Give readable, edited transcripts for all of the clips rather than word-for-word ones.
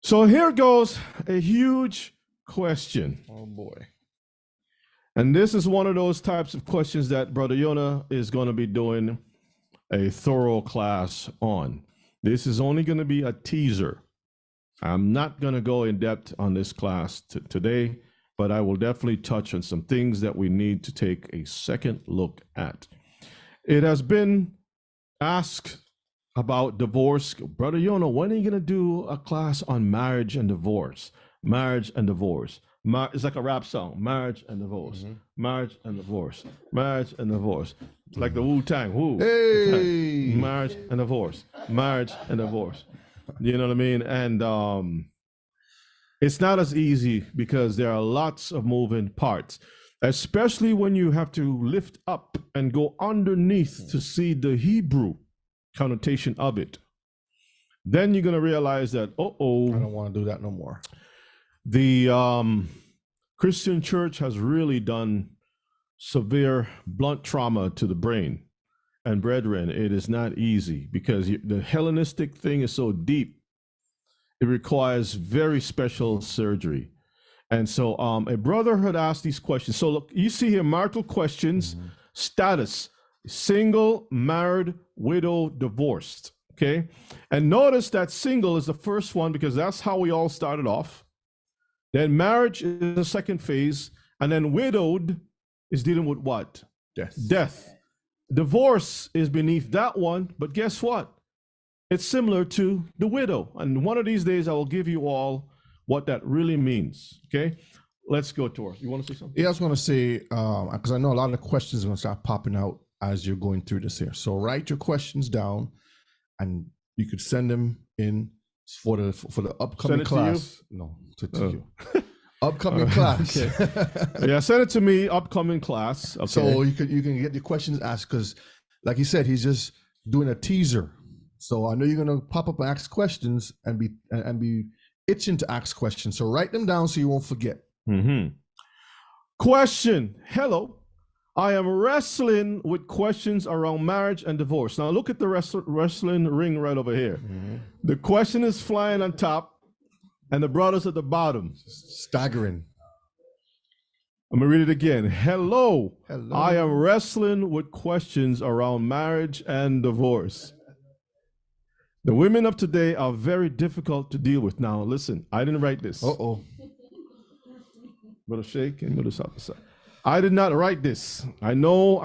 So here goes a huge question. Oh boy. And this is one of those types of questions that Brother Yona is going to be doing a thorough class on. This is only going to be a teaser. I'm not going to go in depth on this class today, but I will definitely touch on some things that we need to take a second look at. It has been asked about divorce. Brother Yona, when are you going to do a class on marriage and divorce? Marriage and divorce. It's like a rap song. Marriage and divorce. Marriage and divorce. Marriage and divorce. It's like the Wu-Tang. Woo. Hey. Marriage and divorce. Marriage and divorce. You know what I mean? And it's not as easy because there are lots of moving parts, especially when you have to lift up and go underneath to see the Hebrew connotation of it. Then you're going to realize that, I don't want to do that no more. The Christian church has really done severe blunt trauma to the brain. And brethren, it is not easy because the Hellenistic thing is so deep. It requires very special surgery. And so a brother had asked these questions. So look, you see here, marital questions, status, single, married, widow, divorced, okay? And notice that single is the first one because that's how we all started off. Then marriage is the second phase. And then widowed is dealing with what? Death. Divorce is beneath that one, but guess what? It's similar to the widow. And one of these days, I will give you all what that really means, okay? Let's go to her. You want to say something? Yeah, I was going to say, because I know a lot of the questions are going to start popping out as you're going through this here. So write your questions down, and you could send them in for the upcoming class. No, to you. Upcoming class. Okay. Yeah, send it to me, upcoming class. Okay. So you can get your questions asked because, like he said, he's just doing a teaser. So I know you're gonna pop up and ask questions and be itching to ask questions. So write them down so you won't forget. Question. Hello. I am wrestling with questions around marriage and divorce. Now look at the wrestling ring right over here. The question is flying on top and the brothers at the bottom. Staggering. I'm gonna read it again. Hello. Hello. I am wrestling with questions around marriage and divorce. The women of today are very difficult to deal with. Now, listen, I didn't write this. Uh-oh. Brother Shake and Brother Sapasa. I did not write this. I know.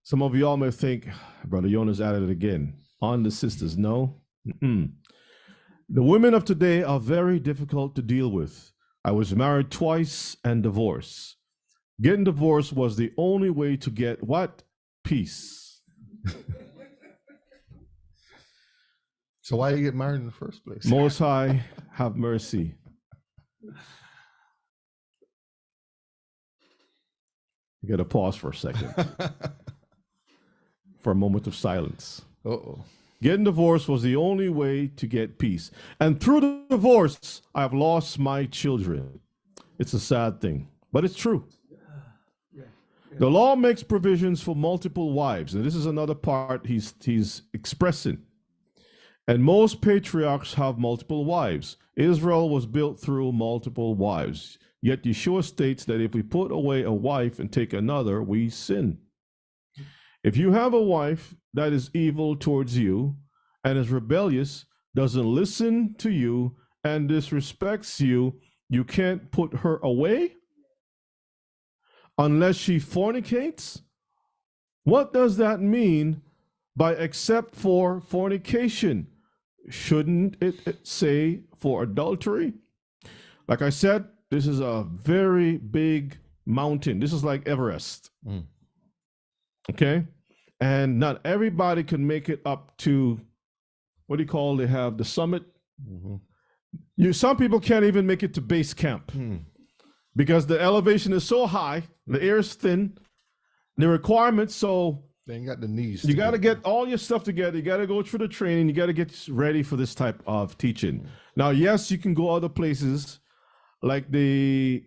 Some of y'all may think, Brother Yona's at it again. On the sisters, no. The women of today are very difficult to deal with. I was married twice and divorced. Getting divorced was the only way to get what? Peace. So why you get married in the first place? Most High, have mercy. You got to pause for a second. For a moment of silence. Uh-oh. Getting divorced was the only way to get peace. And through the divorce, I've lost my children. It's a sad thing, but it's true. The law makes provisions for multiple wives. And this is another part he's expressing. And most patriarchs have multiple wives. Israel was built through multiple wives. Yet Yeshua states that if we put away a wife and take another, we sin. If you have a wife that is evil towards you and is rebellious, doesn't listen to you, and disrespects you, you can't put her away unless she fornicates? What does that mean by except for fornication? Shouldn't it say for adultery? Like I said, this is a very big mountain. This is like Everest. Okay? And not everybody can make it up to, what do you call, they have the summit. Some people can't even make it to base camp because the elevation is so high, the air is thin, the requirements, so they ain't got the knees. You got to get all your stuff together. You got to go through the training. You got to get ready for this type of teaching. Now, yes, you can go other places like the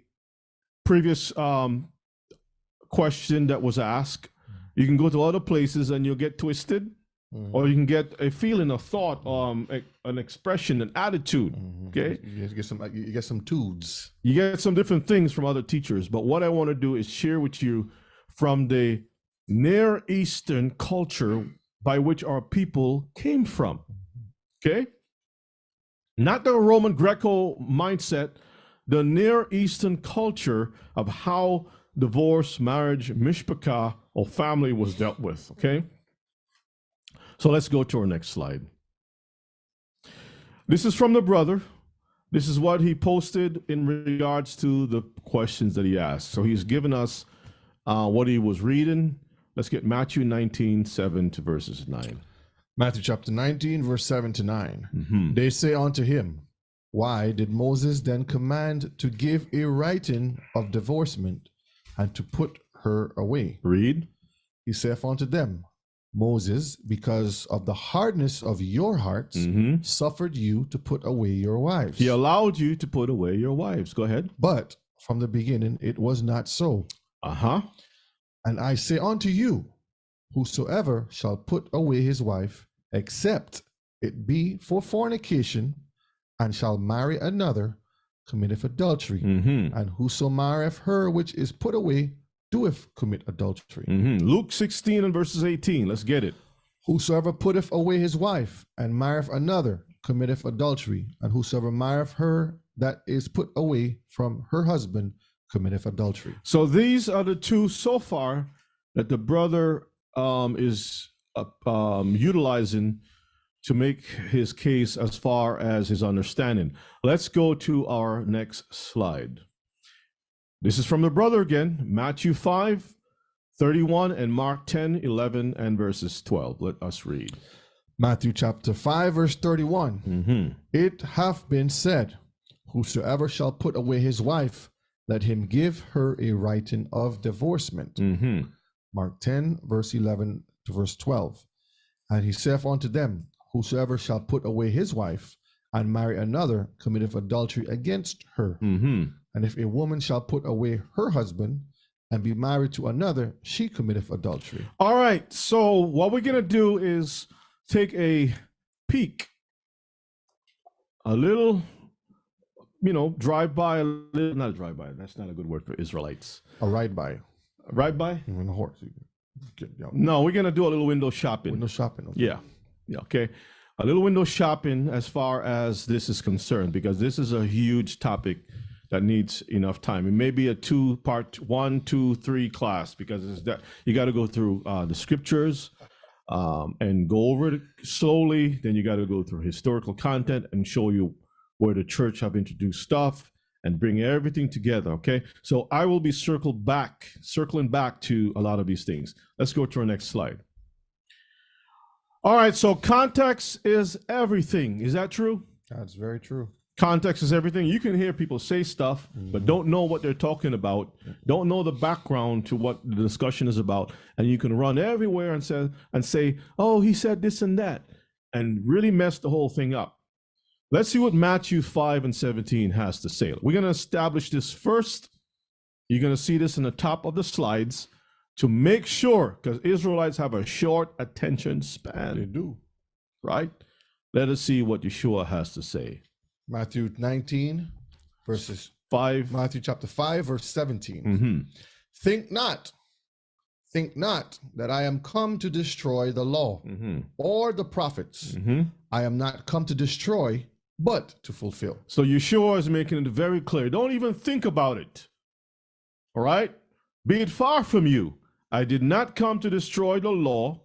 previous question that was asked. You can go to other places and you'll get twisted. or you can get a feeling, a thought, an expression, an attitude. Okay, you get some tudes. You get some different things from other teachers. But what I want to do is share with you from the Near Eastern culture by which our people came from. Okay, not the Roman Greco mindset, the Near Eastern culture of how divorce, marriage, mishpachah, or family was dealt with. Okay. So let's go to our next slide. This is from the brother. This is what he posted in regards to the questions that he asked. So he's given us what he was reading. Let's get Matthew 19, 7 to verses 9. Matthew chapter 19, verse 7 to 9. They say unto him, why did Moses then command to give a writing of divorcement and to put her away? Read. He saith unto them, Moses, because of the hardness of your hearts, suffered you to put away your wives. He allowed you to put away your wives. Go ahead. But from the beginning it was not so. And I say unto you, whosoever shall put away his wife, except it be for fornication, and shall marry another, committeth adultery. And whoso marrieth her which is put away, doeth commit adultery. Luke 16 and verses 18. Let's get it. Whosoever putteth away his wife and marrieth another committeth adultery, and whosoever marrieth her that is put away from her husband committeth adultery. So these are the two so far that the brother is utilizing to make his case as far as his understanding. Let's go to our next slide. This is from the brother again, Matthew 5, 31 and Mark 10, 11 and verses 12. Let us read. Matthew chapter 5, verse 31. It hath been said, whosoever shall put away his wife, let him give her a writing of divorcement. Mark 10, verse 11 to verse 12. And he saith unto them, whosoever shall put away his wife and marry another committeth adultery against her. And if a woman shall put away her husband and be married to another, she committeth adultery. All right. So what we're going to do is take a peek, a little, drive by, not a drive by. That's not a good word for Israelites. A ride by. A ride by? On a horse. No, we're going to do a little window shopping. Window shopping. Okay. Yeah. Okay. A little window shopping as far as this is concerned, because this is a huge topic that needs enough time. It may be a 2-part, 1, 2, 3 class, because it's that you got to go through the scriptures and go over it slowly. Then you got to go through historical content and show you where the church have introduced stuff and bring everything together. Okay. So I will be circling back to a lot of these things. Let's go to our next slide. All right. So context is everything. Is that true? That's very true. Context is everything. You can hear people say stuff, but don't know what they're talking about, don't know the background to what the discussion is about. And you can run everywhere and say, oh, he said this and that, and really mess the whole thing up. Let's see what Matthew 5 and 17 has to say. We're going to establish this first. You're going to see this in the top of the slides to make sure, because Israelites have a short attention span. They do. Right? Let us see what Yeshua has to say. Matthew 19, verses 5. Matthew chapter 5, verse 17. Think not that I am come to destroy the law or the prophets. I am not come to destroy, but to fulfill. So Yeshua is making it very clear. Don't even think about it. All right? Be it far from you. I did not come to destroy the law,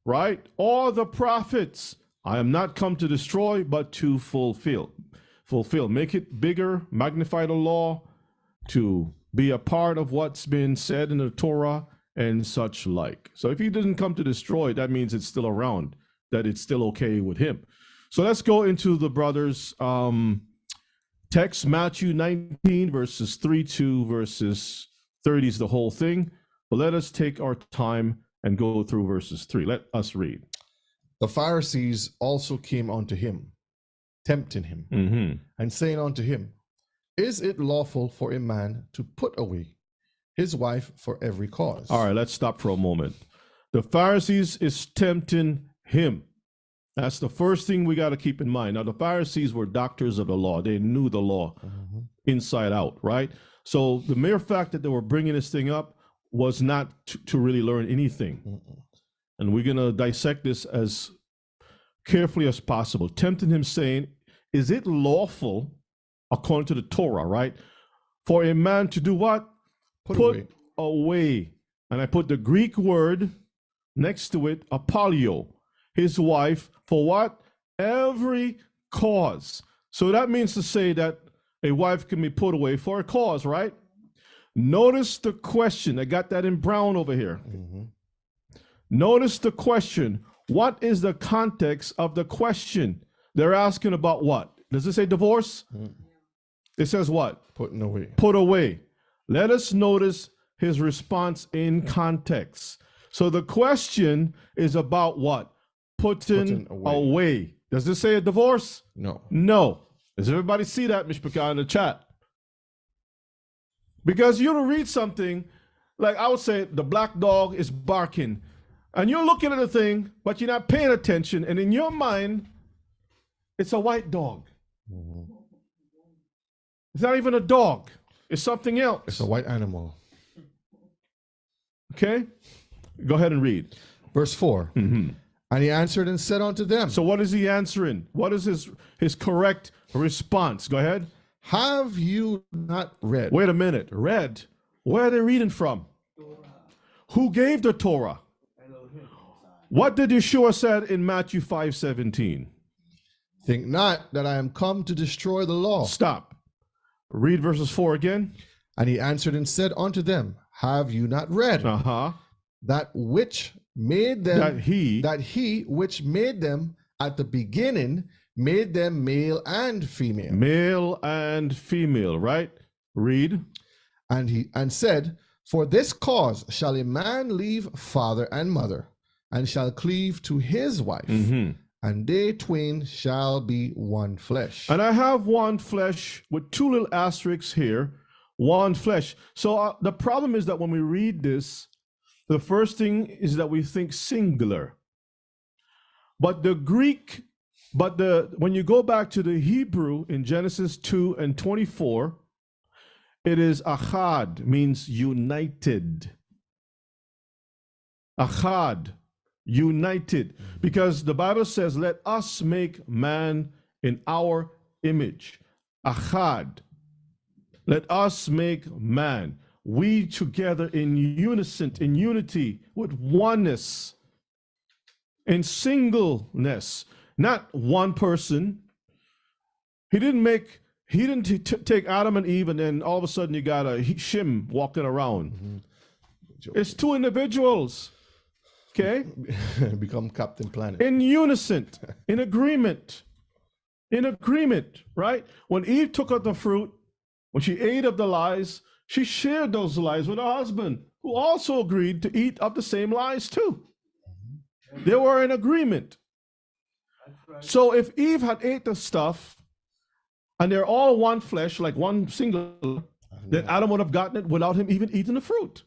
right? Or the prophets. I am not come to destroy, but to fulfill. Make it bigger, magnify the law, to be a part of what's been said in the Torah and such like. So if he didn't come to destroy, that means it's still around, that it's still okay with him. So let's go into the brother's text, Matthew 19, verses 3 to verses 30 is the whole thing. But let us take our time and go through verses 3. Let us read. The Pharisees also came unto him, tempting him, and saying unto him, is it lawful for a man to put away his wife for every cause? All right, let's stop for a moment. The Pharisees is tempting him. That's the first thing we got to keep in mind. Now, the Pharisees were doctors of the law. They knew the law inside out, right? So the mere fact that they were bringing this thing up was not to really learn anything. And we're going to dissect this as carefully as possible, tempting him, saying, is it lawful, according to the Torah, right, for a man to do what? Put away. And I put the Greek word next to it, apolio, his wife, for what? Every cause. So that means to say that a wife can be put away for a cause, right? Notice the question. I got that in brown over here. Notice the question. What is the context of the question? They're asking about what? Does it say divorce? It says what? Putting away. Put away. Let us notice his response in context. So the question is about what? Putting away. Does this say a divorce? No. No. Does everybody see that, Mishpachah, in the chat? Because you read something, like I would say the black dog is barking, and you're looking at the thing, but you're not paying attention, and in your mind, it's a white dog. It's not even a dog. It's something else. It's a white animal. Okay? Go ahead and read. Verse 4. And he answered and said unto them. So what is he answering? What is his correct response? Go ahead. Have you not read? Wait a minute. Read? Where are they reading from? Who gave the Torah? What did Yeshua said in Matthew 5:17? Think not that I am come to destroy the law. Stop. Read verses 4 again. And he answered and said unto them, have you not read that which made them, that he which made them at the beginning made them male and female. Male and female, right? Read. And said, for this cause shall a man leave father and mother, and shall cleave to his wife, and they twain shall be one flesh. And I have one flesh with two little asterisks here, one flesh. So the problem is that when we read this, the first thing is that we think singular. But the Greek, when you go back to the Hebrew in Genesis 2:24, it is achad, means united. Achad, united. Because the Bible says, let us make man in our image. Achad. Let us make man. We together in unison, in unity, with oneness, in singleness, not one person. He didn't take Adam and Eve and then all of a sudden you got a Shim walking around. It's two individuals, okay? Become Captain Planet. In unison, in agreement, right? When Eve took of the fruit, when she ate of the lies, she shared those lies with her husband, who also agreed to eat of the same lies too. They were in agreement. So if Eve had ate the stuff, and they're all one flesh, like one single, then Adam would have gotten it without him even eating the fruit.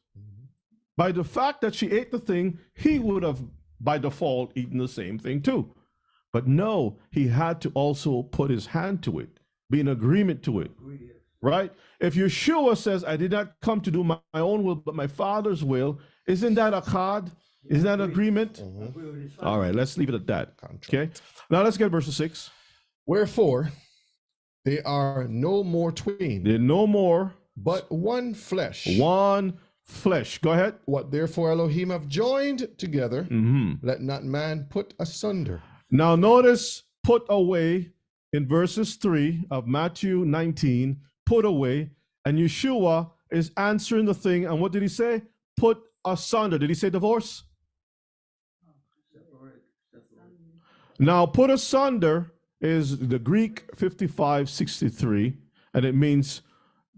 By the fact that she ate the thing, he would have, by default, eaten the same thing too. But no, he had to also put his hand to it, be in agreement to it. Right? If Yeshua says, I did not come to do my own will, but my Father's will, isn't that achad? Isn't that agreement? All right, let's leave it at that. Okay. Now let's get verse 6. Wherefore, they are no more twain. They're no more, but one flesh. One flesh. Go ahead. What therefore Elohim have joined together, let not man put asunder. Now notice put away in verses 3 of Matthew 19. Put away, and Yeshua is answering the thing, and what did he say? Put asunder. Did he say divorce? Now put asunder is the Greek 5563, and it means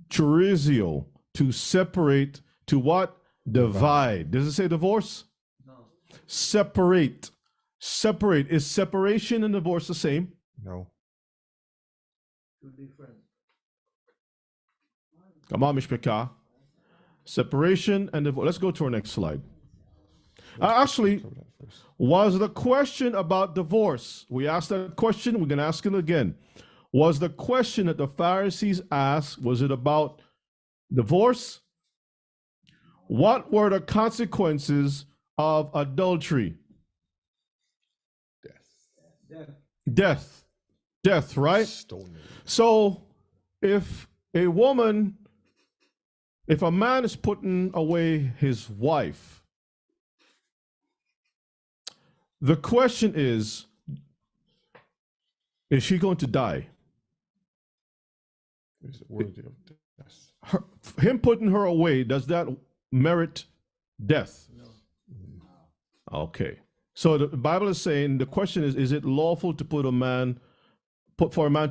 chorizio, to separate, to what? Divide. Does it say divorce? No. Separate. Separate. Is separation and divorce the same? No. Two different. Come on, Mishpachah. Separation and divorce. Let's go to our next slide. Actually, was the question about divorce? We asked that question. We're going to ask it again. Was the question that the Pharisees asked, was it about divorce? What were the consequences of adultery? Death. Death, right? Stoning. So if a man is putting away his wife, the question is she going to die? Is it worthy of death? Him putting her away, does that merit death? No. Okay. So the Bible is saying, the question is it lawful to for a man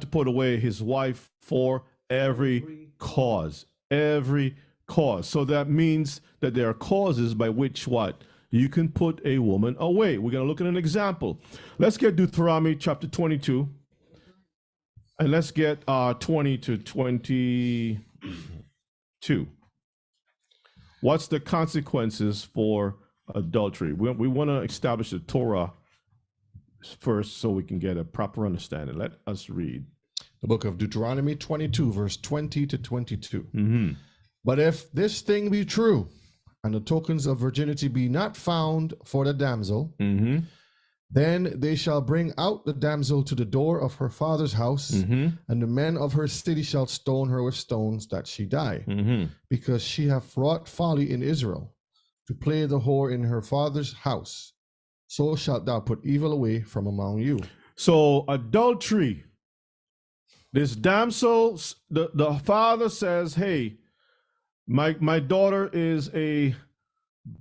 to put away his wife for every cause? Every cause. So that means that there are causes by which what? You can put a woman away. We're going to look at an example. Let's get Deuteronomy chapter 22. And let's get 20 to 22. What's the consequences for adultery? We want to establish the Torah first so we can get a proper understanding. Let us read. The book of Deuteronomy 22, verse 20 to 22. Mm-hmm. But if this thing be true, and the tokens of virginity be not found for the damsel, Mm-hmm. then they shall bring out the damsel to the door of her father's house, Mm-hmm. and the men of her city shall stone her with stones that she die, Mm-hmm. because she hath wrought folly in Israel, to play the whore in her father's house. So shalt thou put evil away from among you. So adultery. This damsel, the father says, hey, my daughter is a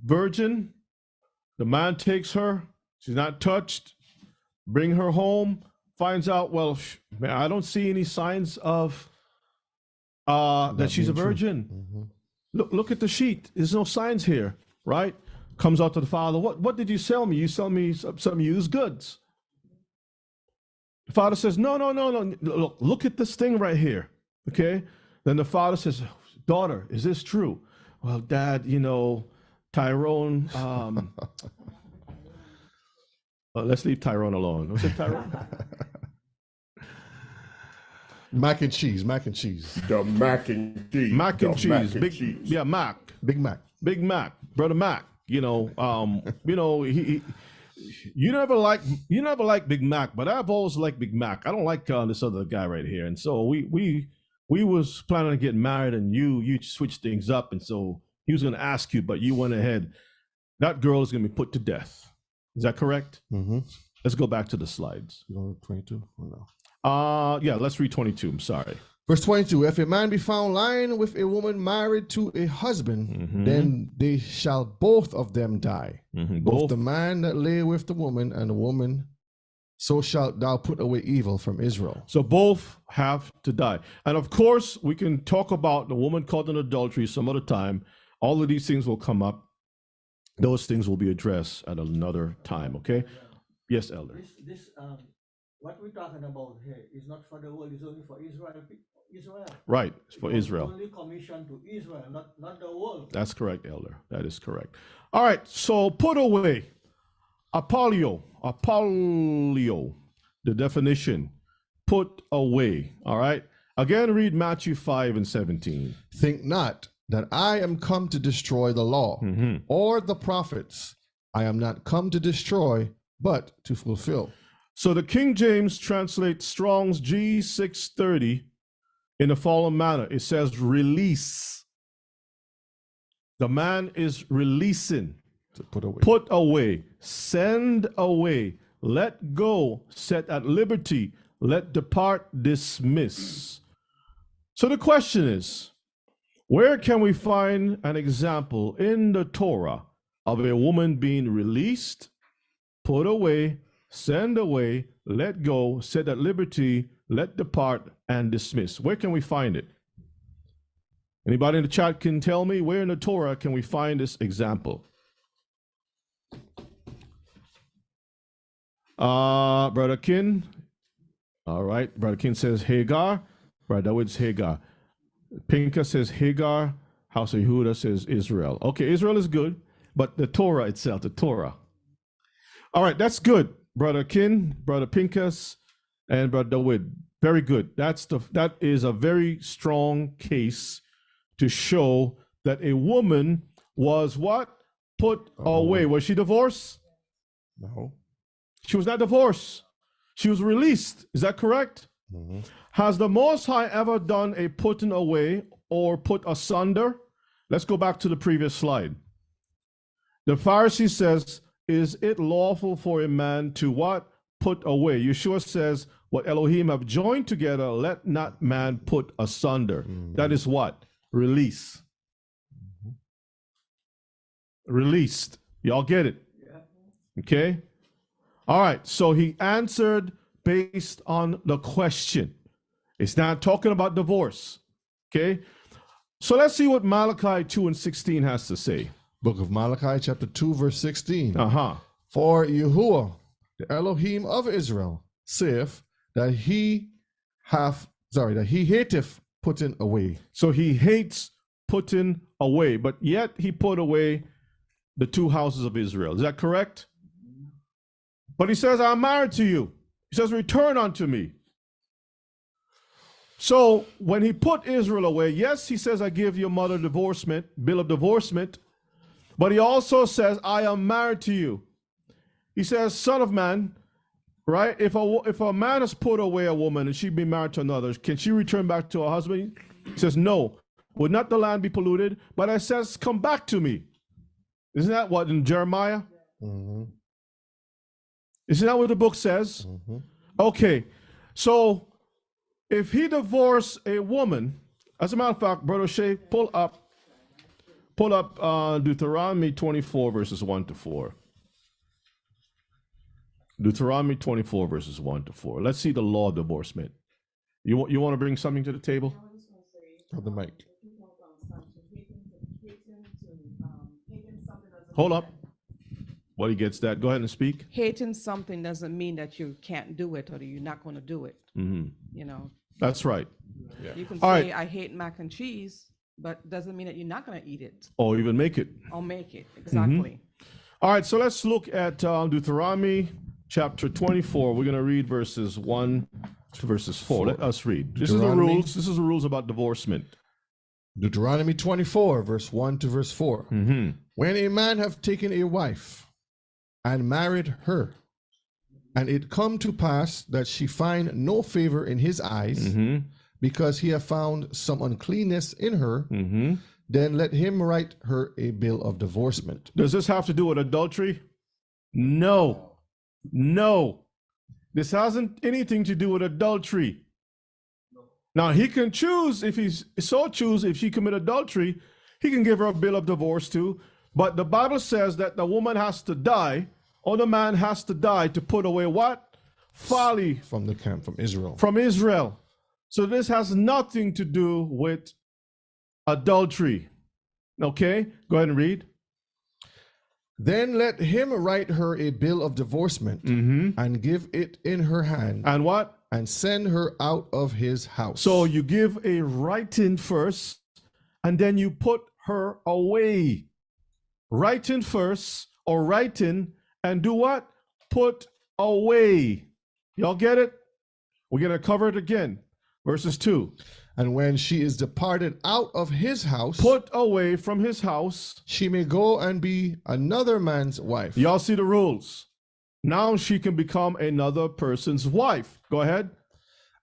virgin. The man takes her. She's not touched. Bring her home. Finds out, well, man, I don't see any signs of that she's a being true. virgin. Mm-hmm. Look at the sheet. There's no signs here, right? Comes out to the father. What did you sell me? You sell me some used goods. The father says, no. Look at this thing right here. Okay. Then the father says, daughter, is this true? Well, Dad, Tyrone. Let's leave Tyrone alone. What's it, Tyrone? Mac and cheese. The mac and cheese. Mac and The cheese. mac and Big, cheese. yeah, Mac. Big Mac. Big Mac. Brother Mac. You never like Big Mac, but I've always liked Big Mac. I don't like this other guy right here. And so we was planning on getting married, and you switched things up, and so he was going to ask you, but you went ahead. That girl is going to be put to death. Is that correct? Mm-hmm. Let's go back to the slides. You want 22 or no? Yeah, let's read 22. I'm sorry. Verse 22, if a man be found lying with a woman married to a husband, Mhm. then they shall both of them die. Mhm. Both Both. the man that lay with the woman and the woman, so shalt thou put away evil from Israel. So both have to die. And of course, we can talk about the woman caught in adultery some other time. All of these things will come up. Those things will be addressed at another time, okay? Yes, Elder. This what we're talking about here is not for the world, it's only for Israel. Right, it's for It was Israel. only commissioned to Israel, not the world. That's correct, Elder. That is correct. All right, so put away. Apolio, the definition. Put away, all right? Again, read Matthew 5 and 17. Think not that I am come to destroy the law Mhm. or the prophets. I am not come to destroy, but to fulfill. So the King James translates Strong's G630 in the following manner. It says release. The man is releasing. To put away. Put away, send away, let go, set at liberty, let depart, dismiss. So the question is, where can we find an example in the Torah of a woman being released, put away, send away, let go, set at liberty, let depart, and dismiss? Where can we find it? Anybody in the chat can tell me where in the Torah can we find this example? Brother Kin. All right. Brother Kin says Hagar. Brother Dawood Hagar. Pinka says Hagar. House of Yehuda says Israel. Okay, Israel is good. but the Torah itself, the Torah. All right, that's good, Brother Kin, Brother Pincus, and Brother David. Very good. That is a very strong case to show that a woman was what? Put away. Was she divorced? No. She was not divorced. She was released. Is that correct? Mm-hmm. Has the Most High ever done a putting away or put asunder? Let's go back to the previous slide. The Pharisee says, is it lawful for a man to what? Put away. Yeshua says, what Elohim have joined together, let not man put asunder. Mm-hmm. That is what? Release. Mm-hmm. Released. Y'all get it? Yeah. Okay? All right. So he answered based on the question. It's not talking about divorce. Okay? So let's see what Malachi 2:16 has to say. Book of Malachi, chapter 2, verse 16. Uh-huh. For Yahuwah, the Elohim of Israel, saith that he hateth putting away. So he hates putting away, but yet he put away the two houses of Israel. Is that correct? But he says, I'm married to you. He says, return unto me. So when he put Israel away, yes, he says, I give your mother divorcement, bill of divorcement. But he also says, I am married to you. He says, son of man, right? If a man has put away a woman and she be married to another, can she return back to her husband? He says, no. Would not the land be polluted? But it says, come back to me. Isn't that what in Jeremiah? Mm-hmm. Isn't that what the book says? Mm-hmm. Okay. So if he divorced a woman, as a matter of fact, Brother Shea, pull up Deuteronomy 24, verses 1 to 4. Deuteronomy 24, verses 1 to 4. Let's see the law of divorcement. You want to bring something to the table? Of the mic. Hold up. While he gets that, go ahead and speak. Hating something doesn't mean that you can't do it or that you're not going to do it. Mm-hmm. You know. That's right. Yeah. You can All say, right. I hate mac and cheese, but doesn't mean that you're not going to eat it. Or even make it. Or make it, exactly. Mm-hmm. All right, so let's look at Deuteronomy chapter 24. We're going to read verses 1 to verses 4. Let us read. This is the rules. This is the rules about divorcement. Deuteronomy 24, verse 1 to verse 4. Mm-hmm. When a man have taken a wife and married her, and it come to pass that she find no favor in his eyes, mm-hmm. because he have found some uncleanness in her, mm-hmm. then let him write her a bill of divorcement. Does this have to do with adultery? No. No. This hasn't anything to do with adultery. Now, he can choose, if he's so choose, if she commit adultery, he can give her a bill of divorce too. But the Bible says that the woman has to die, or the man has to die to put away what? Folly. From the camp, from Israel. From Israel. So this has nothing to do with adultery. Okay, go ahead and read. Then let him write her a bill of divorcement, mm-hmm. and give it in her hand. And what? And send her out of his house. So you give a writing first, and then you put her away. Writing first, or writing, and do what? Put away. Y'all get it? We're going to cover it again. Verses 2. And when she is departed out of his house, put away from his house, she may go and be another man's wife. Y'all see the rules. Now she can become another person's wife. Go ahead.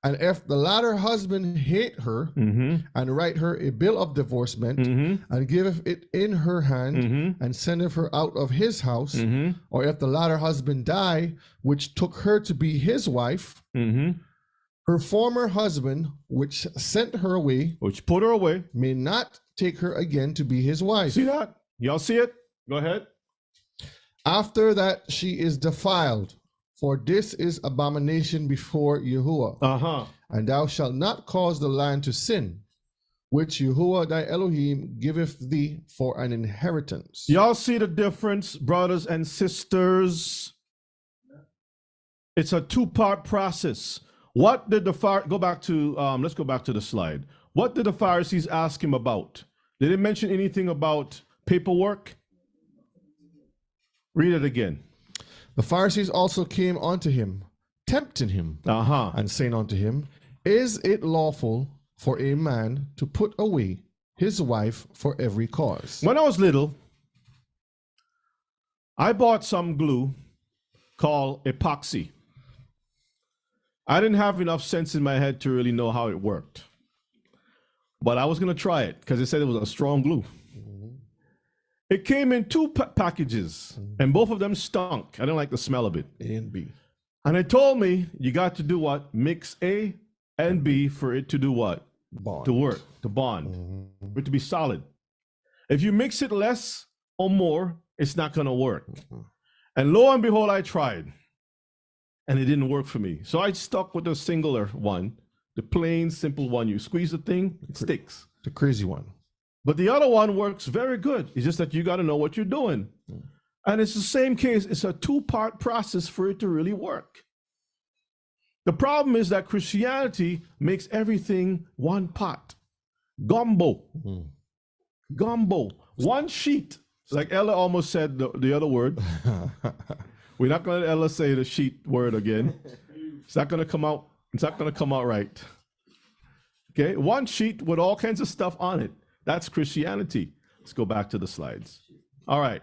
And if the latter husband hate her, mm-hmm. and write her a bill of divorcement, mm-hmm. and giveth it in her hand, mm-hmm. and sendeth her out of his house, mm-hmm. or if the latter husband die, which took her to be his wife, mm-hmm. her former husband, which sent her away, which put her away, may not take her again to be his wife. See that? Y'all see it? Go ahead. After that she is defiled, for this is abomination before Yahuwah. Uh-huh. And thou shalt not cause the land to sin, which Yahuwah thy Elohim giveth thee for an inheritance. Y'all see the difference, brothers and sisters? It's a two-part process. What did the let's go back to the slide. What did the Pharisees ask him about? Did they mention anything about paperwork? Read it again. The Pharisees also came unto him, tempting him, and saying unto him, Is it lawful for a man to put away his wife for every cause? When I was little, I bought some glue called epoxy. I didn't have enough sense in my head to really know how it worked. But I was going to try it because it said it was a strong glue. It came in two packages, and both of them stunk. I didn't like the smell of it. A and B. And it told me you got to do what? Mix A and B for it to do what? Bond. To work, to bond, for it to be solid. If you mix it less or more, it's not going to work. And lo and behold, I tried, and it didn't work for me. So I stuck with the singular one, the plain, simple one. You squeeze the thing, it sticks. The crazy one. But the other one works very good. It's just that you got to know what you're doing. And it's the same case. It's a two-part process for it to really work. The problem is that Christianity makes everything one pot. Gumbo. Gumbo. One sheet. Like Ella almost said the other word. We're not going to let Ella say the sheet word again. It's not going to come out. It's not going to come out right. Okay? One sheet with all kinds of stuff on it. That's Christianity. Let's go back to the slides. All right.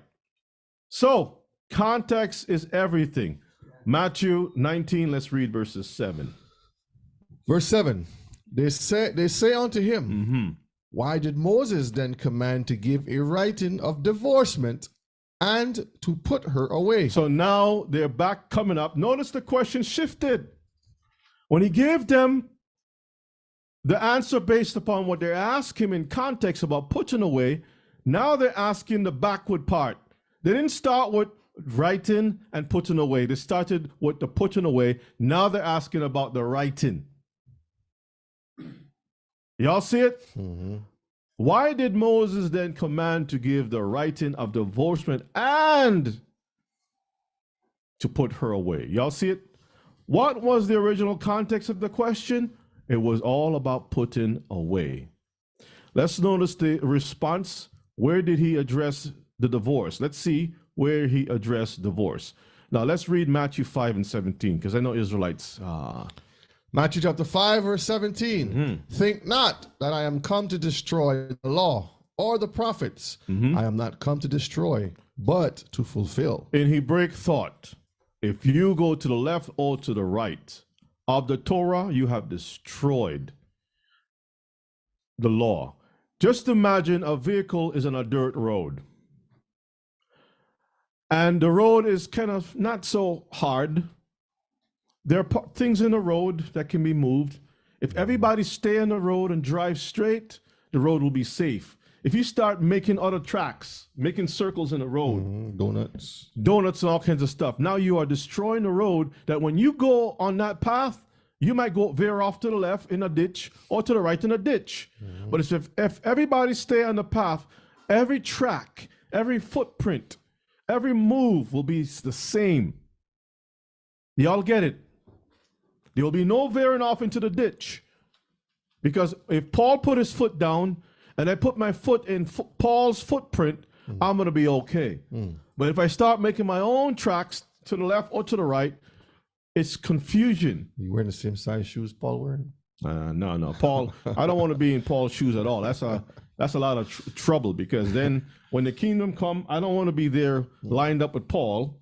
So, context is everything. Matthew 19, let's read verses 7. Verse 7. They say unto him, Why did Moses then command to give a writing of divorcement and to put her away? So now they're back coming up. Notice the question shifted. When he gave them the answer based upon what they're asking in context about putting away, now they're asking the backward part. They didn't start with writing and putting away. They started with the putting away. Now they're asking about the writing. Y'all see it? Why did Moses then command to give the writing of divorcement and to put her away? Y'all see it? What was the original context of the question? It was all about putting away. Let's notice the response. Where did he address the divorce? Let's see where he addressed divorce. Now let's read Matthew 5 and 17, because I know Israelites. Matthew chapter 5, verse 17. Think not that I am come to destroy the law or the prophets. I am not come to destroy, but to fulfill. In Hebraic thought, if you go to the left or to the right of the Torah, you have destroyed the law. Just imagine a vehicle is on a dirt road. And the road is kind of not so hard. There are things in the road that can be moved. If everybody stay on the road and drive straight, the road will be safe. If you start making other tracks, making circles in the road, Donuts and all kinds of stuff, now you are destroying the road that when you go on that path, you might go veer off to the left in a ditch or to the right in a ditch. But if everybody stay on the path, every track, every footprint, every move will be the same. Y'all get it? There will be no veering off into the ditch. Because if Paul put his foot down and I put my foot in Paul's footprint, I'm going to be okay. But if I start making my own tracks to the left or to the right, it's confusion. You wearing the same size shoes Paul wearing? No. Paul, I don't want to be in Paul's shoes at all. That's a lot of trouble, because then when the kingdom come, I don't want to be there lined up with Paul.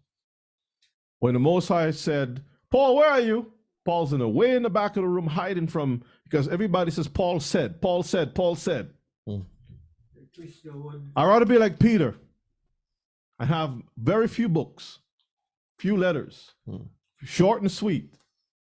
When the Most High said, Paul, where are you? Paul's way in the back of the room hiding from, because everybody says, Paul said, Paul said, Paul said. I'd rather be like Peter. I have very few books, few letters, short and sweet,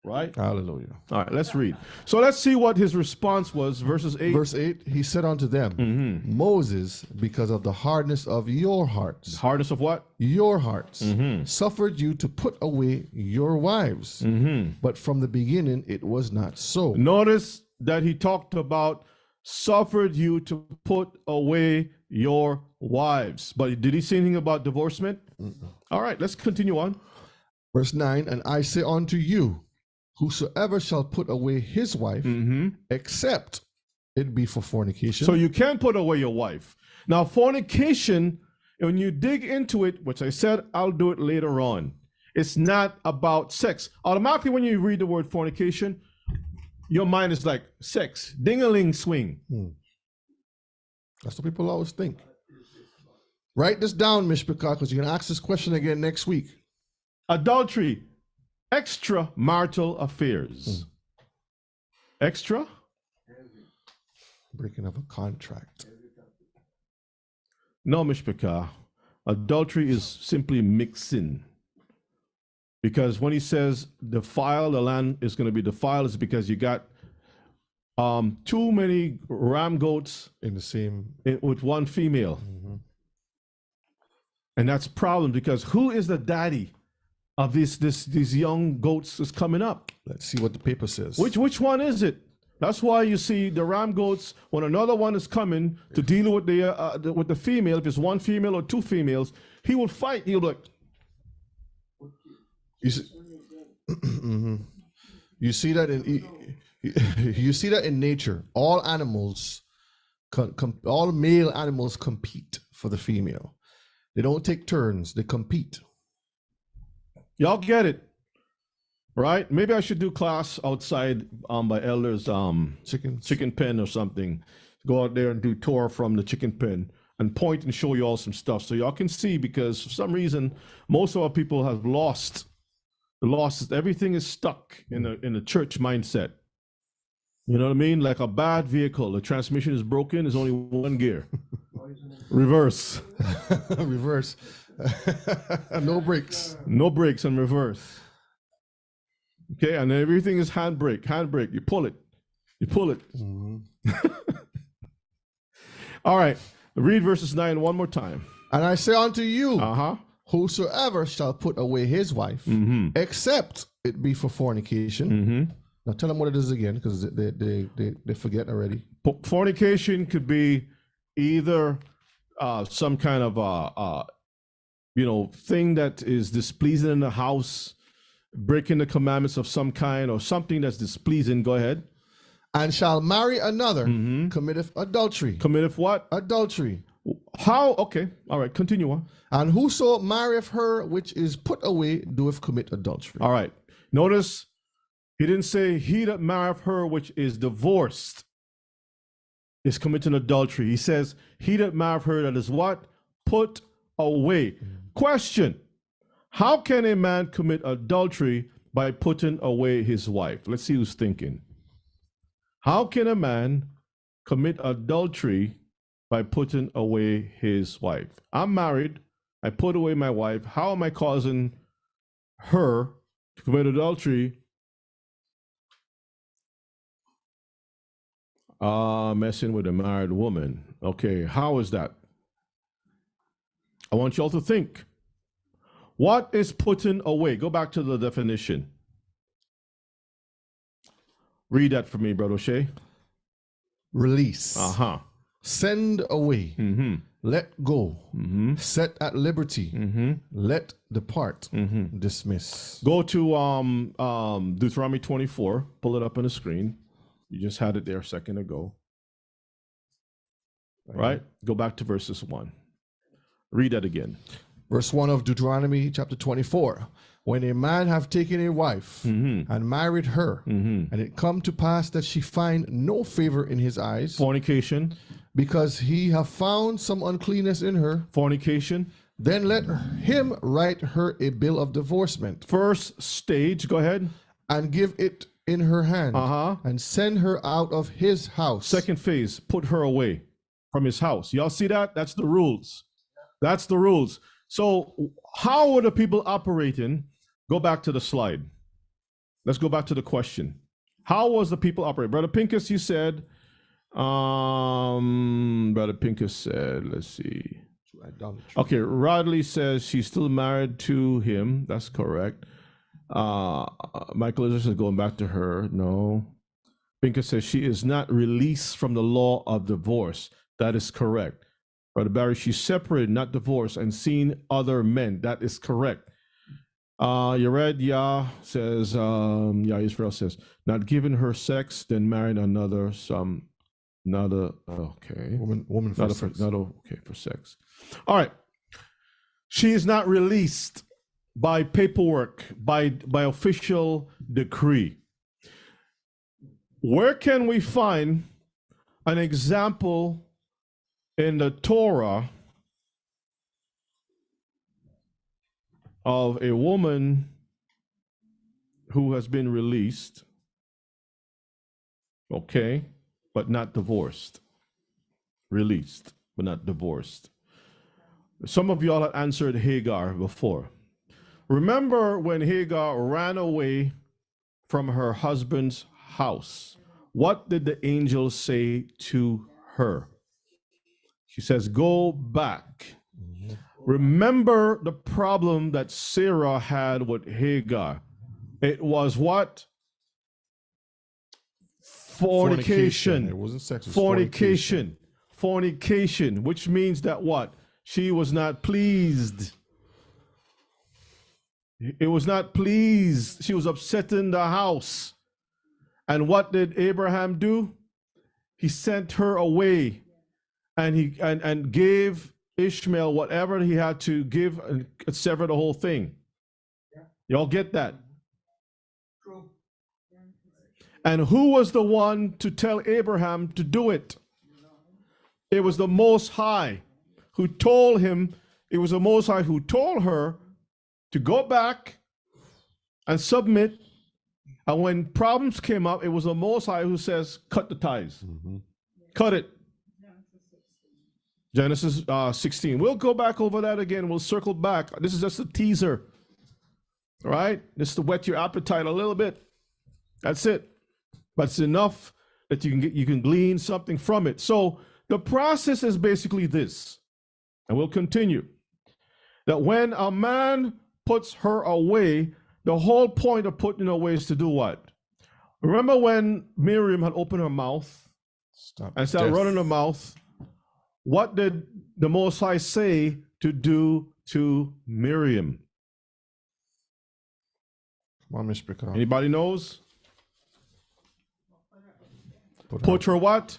right? Hallelujah. All right, let's read. So let's see what his response was, verses 8. Verse 8, he said unto them, Moses, because of the hardness of your hearts. Hardness of what? Your hearts. Suffered you to put away your wives. But from the beginning it was not so. Notice that he talked about suffered you to put away your wives. But did he say anything about divorcement? All right, let's continue on. Verse 9, and I say unto you, whosoever shall put away his wife, except it be for fornication. So you can put away your wife. Now, fornication And when you dig into it, which I said I'll do it later on, it's not about sex. Automatically, when you read the word fornication, your mind is like sex, ding-a-ling swing. That's what people always think. Write this down, Mishpachah, because you're going to ask this question again next week. Adultery, extramarital affairs. Extra? Breaking of a contract. No, Mishpachah. Adultery is simply mixing. Because when he says defile, the land is going to be defiled, it's because you got too many ram goats In the same. with one female. And that's a problem because who is the daddy of these young goats that's coming up? Let's see what the paper says. Which one is it? That's why you see the ram goats, when another one is coming to deal with the female, if it's one female or two females, he will fight. He'll be like, You see, you see that you see that in nature. All animals, all male animals compete for the female. They don't take turns. They compete. y'all get it, right? Maybe I should do class outside by elders chicken pen or something. Go out there and do tour from the chicken pen and point and show you all some stuff so y'all can see, because for some reason most of our people have lost. Everything is stuck in a church mindset. You know what I mean? Like a bad vehicle, the transmission is broken, there's only one gear. Reverse. Reverse. No brakes. No brakes and reverse. Okay, and everything is handbrake. You pull it. All right, read verses 9 one more time. And I say unto you, Whosoever shall put away his wife, except it be for fornication. Now tell them what it is again, because they forget already. Fornication could be either some kind of thing that is displeasing in the house, breaking the commandments of some kind, or something that's displeasing. Go ahead. And shall marry another, committeth adultery. Committeth what? Adultery. How? Okay. All right. Continue on. And whoso marrieth her which is put away doeth commit adultery. All right. Notice he didn't say he that marrieth her which is divorced is committing adultery. He says he that marrieth her that is what? Put away. Question. How can a man commit adultery by putting away his wife? Let's see who's thinking. How can a man commit adultery by putting away his wife? I'm married. I put away my wife. How am I causing her to commit adultery? Messing with a married woman. Okay, how is that? I want y'all to think. What is putting away? Go back to the definition. Read that for me, Brother O'Shea. Release. Send away. Let go. Set at liberty. Let depart. Dismiss. Go to Deuteronomy 24. Pull it up on the screen. You just had it there a second ago. Right? Go back to verses 1. Read that again. Verse 1 of Deuteronomy chapter 24. When a man have taken a wife and married her, and it come to pass that she find no favor in his eyes, fornication, because he have found some uncleanness in her, fornication, then let him write her a bill of divorcement. First stage, go ahead. And give it in her hand, and send her out of his house. Second phase, put her away from his house. Y'all see that? That's the rules. That's the rules. So how were the people operating? Go back to the slide. Let's go back to the question. How was the people operating? Brother Pincus, you said, Brother Pincus said, let's see. Okay, Rodley says she's still married to him. That's correct. Michael is going back to her. No. Pincus says she is not released from the law of divorce. That is correct. Brother Barry, she's separated, not divorced, and seen other men. That is correct. Yared Yah says, Israel says, not giving her sex, then marrying another, okay. Woman for sex. Okay, for sex. All right. She is not released by paperwork, by official decree. Where can we find an example in the Torah of a woman who has been released, okay, but not divorced? Released, but not divorced. Some of y'all have answered Hagar before. Remember when Hagar ran away from her husband's house, what did the angel say to her? She says, go back. Remember the problem that Sarah had with Hagar. It was what? Fornication. It wasn't sex. It was Fornication. Fornication, which means that what? She was not pleased. It was not pleased. She was upsetting the house. And what did Abraham do? He sent her away, and he and gave Ishmael whatever he had to give and sever the whole thing. Y'all get that? True. And who was the one to tell Abraham to do it? It was the Most High who told him. It was the Most High who told her to go back and submit. And when problems came up, it was the Most High who says, cut the ties. Cut it. Genesis 16. We'll go back over that again. We'll circle back. This is just a teaser. All right? Just to whet your appetite a little bit. That's it. But it's enough that you can glean something from it. So the process is basically this. And we'll continue. That when a man puts her away, the whole point of putting her away is to do what? Remember when Miriam had opened her mouth and started running her mouth? What did the Most High say to do to Miriam? Come on, Mr. Picard. Anybody knows? Put her what?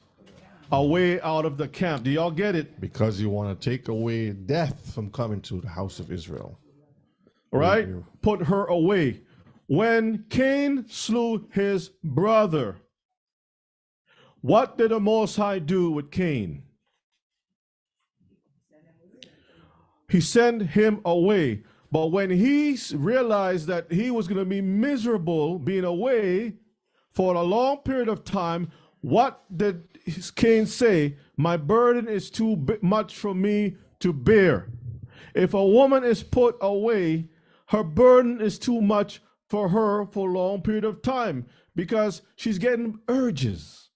Away out of the camp. Do y'all get it? Because you want to take away death from coming to the house of Israel. All right? Put her away. When Cain slew his brother, what did the Most High do with Cain? He sent him away. But when he realized that he was going to be miserable being away for a long period of time, what did Cain say? My burden is too much for me to bear. If a woman is put away, her burden is too much for her for a long period of time because she's getting urges,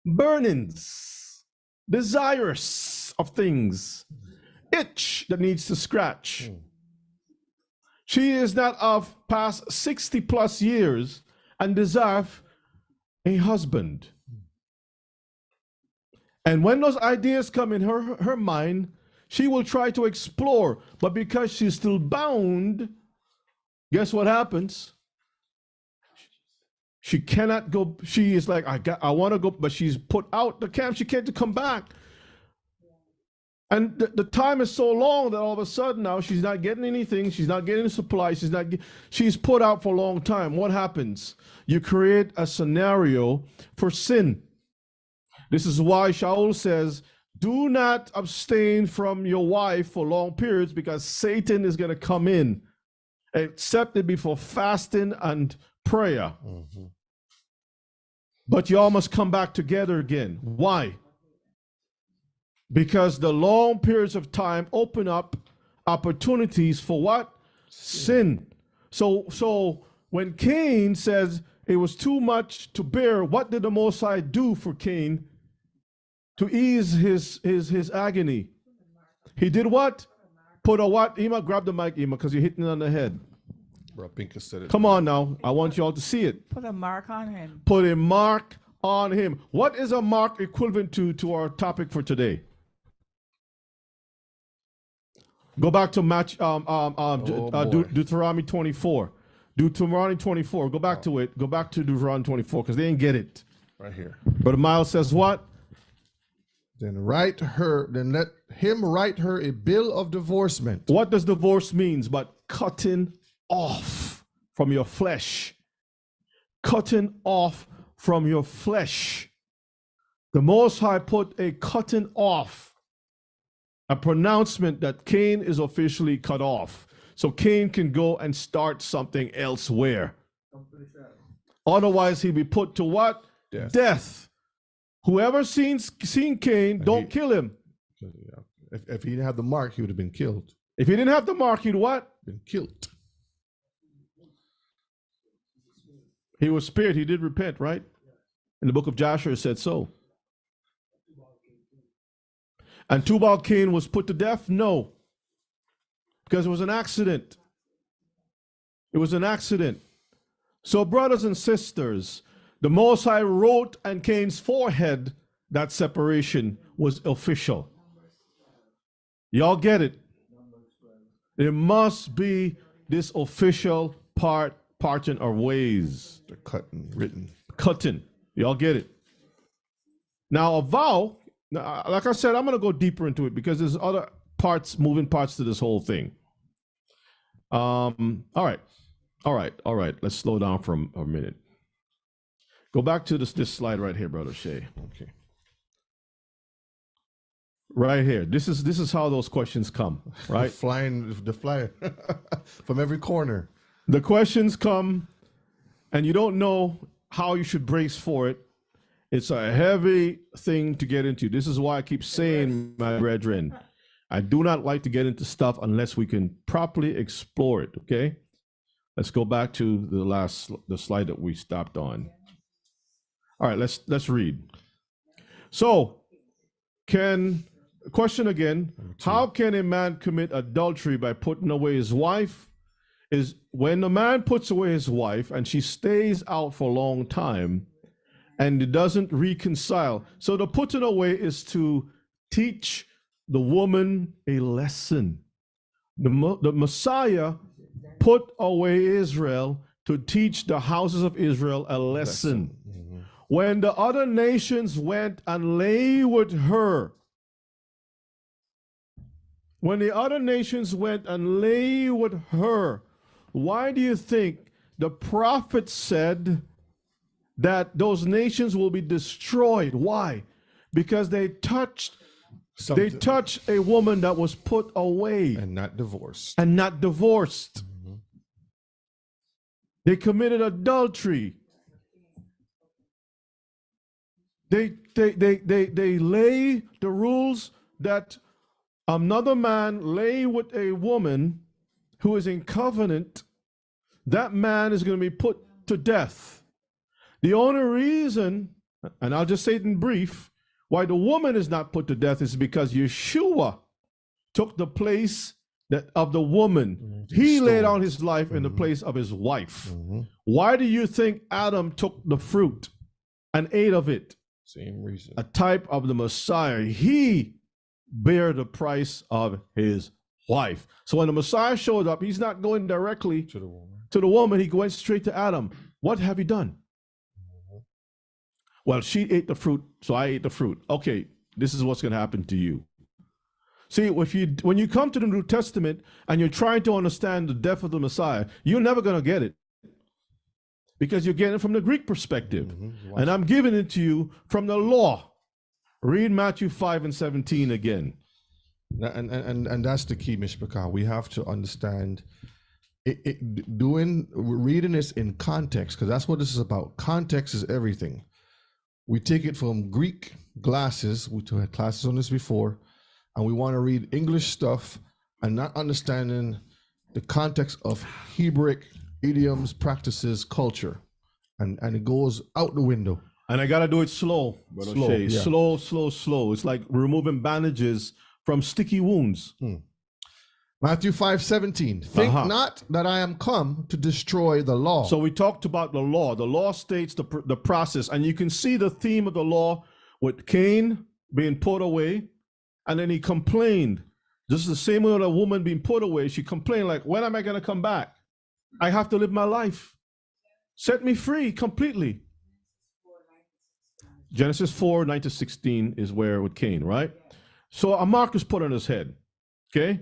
burnings, desires of things, itch that needs to scratch. She is not of past 60 plus years and deserve a husband. And when those ideas come in her mind, she will try to explore. But because she's still bound, guess what happens? She cannot go. She is like, I want to go, but she's put out the camp. She can't come back. And the time is so long that all of a sudden now she's not getting anything. She's not getting supplies. She's put out for a long time. What happens? You create a scenario for sin. This is why Shaul says, do not abstain from your wife for long periods because Satan is going to come in, except it be for fasting and prayer. But y'all must come back together again. Why? Because the long periods of time open up opportunities for what? Sin. So when Cain says it was too much to bear, what did the Most High do for Cain to ease his agony? He did what? Put a what? Ema, grab the mic, Ema, because you're hitting it on the head. Bro, Pinker said it. Come on now. I want you all to see it. Put a mark on him. Put a mark on him. What is a mark equivalent to our topic for today? Go back to Deuteronomy 24. Deuteronomy 24. Go back to it. Go back to Deuteronomy 24 because they didn't get it. Right here. Brother Miles says what? Then let him write her a bill of divorcement. What does divorce means but cutting off from your flesh? Cutting off from your flesh. The Most High put a cutting off, a pronouncement that Cain is officially cut off. So Cain can go and start something elsewhere. Otherwise, he'd be put to what? Death. Whoever seen Cain, don't kill him. If he didn't have the mark, he would have been killed. If he didn't have the mark, he'd what? Been killed. He was spared. He did repent, right? In the book of Joshua, it said so. And Tubal-Cain was put to death? No. Because it was an accident. It was an accident. So, brothers and sisters, the Most High wrote on Cain's forehead that separation was official. Y'all get it? There must be this official parting of ways. The cutting, written. Cutting. Y'all get it? Now, a vow, like I said, I'm going to go deeper into it because there's other parts, moving parts to this whole thing. All right. Let's slow down for a minute. Go back to this slide right here, Brother Shay. Okay. Right here. This is how those questions come, right? The flying from every corner. The questions come, and you don't know how you should brace for it. It's a heavy thing to get into. This is why I keep saying, my brethren, I do not like to get into stuff unless we can properly explore it, okay? Let's go back to the slide that we stopped on. All right, let's read. So, question again, how can a man commit adultery by putting away his wife? Is when the man puts away his wife and she stays out for a long time and it doesn't reconcile. So the putting away is to teach the woman a lesson. The Messiah put away Israel to teach the houses of Israel a lesson. Mm-hmm. When the other nations went and lay with her, when the other nations went and lay with her, why do you think the prophet said that those nations will be destroyed? Why? Because they touched a woman that was put away and not divorced. Mm-hmm. They committed adultery. They lay the rules that another man lay with a woman who is in covenant, that man is going to be put to death. The only reason, and I'll just say it in brief, why the woman is not put to death is because Yeshua took the place of the woman. Mm-hmm. He laid down his life in the place of his wife. Mm-hmm. Why do you think Adam took the fruit and ate of it? Same reason. A type of the Messiah. He bear the price of his wife. So when the Messiah showed up, he's not going directly to the woman. He went straight to Adam. What have you done? Mm-hmm. Well, she ate the fruit, so I ate the fruit. Okay, this is what's going to happen to you. See, when you come to the New Testament and you're trying to understand the death of the Messiah, you're never going to get it because you're getting it from the Greek perspective. Mm-hmm. And I'm giving it to you from the law. Read Matthew 5:17 again. And that's the key, Mishpachah. We have to understand reading this in context, because that's what this is about. Context is everything. We take it from Greek glasses. We had classes on this before, and we want to read English stuff and not understanding the context of Hebrew idioms, practices, culture, and it goes out the window. And I gotta do it slow, Brother Shay. Yeah. Slow. It's like removing bandages from sticky wounds. Matthew 5:17. Think not that I am come to destroy the law. So we talked about the law. The law states the process, and you can see the theme of the law with Cain being put away, and then he complained. Just the same way with a woman being put away. She complained like, when am I going to come back? I have to live my life. Set me free completely. Genesis 4, 9 to 16 is where with Cain, right? So a mark is put on his head. Okay?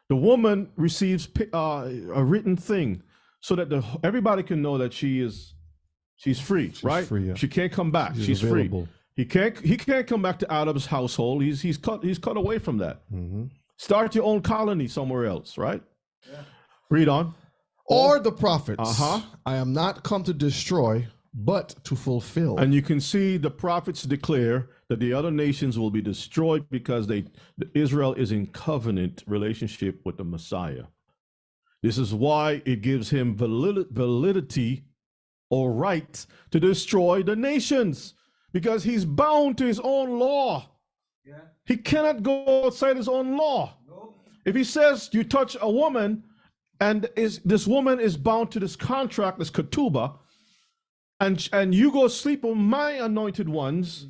The woman receives a written thing so that everybody can know that she's free, right? free, yeah. She can't come back. She's available. free. He can't come back to Adam's household. He's cut away from that. Mm-hmm. Start your own colony somewhere else, right? Read on. Or the prophets. Uh-huh. I am not come to destroy, but to fulfill. And you can see the prophets declare that the other nations will be destroyed because Israel is in covenant relationship with the Messiah. This is why it gives him validity or right to destroy the nations, because he's bound to his own law. Yeah. He cannot go outside his own law. No. If he says you touch a woman and this woman is bound to this contract, this ketubah, and you go sleep with my anointed ones,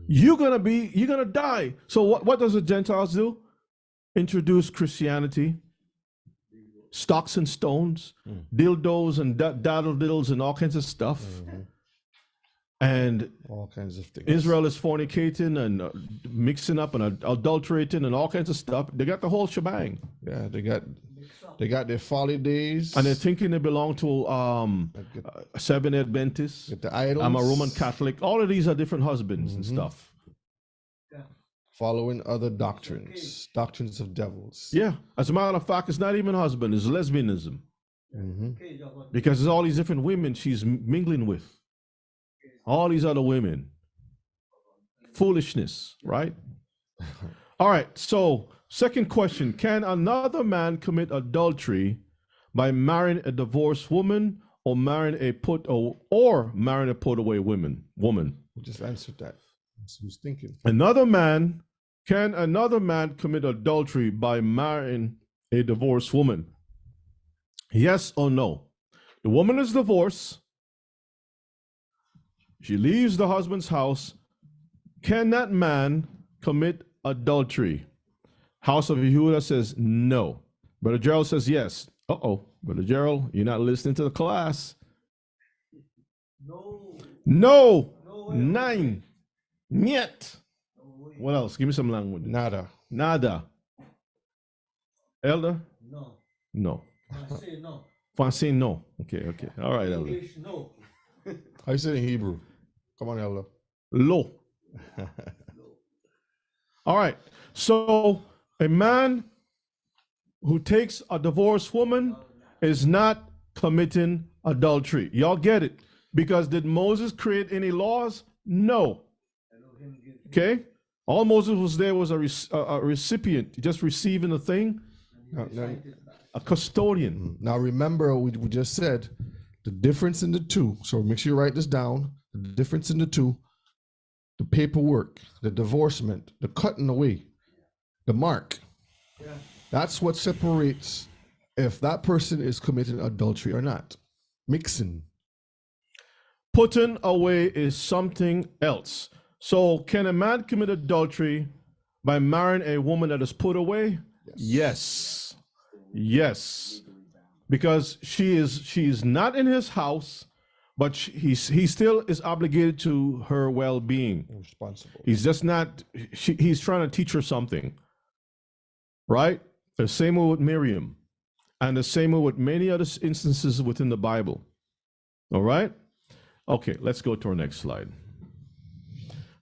you're gonna die. So what does the Gentiles do? Introduce Christianity, stocks and stones, dildos and daddle-diddles and all kinds of stuff. And all kinds of things. Israel is fornicating and mixing up and adulterating and all kinds of stuff. They got the whole shebang. Yeah, they got their folly days. And they're thinking they belong to Seventh Adventists. Get the idols. I'm a Roman Catholic. All of these are different husbands and stuff. Following other doctrines, doctrines of devils. Yeah. As a matter of fact, it's not even husband, it's lesbianism. Because there's all these different women she's mingling with. All these other women. Foolishness, right? All right. So, second question. Can another man commit adultery by marrying a divorced woman or marrying a put away woman? We just answered that. That's who's thinking. Can another man commit adultery by marrying a divorced woman? Yes or no? The woman is divorced. She leaves the husband's house. Can that man commit adultery? House of Yehuda says no. Brother Gerald says yes. Brother Gerald, you're not listening to the class. No. 9. Niet. What else? Give me some language. Nada. Elder? No. Say no. Francais, no. Okay. All right, Elder. English, no. How you say it in Hebrew? Come on, Elder. Lo. All right. So a man who takes a divorced woman is not committing adultery. Y'all get it? Because did Moses create any laws? No. Okay. All Moses was there was a recipient, just receiving a thing, a custodian. Now remember, we just said the difference in the two. So make sure you write this down. The difference in the two: the paperwork, the divorcement, the cutting away, the mark. Yeah. That's what separates if that person is committing adultery or not. Mixing. Putting away is something else. So can a man commit adultery by marrying a woman that is put away? Yes. Because she is not in his house, but he still is obligated to her well-being. Responsible. He's just not, he's trying to teach her something, right? The same way with Miriam, and the same way with many other instances within the Bible. All right? Okay, let's go to our next slide.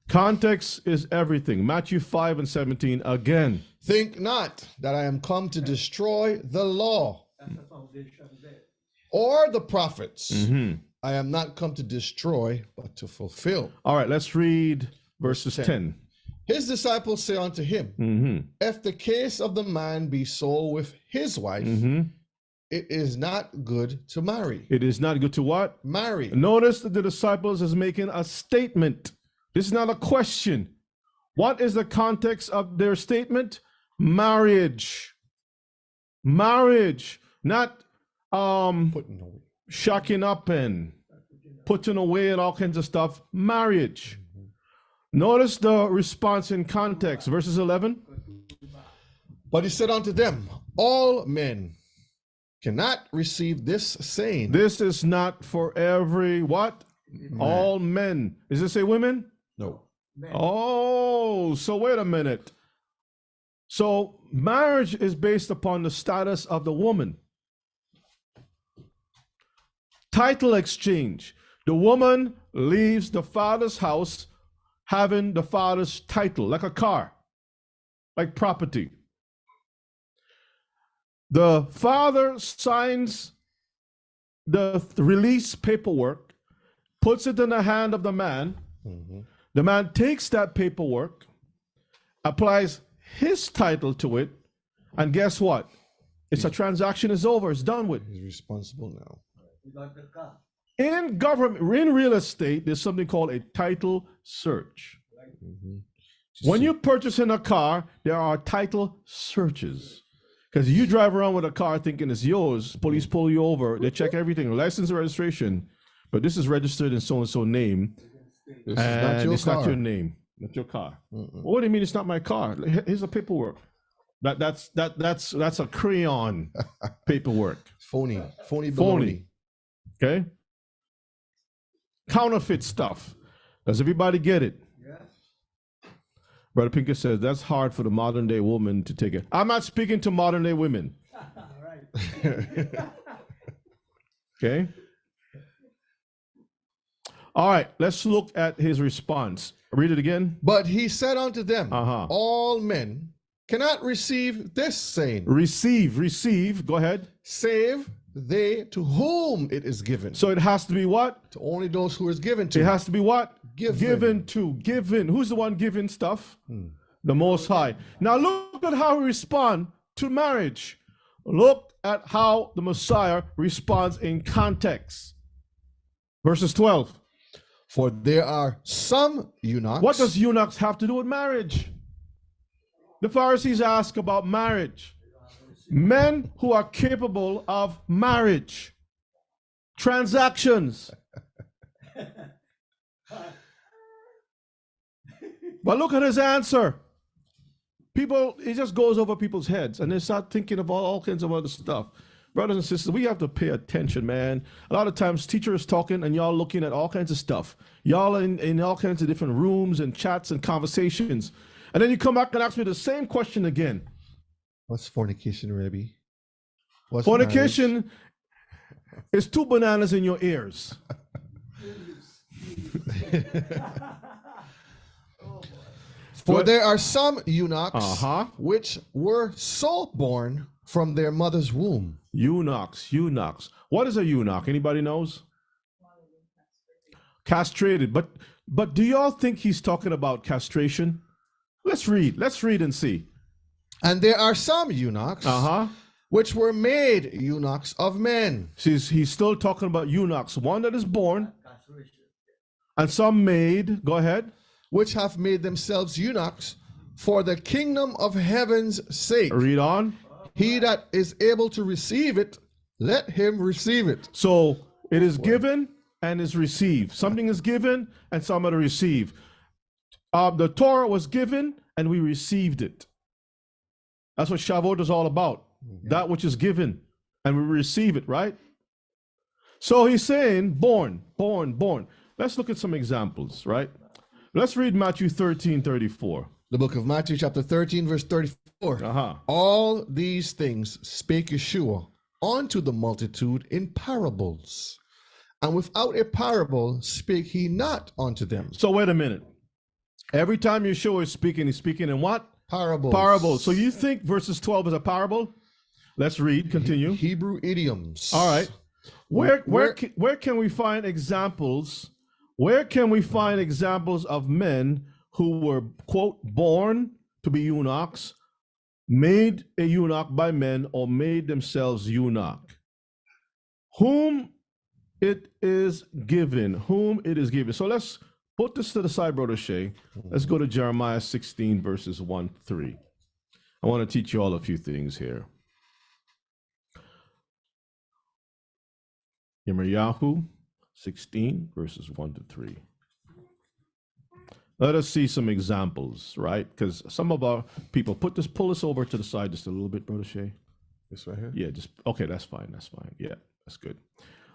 Context is everything. Matthew 5:17 again. Think not that I am come to destroy the law or the prophets. I am not come to destroy, but to fulfill. All right, let's read verses 10. His disciples say unto him, if the case of the man be so with his wife, it is not good to marry. It is not good to what? Marry. Notice that the disciples is making a statement. This is not a question. What is the context of their statement? Marriage. Marriage. Not shocking up and putting away and all kinds of stuff. Marriage. Notice the response in context. Verses 11. But he said unto them, all men cannot receive this saying. This is not for every what? All men. Does it say women? No. Men. Oh, so wait a minute. So marriage is based upon the status of the woman. Title exchange. The woman leaves the father's house having the father's title, like a car, like property. The father signs the release paperwork, puts it in the hand of the man. The man takes that paperwork, applies his title to it, and guess what? It's a transaction is over. It's done with. He's responsible now. You got the car. In government, in real estate, there's something called a title search. When you're purchasing a car, there are title searches. Because you drive around with a car thinking it's yours, police pull you over, they check everything, license and registration, but this is registered in so-and-so name, This and is not your it's car. not your name, not your car. Well, what do you mean it's not my car? Here's the paperwork. That's a crayon paperwork. Phony. Phony. Baloney. Okay? Counterfeit stuff. Does everybody get it? Yeah. Brother Pinker says that's hard for the modern day woman to take it. I'm not speaking to modern day women. All right. Okay? All right, let's look at his response. Read it again. But he said unto them, Uh-huh. all men cannot receive this saying, Receive. Go ahead. save they to whom it is given. So it has to be what? To only those who is given to. It has to be what? Given. Given. Who's the one giving stuff? The Most High. Now look at how we respond to marriage. Look at how the Messiah responds in context. Verses 12. For there are some eunuchs. What does eunuchs have to do with marriage? The Pharisees ask about marriage. Men who are capable of marriage. Transactions. But look at his answer. People, it just goes over people's heads and they start thinking of all kinds of other stuff. Brothers and sisters, we have to pay attention, man. A lot of times teachers talking and y'all looking at all kinds of stuff. Y'all in all kinds of different rooms and chats and conversations. And then you come back and ask me the same question again. What's fornication, Rabbi? What's Fornication is two bananas in your ears. For there are some eunuchs Uh-huh. which were so born from their mother's womb. Eunuchs. What is a eunuch? Anybody knows? Castrated. But do y'all think he's talking about castration? Let's read and see. And there are some eunuchs Uh-huh. which were made eunuchs of men. He's still talking about eunuchs. One that is born Castration. and some made. Go ahead. Which have made themselves eunuchs for the kingdom of heaven's sake. Read on. He that is able to receive it, let him receive it. So it is given and is received. Something is given and somebody receive. The Torah was given and we received it. That's what Shavuot is all about. That which is given and we receive it, right? So he's saying born. Let's look at some examples, right? Let's read Matthew 13:34. The book of Matthew chapter 13 verse 34. Uh-huh. All these things spake Yeshua unto the multitude in parables. And without a parable spake he not unto them. So wait a minute. Every time Yeshua is speaking, he's speaking in what? Parables. Parables. So you think verses 12 is a parable? Let's read. Continue. Hebrew idioms. All right. Where can we find examples? Where can we find examples of men who were, quote, born to be eunuchs, made a eunuch by men, or made themselves eunuch? Whom it is given. So let's put this to the side, Brother Shay. Let's go to Jeremiah 16, verses 1-3. I want to teach you all a few things here. Yirmiyahu 16, verses 1-3. Let us see some examples, right? Because some of our people, pull this over to the side just a little bit, Brother Shay. This right here? Yeah, okay, that's fine. Yeah, that's good.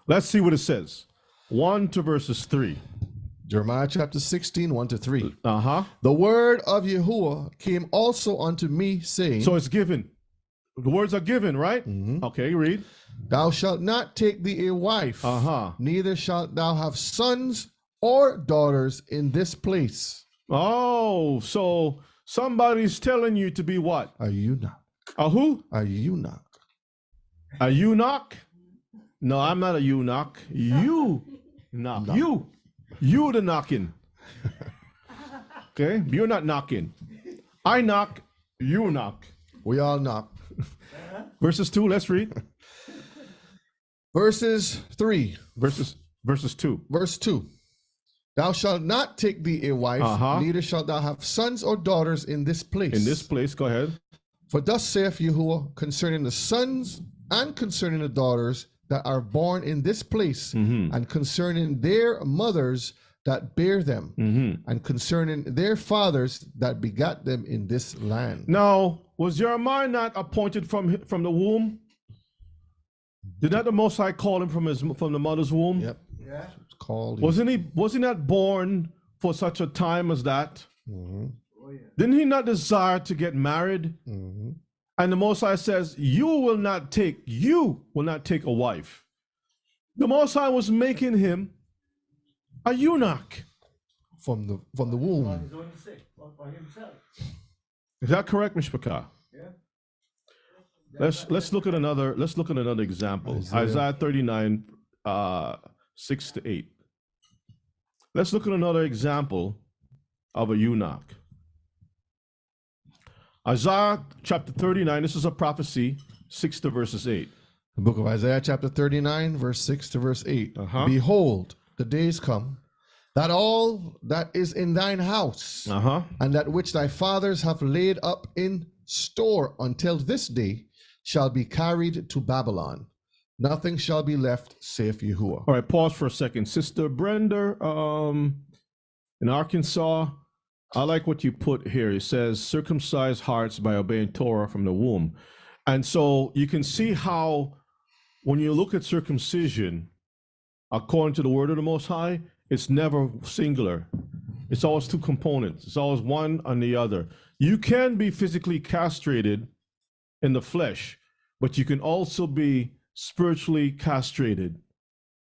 Let's see what it says. 1 to verses 3. Jeremiah chapter 16, 1 to 3. Uh-huh. The word of Yahuwah came also unto me, saying, So it's given. The words are given, right? Mhm. Okay, read. Thou shalt not take thee a wife, Uh-huh. neither shalt thou have sons or daughters in this place. Oh, so somebody's telling you to be what? A eunuch. A who? A eunuch. A eunuch? No, I'm not a eunuch. You knock. No. You the knocking. Okay? You're not knocking. I knock, you knock. We all knock. Verses 2, let's read. Verses 3. Verses 2. Verse 2. Thou shalt not take thee a wife, Uh-huh. neither shalt thou have sons or daughters in this place. In this place, go ahead. For thus saith Yahuwah concerning the sons and concerning the daughters that are born in this place, Mhm. and concerning their mothers that bear them, Mm-hmm. and concerning their fathers that begat them in this land. Now, was Jeremiah not appointed from the womb? Did not the Most High call him from the mother's womb? Yep. Yeah. It's called. Was he not born for such a time as that? Mhm, Oh yeah. Didn't he not desire to get married? mhm. And the Most High says, you will not take a wife. The Most High was making him a eunuch. From the For womb. his own sake, for himself. Is that correct, Mishpachah? Yeah. Let's look at another example. Isaiah 39, 6 to 8. Let's look at another example of a eunuch. Isaiah chapter 39, this is a prophecy, 6 to verses 8. The book of Isaiah chapter 39, verse 6 to verse 8. Uh-huh. Behold, the days come, that all that is in thine house, Uh-huh. and that which thy fathers have laid up in store until this day, shall be carried to Babylon. Nothing shall be left, saith Yahuwah. All right, pause for a second. Sister Brenda, in Arkansas, I like what you put here. It says, circumcise hearts by obeying Torah from the womb. And so you can see how when you look at circumcision, according to the word of the Most High, it's never singular. It's always two components. It's always one on the other. You can be physically castrated in the flesh, but you can also be spiritually castrated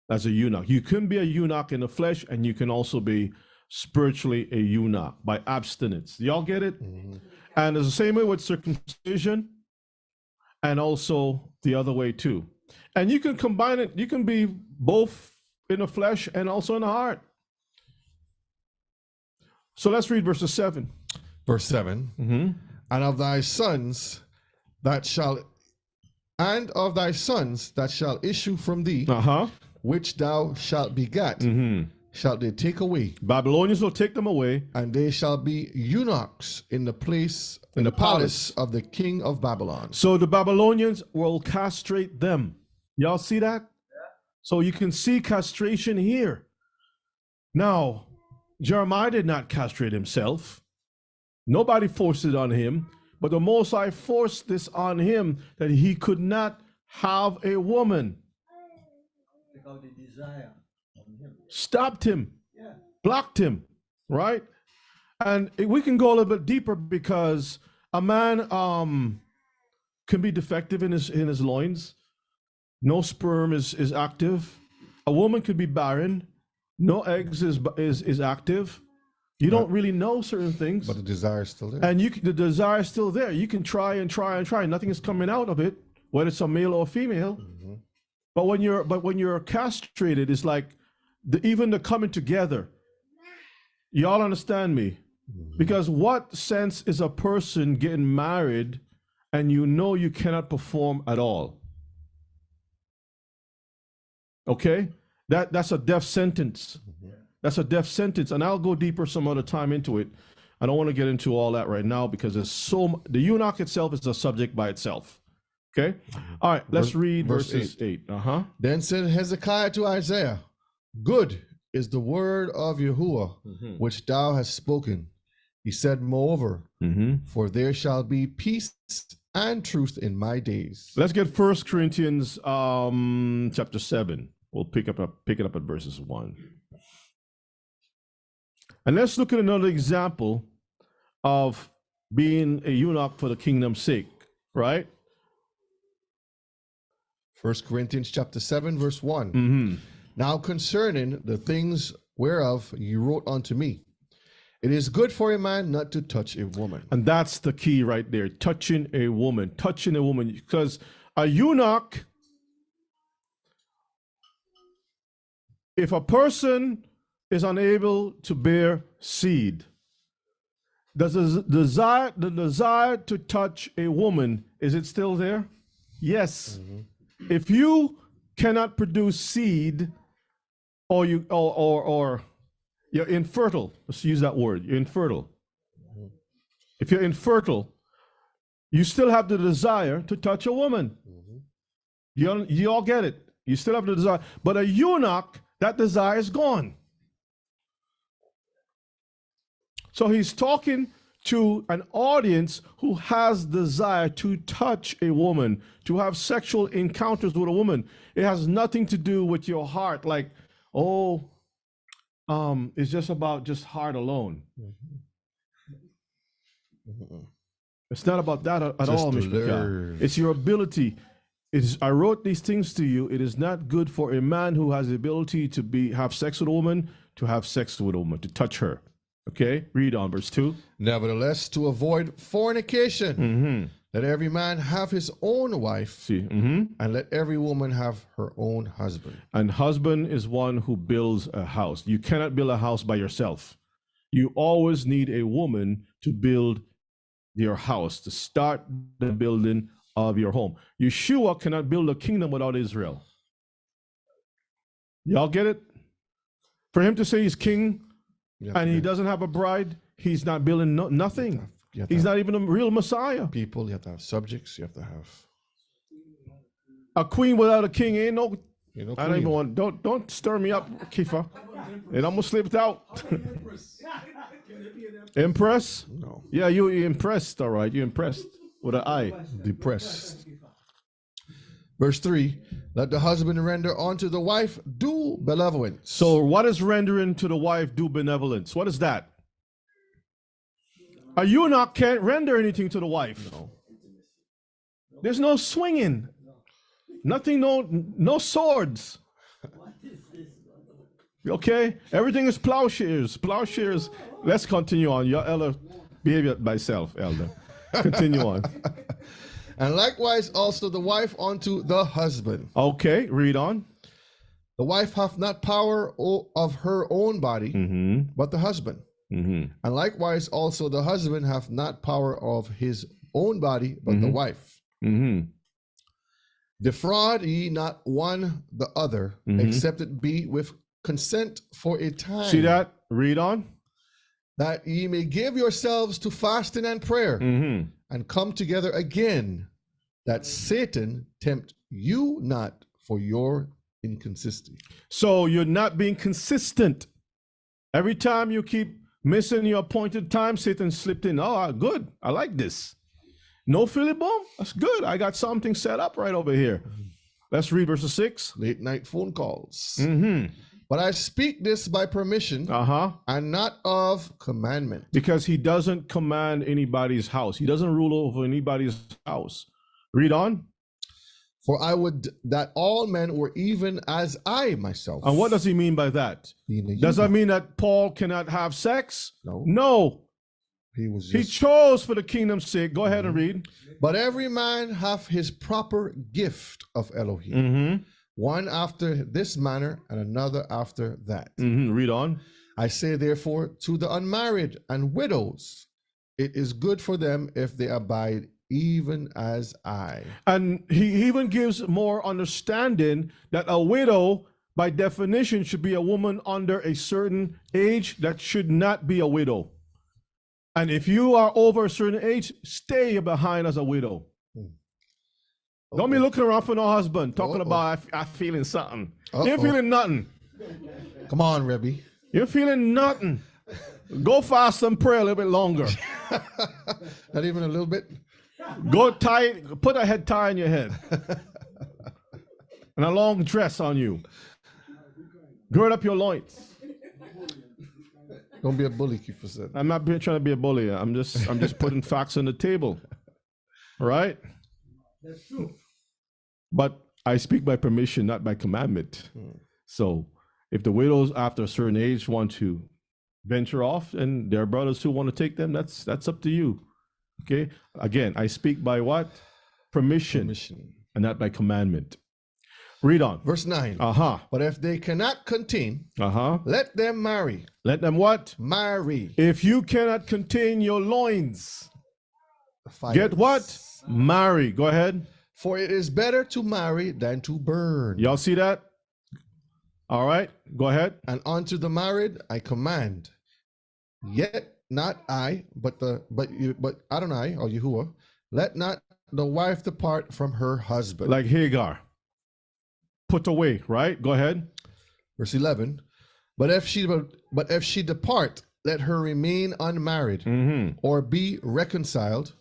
as a eunuch. You can be a eunuch in the flesh, and you can also be spiritually a eunuch by abstinence. Y'all get it? Mhm. And it's the same way with circumcision, and also the other way too. And you can combine it. You can be both in the flesh and also in the heart. So let's read verses 7. Verse 7. Mm-hmm. And of thy sons that shall issue from thee, Uh-huh. which thou shalt begat, Mm-hmm. shalt they take away, Babylonians will take them away. and they shall be eunuchs in the place, In the palace. of the king of Babylon. So the Babylonians will castrate them. Y'all see that? So you can see castration here. Now, Jeremiah did not castrate himself. Nobody forced it on him, but the Most High forced this on him that he could not have a woman. Take out the desire from him. Stopped him, Yeah. blocked him, right? And we can go a little bit deeper because a man can be defective in his loins. No sperm is active. A woman could be barren. No eggs is active. You don't really know certain things. But the desire is still there. And the desire is still there. You can try and try and try. Nothing is coming out of it, whether it's a male or female. Mhm. But when you're castrated, it's like even the coming together. Y'all understand me? Because what sense is a person getting married and you know you cannot perform at all? Okay? That's a death sentence. That's a death sentence. And I'll go deeper some other time into it. I don't want to get into all that right now because the eunuch itself is a subject by itself. Okay? All right, let's read verse verses 8. Uh-huh. Then said Hezekiah to Isaiah, Good is the word of Yahuwah, Mhm. which thou hast spoken. He said, Moreover, Mm-hmm. for there shall be peace and truth in my days. Let's get 1 Corinthians chapter 7. We'll pick it up at verses 1. And let's look at another example of being a eunuch for the kingdom's sake, right? 1 Corinthians chapter 7, verse 1. Mm-hmm. Now concerning the things whereof you wrote unto me, it is good for a man not to touch a woman. And that's the key right there, touching a woman, because a eunuch, if a person is unable to bear seed, the desire to touch a woman, is it still there? Yes. If you cannot produce seed, or you're infertile, let's use that word, you're infertile. If you're infertile, you still have the desire to touch a woman. You all get it. You still have the desire. But a eunuch, that desire is gone. So he's talking to an audience who has desire to touch a woman, to have sexual encounters with a woman. It has nothing to do with your heart, like, it's just about just heart alone. It's not about that at all, Mishpachah. It's your ability. I wrote these things to you. It is not good for a man who has the ability to have sex with a woman, to have sex with a woman, to touch her. Okay, read on verse 2. Nevertheless, to avoid fornication, let every man have his own wife, and let every woman have her own husband. And husband is one who builds a house. You cannot build a house by yourself. You always need a woman to build your house, to start the building of your home. Yeshua cannot build a kingdom without Israel. Y'all get it? For him to say he's king and he doesn't have a bride, he's not building nothing. He's not even a real Messiah. People, you have to have subjects, you have to have a queen without a king ain't no. I don't even queen. want. Don't stir me up, Kifa. It almost slipped out. Impress? No. Yeah, you impressed. All right, you impressed with an I. Depressed. Verse 3, let the husband render unto the wife due benevolence. So what is rendering to the wife due benevolence? What is that? A eunuch can't render anything to the wife. No. There's no swinging. Nothing, no swords. Okay? Everything is plowshares. Plowshares. Let's continue on. Your elder, behave myself, elder. Continue on. And likewise also the wife unto the husband. Okay, read on. The wife hath not power of her own body, but the husband. And likewise also the husband hath not power of his own body, but the wife. Defraud ye not one the other, except it be with consent for a time. See that? Read on. That ye may give yourselves to fasting and prayer, and come together again, that Satan tempt you not for your inconsistency. So you're not being consistent. Every time you keep missing your appointed time, Satan slipped in. Oh, good. I like this. No Philly bomb? That's good. I got something set up right over here. Let's read verse 6. Late night phone calls. But I speak this by permission, and not of commandment. Because he doesn't command anybody's house. He doesn't rule over anybody's house. Read on. For I would that all men were even as I myself. And what does he mean by that? Does that mean that Paul cannot have sex? No. No. He chose for the kingdom's sake. Go ahead and read. But every man hath his proper gift of Elohim. One after this manner, and another after that. Read on. I say therefore to the unmarried and widows, it is good for them if they abide even as I. And he even gives more understanding that a widow, by definition, should be a woman under a certain age that should not be a widow. And if you are over a certain age, stay behind as a widow. Don't be looking around for no husband, talking about I feeling something. You ain't feeling nothing. Come on, Rebbe. You're feeling nothing. Go fast and pray a little bit longer. Not even a little bit? Go tight, put a head tie on your head. And a long dress on you. Gird up your loins. Don't be a bully, Kiefer said. I'm not trying to be a bully. I'm just putting facts on the table. Right? That's true. But I speak by permission, not by commandment. So if the widows after a certain age want to venture off and there are brothers who want to take them, that's up to you. Okay? Again, I speak by what? Permission. And not by commandment. Read on. Verse 9. Uh-huh. But if they cannot contain, Uh-huh. let them marry. Let them what? Marry. If you cannot contain your loins, Fires. get what? Marry. Go ahead. For it is better to marry than to burn. Y'all see that? All right. Go ahead. And unto the married I command, yet not I, but Adonai or Yahuwah, let not the wife depart from her husband. Like Hagar. Put away, right? Go ahead. Verse 11. But if she depart, let her remain unmarried, or be reconciled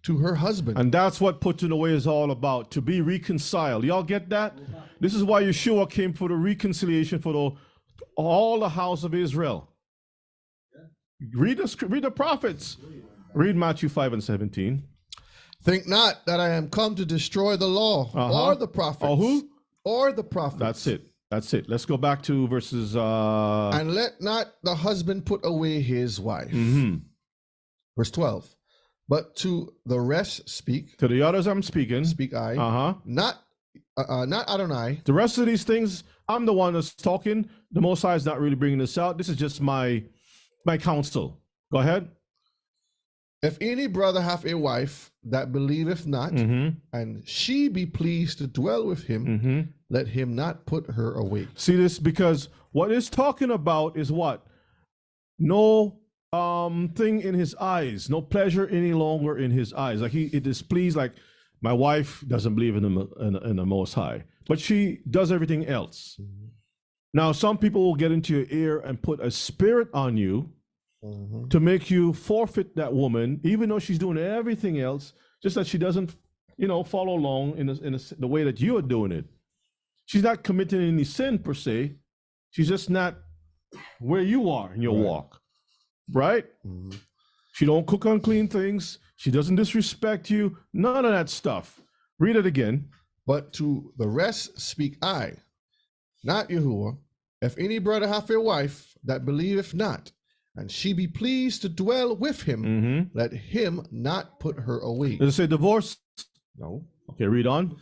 to her husband. And that's what putting away is all about, to be reconciled. Y'all get that? This is why Yeshua came for the reconciliation for all the house of Israel. Read the prophets. Read Matthew 5 and 17. Think not that I am come to destroy the law or the prophets. Or who? Or the prophets. That's it. That's it. Let's go back to verses. And let not the husband put away his wife. Verse 12. But to the rest speak. To the others I'm speaking. Speak I. Not Adonai. The rest of these things, I'm the one that's talking. The Most High is not really bringing this out. This is just my counsel. Go ahead. If any brother have a wife that believeth not, and she be pleased to dwell with him, let him not put her away. See this? Because what it's talking about is what? No thing in his eyes, no pleasure any longer in his eyes. Like it is pleased. Like my wife doesn't believe in the Most High, but she does everything else. Now, some people will get into your ear and put a spirit on you to make you forfeit that woman, even though she's doing everything else, just that she doesn't, follow along in the way that you are doing it. She's not committing any sin per se. She's just not where you are in your walk. Right? She don't cook unclean things. She doesn't disrespect you. None of that stuff. Read it again. But to the rest speak I, not Yahuwah. If any brother have a wife that believeth not, and she be pleased to dwell with him, let him not put her away. Does it say divorce? No. Okay, read on.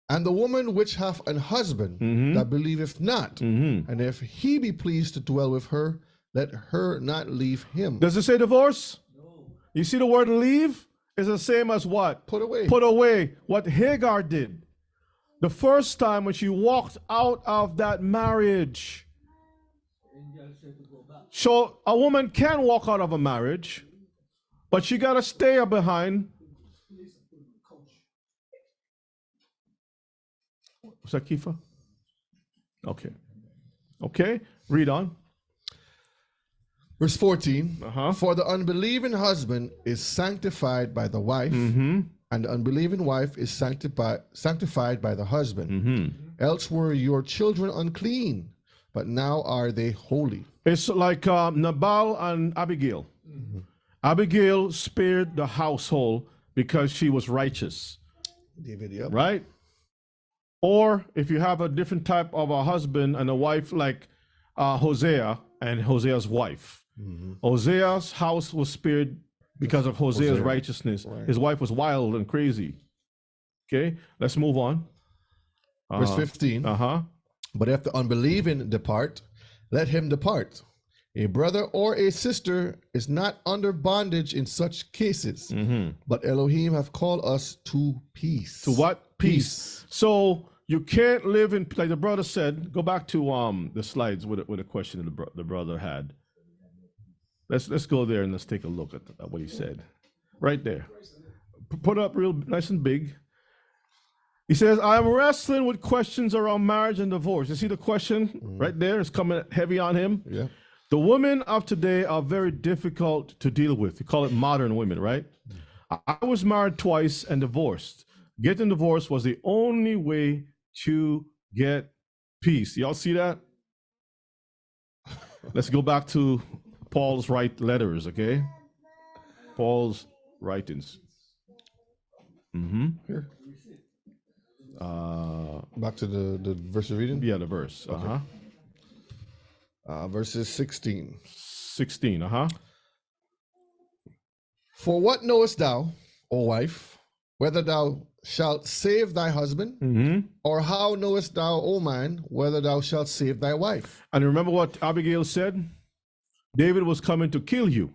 And the woman which hath an husband that believeth not, and if he be pleased to dwell with her, let her not leave him. Does it say divorce? No. You see the word leave is the same as what? Put away. Put away. What Hagar did. The first time when she walked out of that marriage. So a woman can walk out of a marriage, but she got to stay behind. Was that Kifa? Okay. Okay, read on. Verse 14. For the unbelieving husband is sanctified by the wife, and the unbelieving wife is sanctified by the husband. Else were your children unclean, but now are they holy. It's like Nabal and Abigail. Abigail spared the household because she was righteous. David, yep. Right? Or if you have a different type of a husband and a wife like Hosea and Hosea's wife. Hosea's house was spared because of Hosea's righteousness. Right. His wife was wild and crazy. Okay, let's move on. Verse 15. But if the unbelieving depart, let him depart. A brother or a sister is not under bondage in such cases, but Elohim have called us to peace. To what? Peace. So you can't live in, like the brother said, go back to the slides with a question that the brother had. Let's go there and let's take a look at what he said. Right there. Put it up real nice and big. He says, I am wrestling with questions around marriage and divorce. You see the question right there? It's coming heavy on him. Yeah. The women of today are very difficult to deal with. You call it modern women, right? I was married twice and divorced. Getting divorced was the only way to get peace. Y'all see that? Let's go back to Paul's letters, okay? Paul's writings. Here. Back to the verse of reading. Yeah, the verse. Verses 16. 16, For what knowest thou, O wife, whether thou shalt save thy husband, or how knowest thou, O man, whether thou shalt save thy wife? And remember what Abigail said? David was coming to kill you.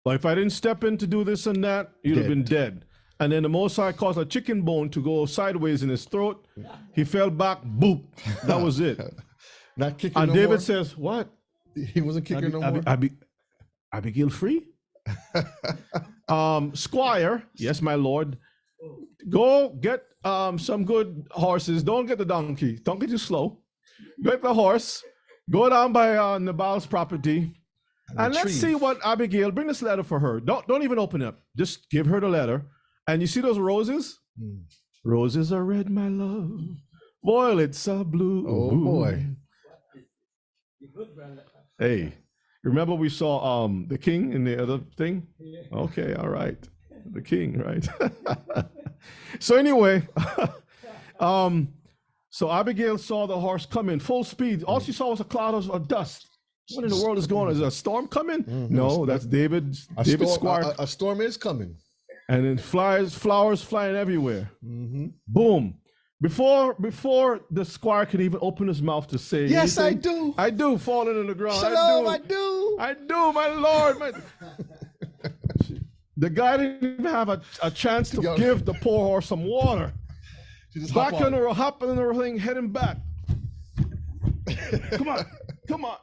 But if I didn't step in to do this and that, you'd have been dead. And then the Most High caused a chicken bone to go sideways in his throat. He fell back, boop. That was it. Not kicking And no David more? says, what? He wasn't kicking no more? Abigail free? Squire, yes, my lord, go get some good horses. Don't get the donkey. Don't get too slow. Get the horse. Go down by Nabal's property. And let's see what Abigail, bring this letter for her. Don't even open it up. Just give her the letter. And you see those roses? Roses are red, my love. Violets are blue. Oh, boy. Hey, remember we saw the king in the other thing? Okay, all right. The king, right? So anyway, so Abigail saw the horse coming full speed. All she saw was a cloud of dust. What in the world is going on? Is a storm coming? No, that's David's squire. A storm is coming. And then flowers flying everywhere. Boom. Before the squire can even open his mouth to say Yes, anything, I do. falling on the ground. Shalom, I do, my lord. The guy didn't even have a chance to give the poor horse some water. Back on the hop on the thing, heading back. Come on.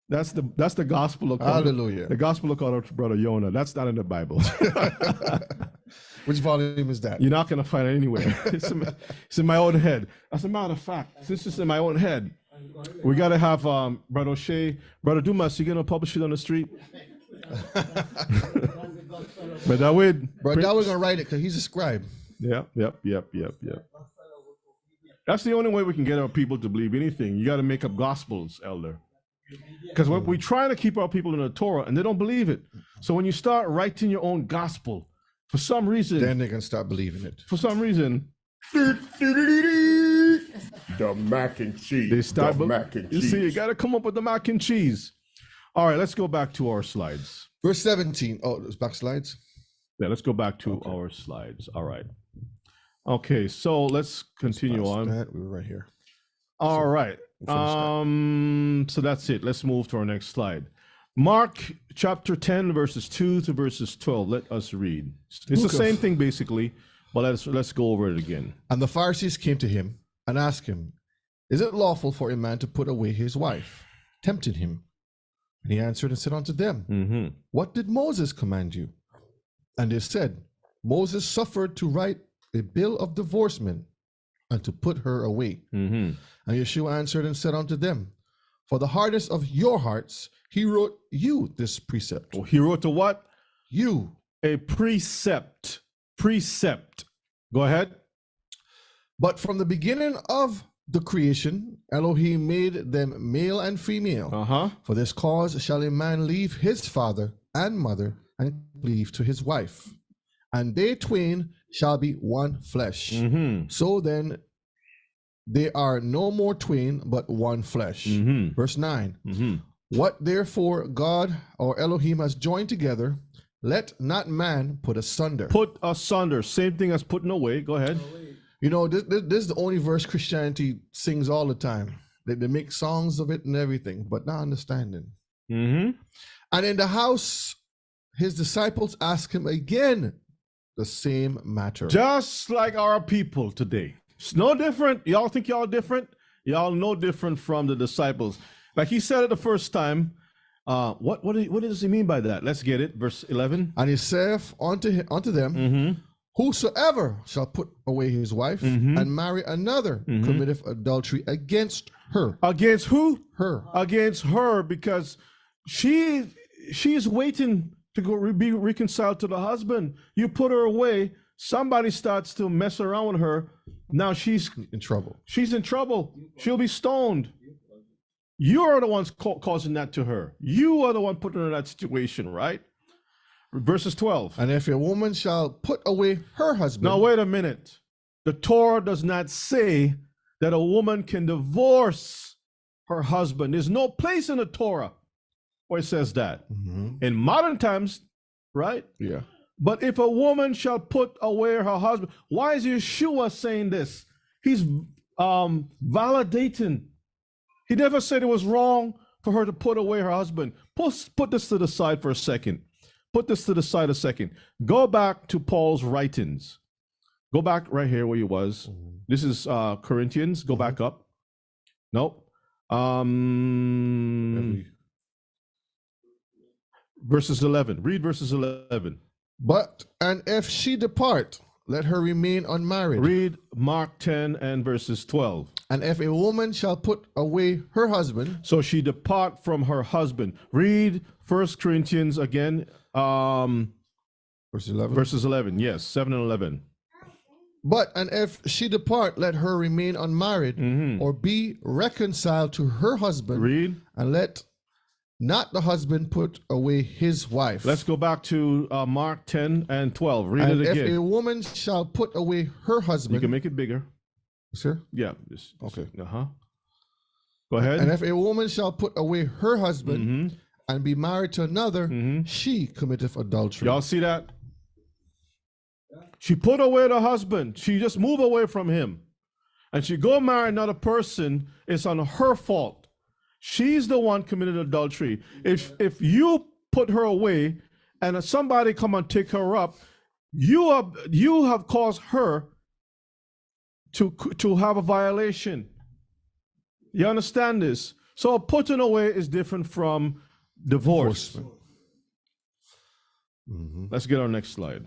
That's the gospel according. Hallelujah. The gospel according to Brother Yonah. That's not in the Bible. Which volume is that? You're not gonna find it anywhere. It's in my own head. As a matter of fact, since it's in my own head, we gotta have Brother O'Shea, Brother Dumas. You gonna publish it on the street? But that way, Bro, that we're gonna write it because he's a scribe. Yep. That's the only way we can get our people to believe anything. You got to make up gospels, elder. Because we're trying to keep our people in the Torah, and they don't believe it. So when you start writing your own gospel, for some reason, Then they can start believing it. for some reason, The mac and cheese. they start. The mac and You cheese. see, you got to come up with the mac and cheese. All right, let's go back to our slides. Verse 17. Oh, those back slides. Yeah, let's go back to our slides. All right. Okay, so let's continue on. That, we were right here. All right. So that's it. Let's move to our next slide. Mark chapter 10, verses 2 to verses 12. Let us read. It's the same thing basically, but let's go over it again. And the Pharisees came to him and asked him, Is it lawful for a man to put away his wife? Tempting him. And he answered and said unto them, What did Moses command you? And they said, Moses suffered to write a bill of divorcement and to put her away. And Yeshua answered and said unto them, For the hardness of your hearts, he wrote you this precept. Oh, he wrote a what? You. A precept. Precept. Go ahead. But from the beginning of the creation, Elohim made them male and female. For this cause shall a man leave his father and mother and cleave to his wife, and they twain shall be one flesh. So then they are no more twain, but one flesh. Verse 9. What therefore God or Elohim has joined together, let not man put asunder. Put asunder. Same thing as putting away. Go ahead. You know, this is the only verse Christianity sings all the time. They make songs of it and everything, but not understanding. And in the house, his disciples ask him again the same matter. Just like our people today. It's no different. Y'all think y'all different? Y'all no different from the disciples. Like he said it the first time. What does he mean by that? Let's get it. Verse 11. And he saith unto them, Whosoever shall put away his wife and marry another committeth adultery against her. Against who? Her. Against her, because she's waiting to go be reconciled to the husband. You put her away. Somebody starts to mess around with her. Now she's In trouble. She's in trouble. She'll be stoned. You are the ones causing that to her. You are the one putting her in that situation, right? Verses 12. And if a woman shall put away her husband. Now, wait a minute. The Torah does not say that a woman can divorce her husband. There's no place in the Torah where it says that. In modern times, right? Yeah. But if a woman shall put away her husband, why is Yeshua saying this? He's validating. He never said it was wrong for her to put away her husband. Put this to the side for a second. Put this to the side a second. Go back to Paul's writings. Go back right here where he was. This is Corinthians. Go back up. Nope. Verses 11. Read verses 11. But, and if she depart, let her remain unmarried. Read Mark 10 and verses 12. And if a woman shall put away her husband. So she depart from her husband. Read 1 Corinthians again. Verse 11. Verses 11. Yes, 7 and 11. But, and if she depart, let her remain unmarried or be reconciled to her husband. Read. And let not the husband put away his wife. Let's go back to Mark 10 and 12. Read and it again. if a woman shall put away her husband. You can make it bigger. Sir? Yeah. Okay. Go ahead. And if a woman shall put away her husband and be married to another, she committeth adultery. Y'all see that? She put away the husband. She just moved away from him. And she go marry another person. It's on her fault. She's the one committed adultery. If you put her away and somebody come and take her up, you have caused her to have a violation. You understand this? So putting away is different from divorce. Let's get our next slide.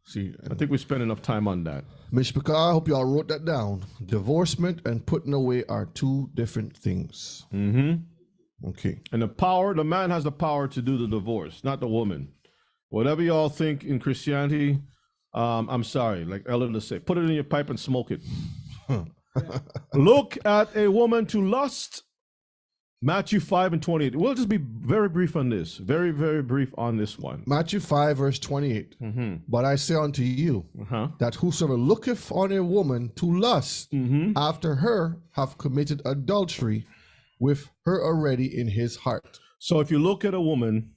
See, I think we spent enough time on that. Mishpachah, I hope y'all wrote that down. Divorcement and putting away are two different things. Okay. And the man has the power to do the divorce, not the woman. Whatever y'all think in Christianity, I'm sorry, like Elder say, put it in your pipe and smoke it. Look at a woman to lust. Matthew 5 and 28. We'll just be very brief on this. Very, very brief on this one. Matthew 5 verse 28. But I say unto you that whosoever looketh on a woman to lust after her have committed adultery with her already in his heart. So if you look at a woman,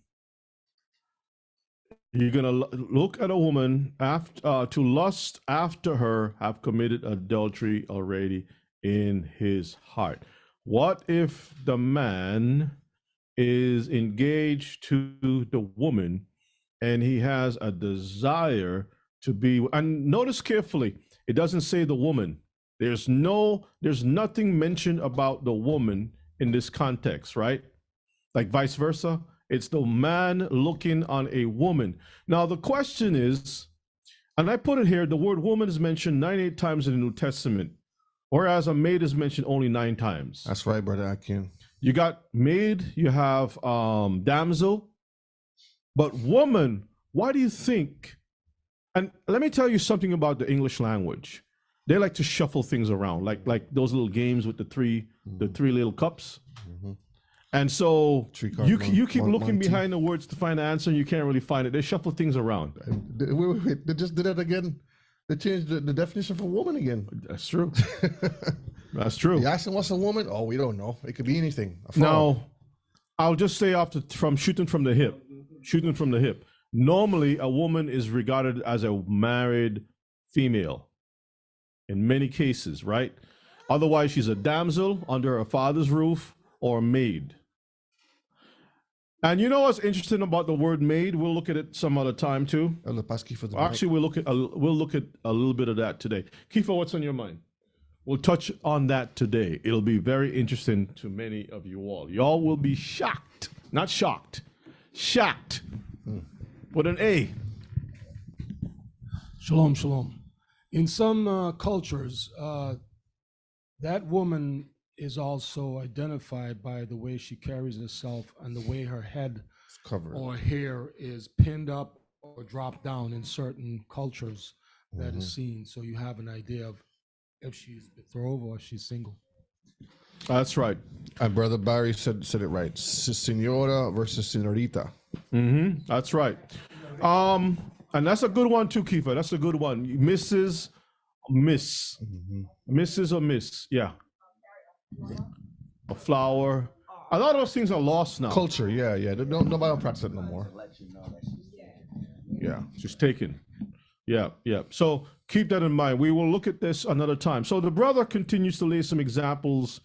you're going to look at a woman after to lust after her have committed adultery already in his heart. What if the man is engaged to the woman and he has a desire to be, and notice carefully, it doesn't say the woman. There's nothing mentioned about the woman in this context, right? Like vice versa. It's the man looking on a woman. Now the question is, and I put it here, the word woman is mentioned 98 times in the New Testament. Whereas a maid is mentioned only 9 times. That's right, brother Akin. You got maid, you have damsel, but woman, why do you think? And let me tell you something about the English language. They like to shuffle things around, like those little games with the three little cups. And so you keep looking behind the words to find the answer, and you can't really find it. They shuffle things around. Wait, they just did it again. They changed the definition for woman again. That's true. That's true. You ask them what's a woman? Oh, we don't know. It could be anything. Now, I'll just say from shooting from the hip. Normally, a woman is regarded as a married female in many cases, right? Otherwise, she's a damsel under her father's roof or a maid. And you know what's interesting about the word maid? We'll look at it some other time too. Actually, we'll look at a little bit of that today. Kiefer, what's on your mind? We'll touch on that today. It'll be very interesting to many of you all. Y'all will be shocked, not shocked, shocked with an A. Shalom, shalom. In some cultures, that woman is also identified by the way she carries herself and the way her head or hair is pinned up or dropped down in certain cultures that is seen. So you have an idea of if she's betrothed or if she's single. That's right. And Brother Barry said it right. Senora versus senorita. That's right. And that's a good one too, Kiefer. That's a good one. Mrs. Miss. Mrs. or Miss. Yeah. A flower. A lot of those things are lost now. Culture, yeah. Nobody don't practice it no more. Yeah, just taken. Yeah. So keep that in mind. We will look at this another time. So the brother continues to lay some examples,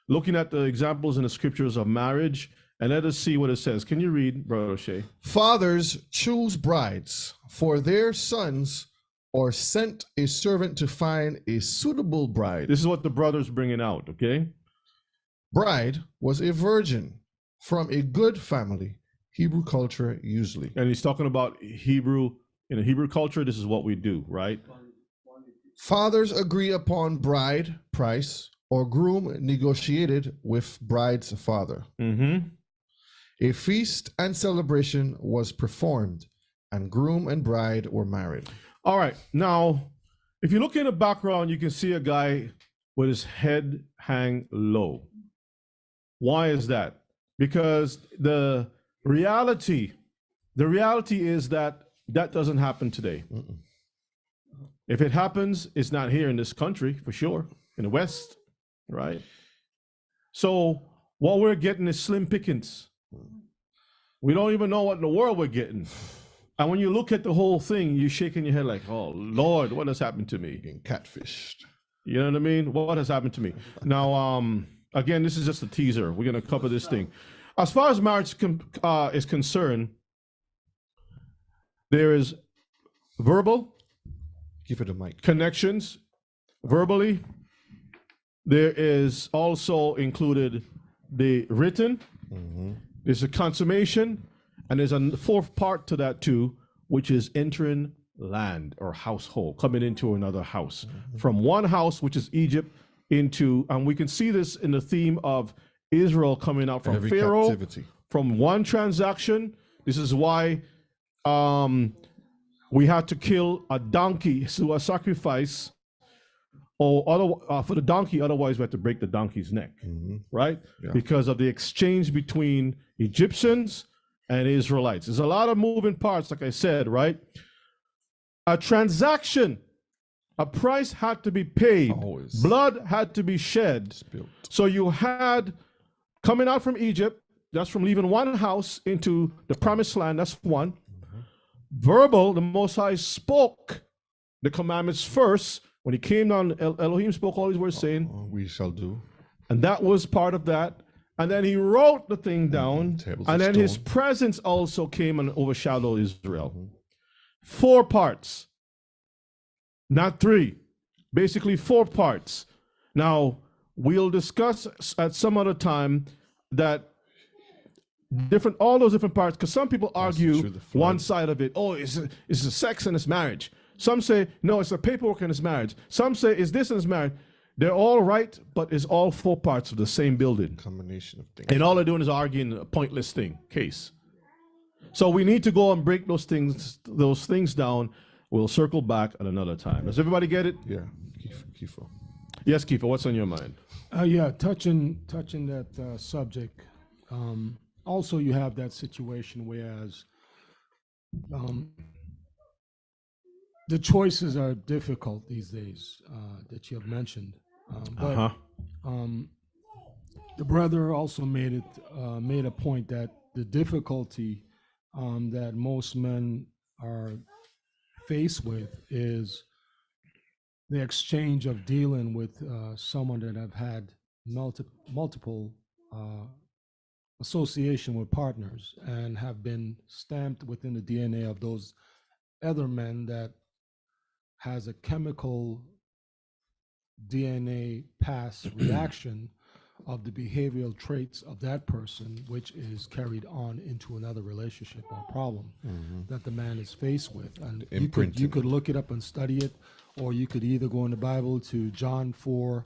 looking at the examples in the scriptures of marriage, and let us see what it says. Can you read, Brother O'Shea? Fathers choose brides for their sons, or sent a servant to find a suitable bride. This is what the brother's bringing out, okay? Bride was a virgin from a good family, Hebrew culture usually. And he's talking about Hebrew. In a Hebrew culture, this is what we do, right? Fathers agree upon bride price, or groom negotiated with bride's father. A feast and celebration was performed, and groom and bride were married. All right. Now, if you look in the background, you can see a guy with his head hang low. Why is that? Because the reality is that doesn't happen today. If it happens, it's not here in this country, for sure, in the West, right? So what we're getting is slim pickings. We don't even know what in the world we're getting. And when you look at the whole thing, you're shaking your head like, oh, Lord, what has happened to me? Getting catfished. You know what I mean? What has happened to me? Now, again, this is just a teaser. We're going to cover this thing. As far as marriage is concerned, there is verbal Give it the mic. connections, verbally. There is also included the written. There's a consummation, and there's a fourth part to that too, which is entering land or household, coming into another house. From one house, which is Egypt, into, and we can see this in the theme of Israel coming out from Every Pharaoh, captivity. from one transaction. This is why we had to kill a donkey to a sacrifice, or for the donkey. Otherwise, we had to break the donkey's neck, right? Yeah. Because of the exchange between Egyptians and Israelites. There's a lot of moving parts, like I said, right? A transaction, a price had to be paid. Always. Blood had to be shed. Spilt. So you had coming out from Egypt, that's from leaving one house into the promised land, that's one. Verbal, the Most High spoke the commandments first. When he came down, Elohim spoke all these words saying, We shall do. and that was part of that. And then he wrote the thing down, tables and of then his stone. presence also came and overshadowed Israel. 4 parts, not 3, basically 4 parts. Now, we'll discuss at some other time that all those different parts, because some people argue one side of it, oh, it's a sex and it's marriage. Some say, no, it's a paperwork and it's marriage. Some say, it's this and it's marriage. They're all right, but it's all 4 parts of the same building. Combination of things. And all they're doing is arguing a pointless case. So we need to go and break those things down. We'll circle back at another time. Does everybody get it? Yeah. Kiefer. Yes, Kiefer, what's on your mind? Yeah, touching that subject. Also, you have that situation whereas the choices are difficult these days that you have mentioned. But the brother also made a point that the difficulty that most men are faced with is the exchange of dealing with someone that have had multiple association with partners and have been stamped within the DNA of those other men that has a chemical DNA pass reaction of the behavioral traits of that person, which is carried on into another relationship or problem that the man is faced with. And you could look it up and study it, or you could either go in the Bible to John 4,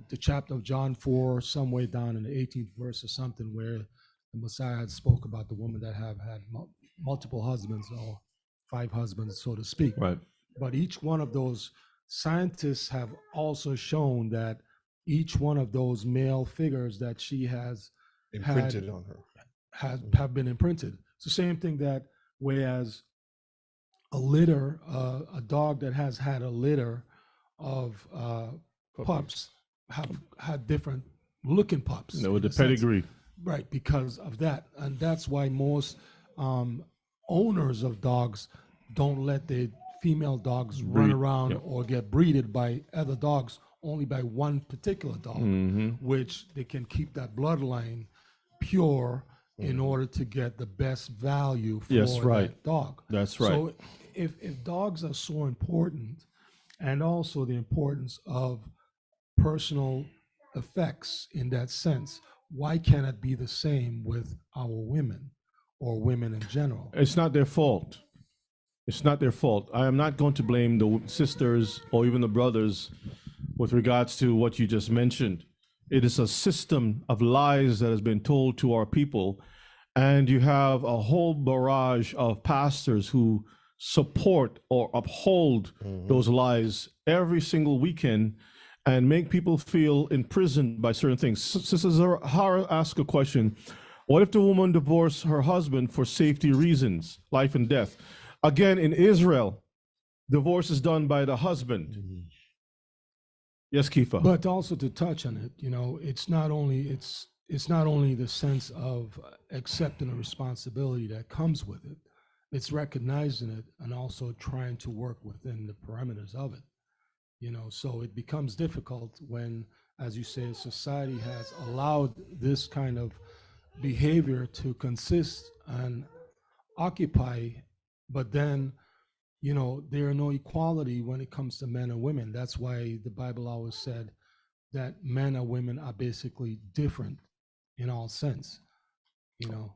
the chapter of John 4, some way down in the 18th verse or something, where the Messiah had spoke about the woman that have had multiple husbands, or 5 husbands, so to speak. Right. But each one of those scientists have also shown that each one of those male figures that she has Imprinted on her. have been imprinted. It's the same thing that whereas a litter, a dog that has had a litter of pups have had different looking pups. No, in the a sense. pedigree. Right, because of that. And that's why most owners of dogs don't let their female dogs run Breed, around yep. or get breeded by other dogs, only by one particular dog, which they can keep that bloodline pure in order to get the best value for Yes, right. that dog. That's right. So if dogs are so important, and also the importance of personal effects in that sense, why can't it be the same with our women or women in general? It's not their fault. It's not their fault. I am not going to blame the sisters or even the brothers with regards to what you just mentioned. It is a system of lies that has been told to our people. And you have a whole barrage of pastors who support or uphold those lies every single weekend and make people feel imprisoned by certain things. Sister Zahara asked a question. What if the woman divorced her husband for safety reasons, life and death? Again, in Israel, divorce is done by the husband. Yes, Kifa. But also to touch on it, it's not only the sense of accepting a responsibility that comes with it. It's recognizing it and also trying to work within the parameters of it. So it becomes difficult when, as you say, society has allowed this kind of behavior to consist and occupy, but then there are no equality when it comes to men and women. That's why the Bible always said that men and women are basically different in all sense.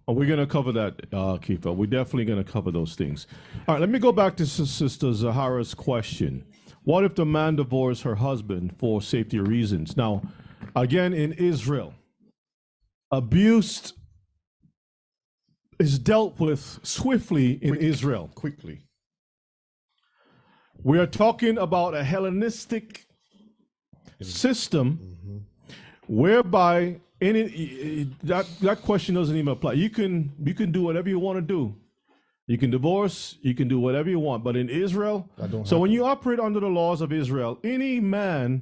We're going to cover that, Kifa. We're definitely going to cover those things. All right, let me go back to Sister Zahara's question. What if the man divorced her husband for safety reasons? Now, again, in Israel, abuse is dealt with swiftly in Israel. Quickly. We are talking about a Hellenistic system whereby that question doesn't even apply. You can do whatever you want to do. You can divorce, you can do whatever you want. But in Israel, so when you operate under the laws of Israel, any man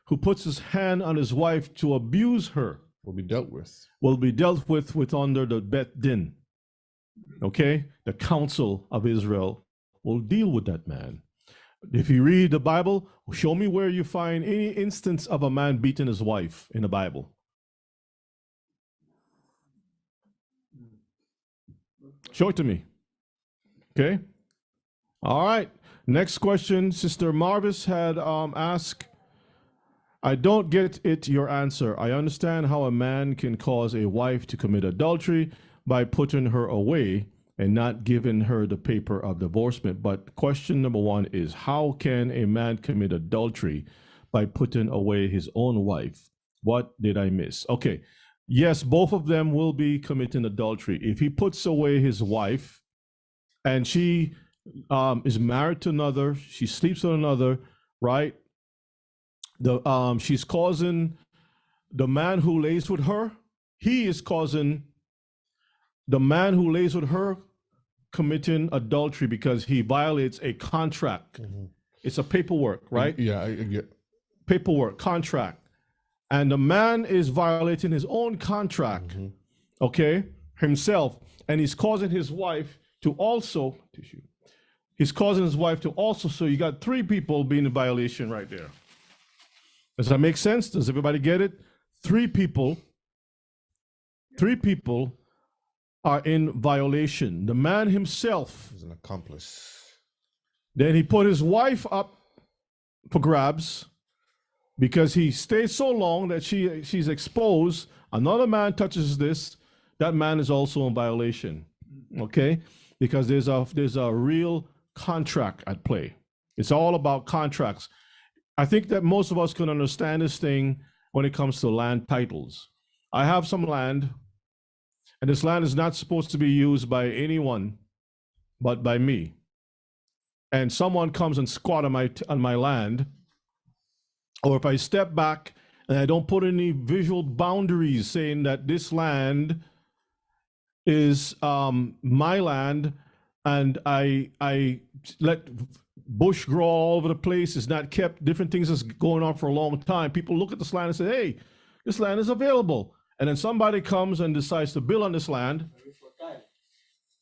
who puts his hand on his wife to abuse her will be dealt with. Will be dealt with under the Bet Din. Okay? The Council of Israel will deal with that man. If you read the Bible, show me where you find any instance of a man beating his wife in the Bible. Show it to me. Okay? All right. Next question. Sister Marvis had asked, I don't get it, your answer. I understand how a man can cause a wife to commit adultery by putting her away and not giving her the paper of divorcement. But question number one is, how can a man commit adultery by putting away his own wife? What did I miss? Okay. Yes, both of them will be committing adultery. If he puts away his wife and she is married to another, she sleeps with another, right? She's causing the man who lays with her, he is causing the man who lays with her committing adultery because he violates a contract. It's a paperwork, right? Yeah, I get paperwork, contract. And the man is violating his own contract, okay, himself, and he's causing his wife to also, so you got three people being in violation right there. Does that make sense? Does everybody get it? Three people are in violation. The man himself is an accomplice. Then he put his wife up for grabs because he stayed so long that she's exposed. Another man touches this, that man is also in violation. Okay? Because there's a real contract at play. It's all about contracts. I think that most of us can understand this thing when it comes to land titles. I have some land, and this land is not supposed to be used by anyone but by me. And someone comes and squat on my land, or if I step back and I don't put any visual boundaries saying that this land is my land, and I let bush grow all over the place. It's not kept. Different things is going on for a long time. People look at this land and say, "Hey, this land is available," and then somebody comes and decides to build on this land.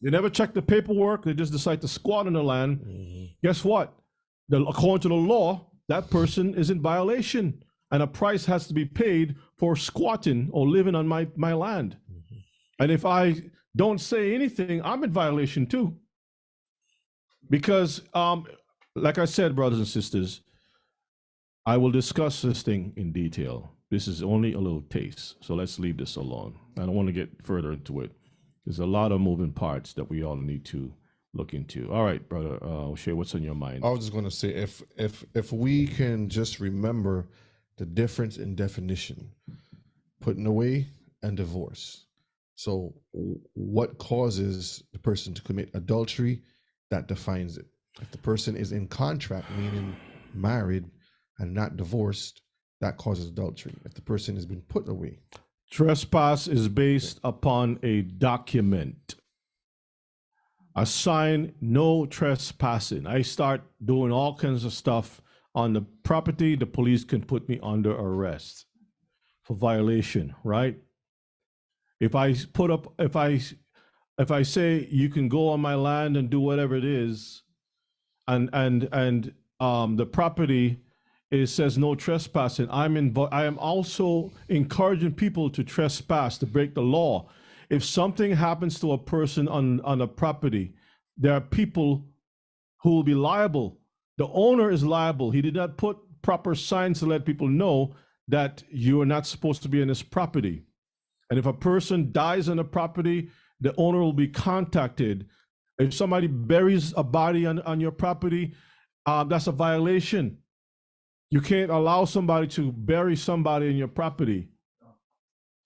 They never check the paperwork. They just decide to squat on the land. Guess what? According to the law, that person is in violation, and a price has to be paid for squatting or living on my land. And if I don't say anything, I'm in violation too. Because, like I said, brothers and sisters, I will discuss this thing in detail. This is only a little taste, so let's leave this alone. I don't want to get further into it. There's a lot of moving parts that we all need to look into. All right, brother O'Shea, what's on your mind? I was just going to say, if we can just remember the difference in definition, putting away and divorce. So what causes the person to commit adultery? That defines it. If the person is in contract, meaning married and not divorced, that causes adultery. If the person has been put away. Trespass is based upon a document. A sign, no trespassing. I start doing all kinds of stuff on the property, the police can put me under arrest for violation, right? If I put up, if I say you can go on my land and do whatever it is, and the property, it says no trespassing, I am also encouraging people to trespass, to break the law. If something happens to a person on a property, there are people who will be liable. The owner is liable. He did not put proper signs to let people know that you are not supposed to be in this property. And if a person dies on a property, the owner will be contacted. If somebody buries a body on your property, that's a violation. You can't allow somebody to bury somebody in your property.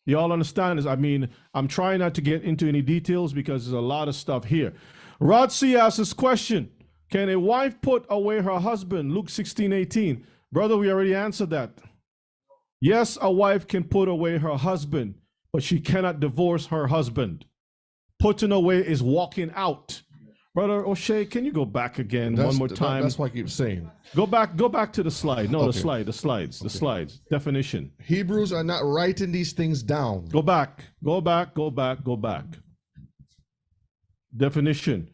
You all understand this? I mean, I'm trying not to get into any details because there's a lot of stuff here. Rod C asks this question: can a wife put away her husband? Luke 16:18. Brother, we already answered that. Yes, a wife can put away her husband, but she cannot divorce her husband. Putting away is walking out. Brother O'Shea, can you go back again one more time? That's what I keep saying. Go back to the slide. No, Okay. the slides. Definition. Hebrews are not writing these things down. Go back. Definition.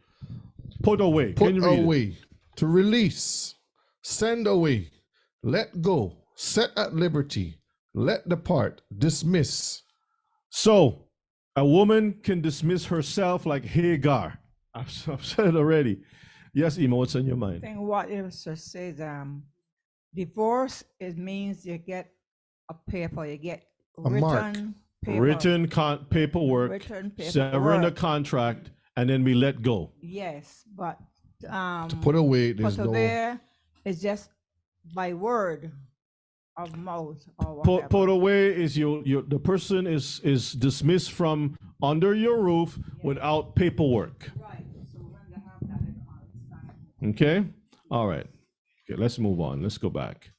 Put away. Put Can you read it? away, to release, send away, let go, set at liberty, let depart, dismiss. So, a woman can dismiss herself like Hagar. I've said it already. Yes, Ema, what's on your mind? I think what it says, divorce, it means you get a paper, you get mark. written Paperwork, written severing the paperwork. contract, and then we let go. Yes, but To put away, there's no. there is just by word of mouth or whatever. Put away is the person is dismissed from under your roof without paperwork. Right. So when they have that, they don't understand. Okay? All right. Okay, let's move on. Let's go back.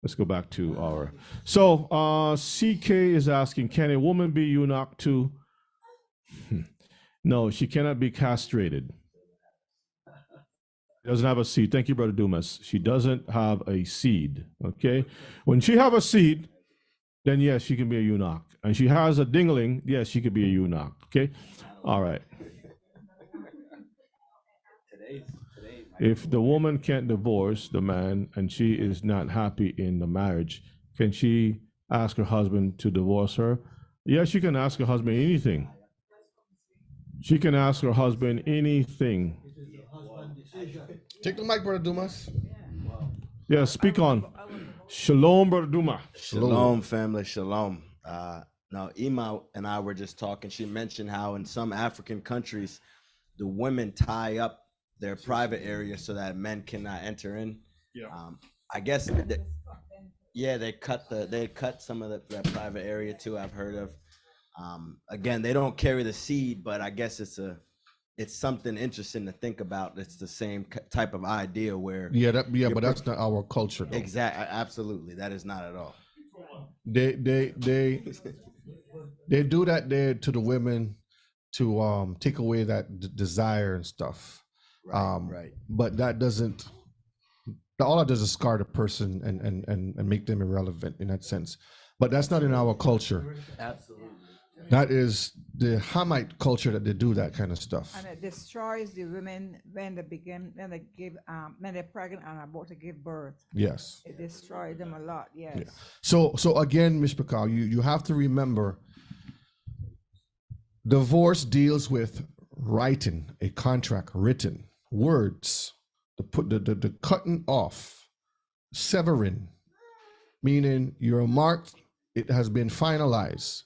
Let's go back to our. So, CK is asking, can a woman be eunuch too? No, she cannot be castrated. She doesn't have a seed. Thank you, Brother Dumas. She doesn't have a seed. Okay? When she have a seed, then yes, she can be a eunuch. And she has a dingling, yes, she could be a eunuch. Okay? All right. If the woman can't divorce the man and she is not happy in the marriage, can she ask her husband to divorce her? Yes, she can ask her husband anything. She can ask her husband anything. It is the husband's decision. Take the mic, Brother Dumas. Yeah, speak on. Shalom, Brother Duma. Shalom, family. Shalom. Now, Ima and I were just talking. She mentioned how in some African countries, the women tie up their private area so that men cannot enter in. Yeah. I guess, they cut some of that private area too. I've heard of. Again, they don't carry the seed, but I guess it's something interesting to think about. It's the same type of idea where But that's not our culture, though. Exactly, absolutely, that is not at all. They do that there to the women to take away that desire and stuff. Right. But that doesn't. All that does is scar the person and make them irrelevant in that sense. But that's not in our culture. Absolutely. That is the Hamite culture that they do that kind of stuff. And it destroys the women when when they're pregnant and about to give birth. Yes. It destroys them a lot. Yes. Yeah. So again, Ms. Pakal, you have to remember, divorce deals with writing a contract, written words, the cutting off, severing, meaning you're marked, it has been finalized.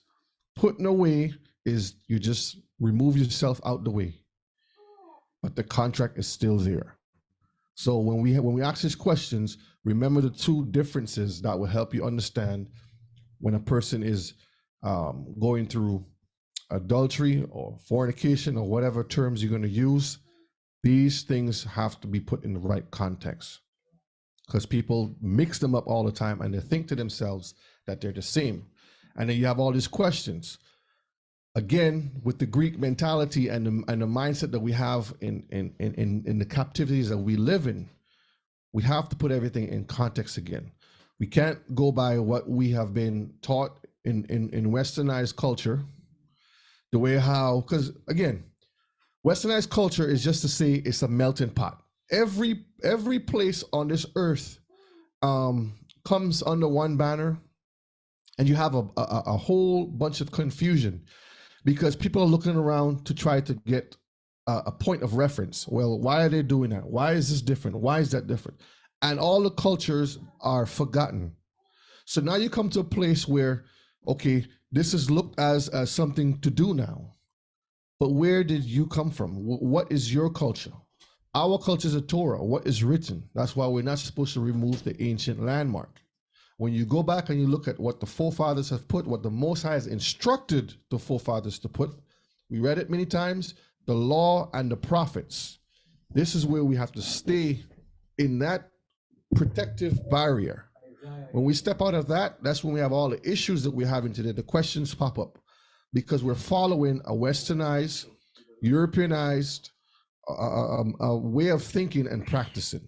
Putting away is you just remove yourself out the way, but the contract is still there. So when we ask these questions, remember the two differences that will help you understand when a person is going through adultery or fornication or whatever terms you're going to use. These things have to be put in the right context, because people mix them up all the time and they think to themselves that they're the same. And then you have all these questions. Again, with the Greek mentality and the mindset that we have in the captivities that we live in, we have to put everything in context again. We can't go by what we have been taught in westernized culture, the way how, because again, westernized culture is just to say it's a melting pot. Every place on this earth comes under one banner, and you have a whole bunch of confusion because people are looking around to try to get a point of reference. Well, why are they doing that? Why is this different? Why is that different? And all the cultures are forgotten. So now you come to a place where, okay, this is looked as something to do now. But where did you come from? What is your culture? Our culture is a Torah. What is written? That's why we're not supposed to remove the ancient landmark. When you go back and you look at what the forefathers have put, what the Most High has instructed the forefathers to put, we read it many times, the law and the prophets. This is where we have to stay in that protective barrier. When we step out of that, that's when we have all the issues that we're having today. The questions pop up because we're following a westernized, Europeanized a way of thinking and practicing.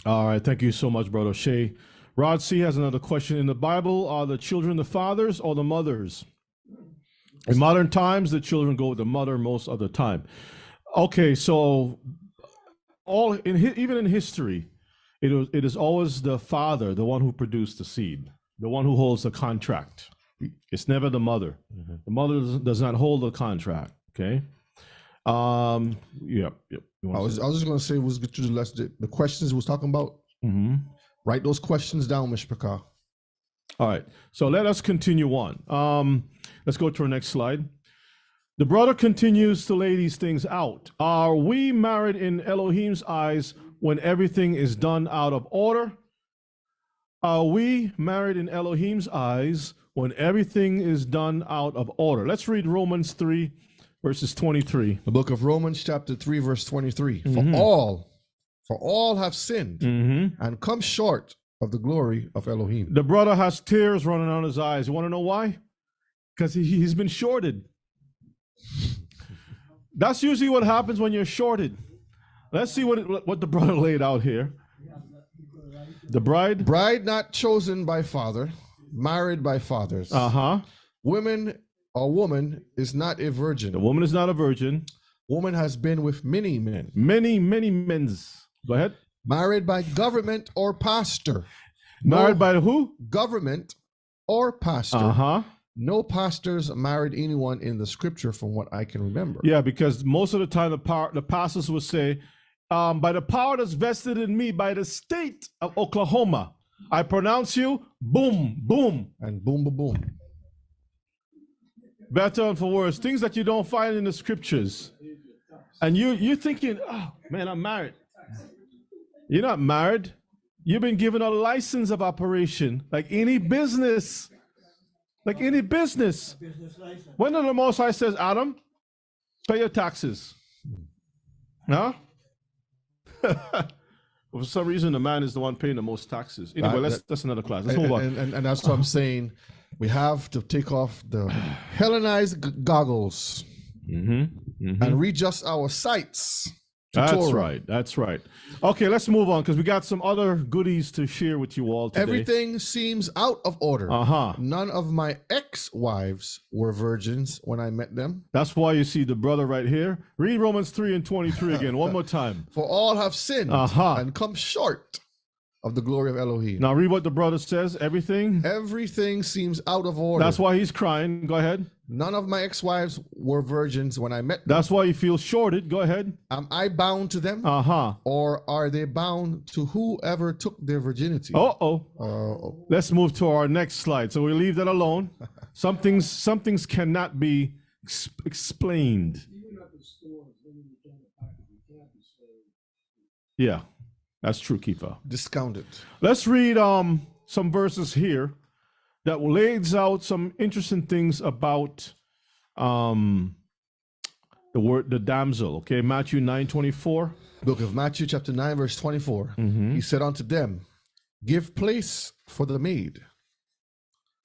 All right. Thank you so much, Brother Shea. Rod C. has another question. In the Bible, are the children the fathers or the mothers? In modern times, the children go with the mother most of the time. Okay, so even in history, it is always the father, the one who produced the seed, the one who holds the contract. It's never the mother. Mm-hmm. The mother does not hold the contract. Okay. Yep. I was just going to say, let's get to the questions we was talking about. Mm-hmm. Write those questions down, Mr. Pakal. All right. So let us continue on. Let's go to our next slide. The brother continues to lay these things out. Are we married in Elohim's eyes when everything is done out of order? Are we married in Elohim's eyes when everything is done out of order? Let's read Romans 3, verses 23. The book of Romans, chapter 3, verse 23. Mm-hmm. For all have sinned mm-hmm. and come short of the glory of Elohim. The brother has tears running down his eyes. You want to know why? Because he's been shorted. That's usually what happens when you're shorted. Let's see what the brother laid out here. The bride? Bride not chosen by father, married by fathers. Uh-huh. Woman is not a virgin. The woman is not a virgin. Woman has been with many men. Many men's. Go ahead. Married by government or pastor. Married by who? Government or pastor. Uh-huh. No pastors married anyone in the scripture from what I can remember. Yeah, because most of the time the pastors would say, by the power that's vested in me by the state of Oklahoma, I pronounce you, boom, boom. And boom, boom, boom. Better and for worse, things that you don't find in the scriptures. And you're thinking, oh, man, I'm married. You're not married. You've been given a license of operation, like any business. Like any business. When the Most High says, Adam, pay your taxes. No? For some reason, the man is the one paying the most taxes. Anyway, that's another class. Let's move on. And that's what I'm saying. We have to take off the Hellenized goggles and readjust our sights. That's Torah. right. That's right. Okay, let's move on because we got some other goodies to share with you all today. Everything seems out of order. None of my ex-wives were virgins when I met them. That's why you see the brother right here. Read Romans 3:23 again, one more time. For all have sinned and come short of the glory of Elohim. Now read what the brother says. Everything seems out of order. That's why he's crying. Go ahead. None of my ex-wives were virgins when I met them. That's why you feel shorted. Go ahead. Am I bound to them? Or are they bound to whoever took their virginity? Let's move to our next slide. So we leave that alone. Some things cannot be explained. Yeah, that's true, Kifa. Discounted. Let's read some verses here that lays out some interesting things about the damsel. Okay, Matthew 9:24. Book of Matthew chapter 9 verse 24. He said unto them, give place, for the maid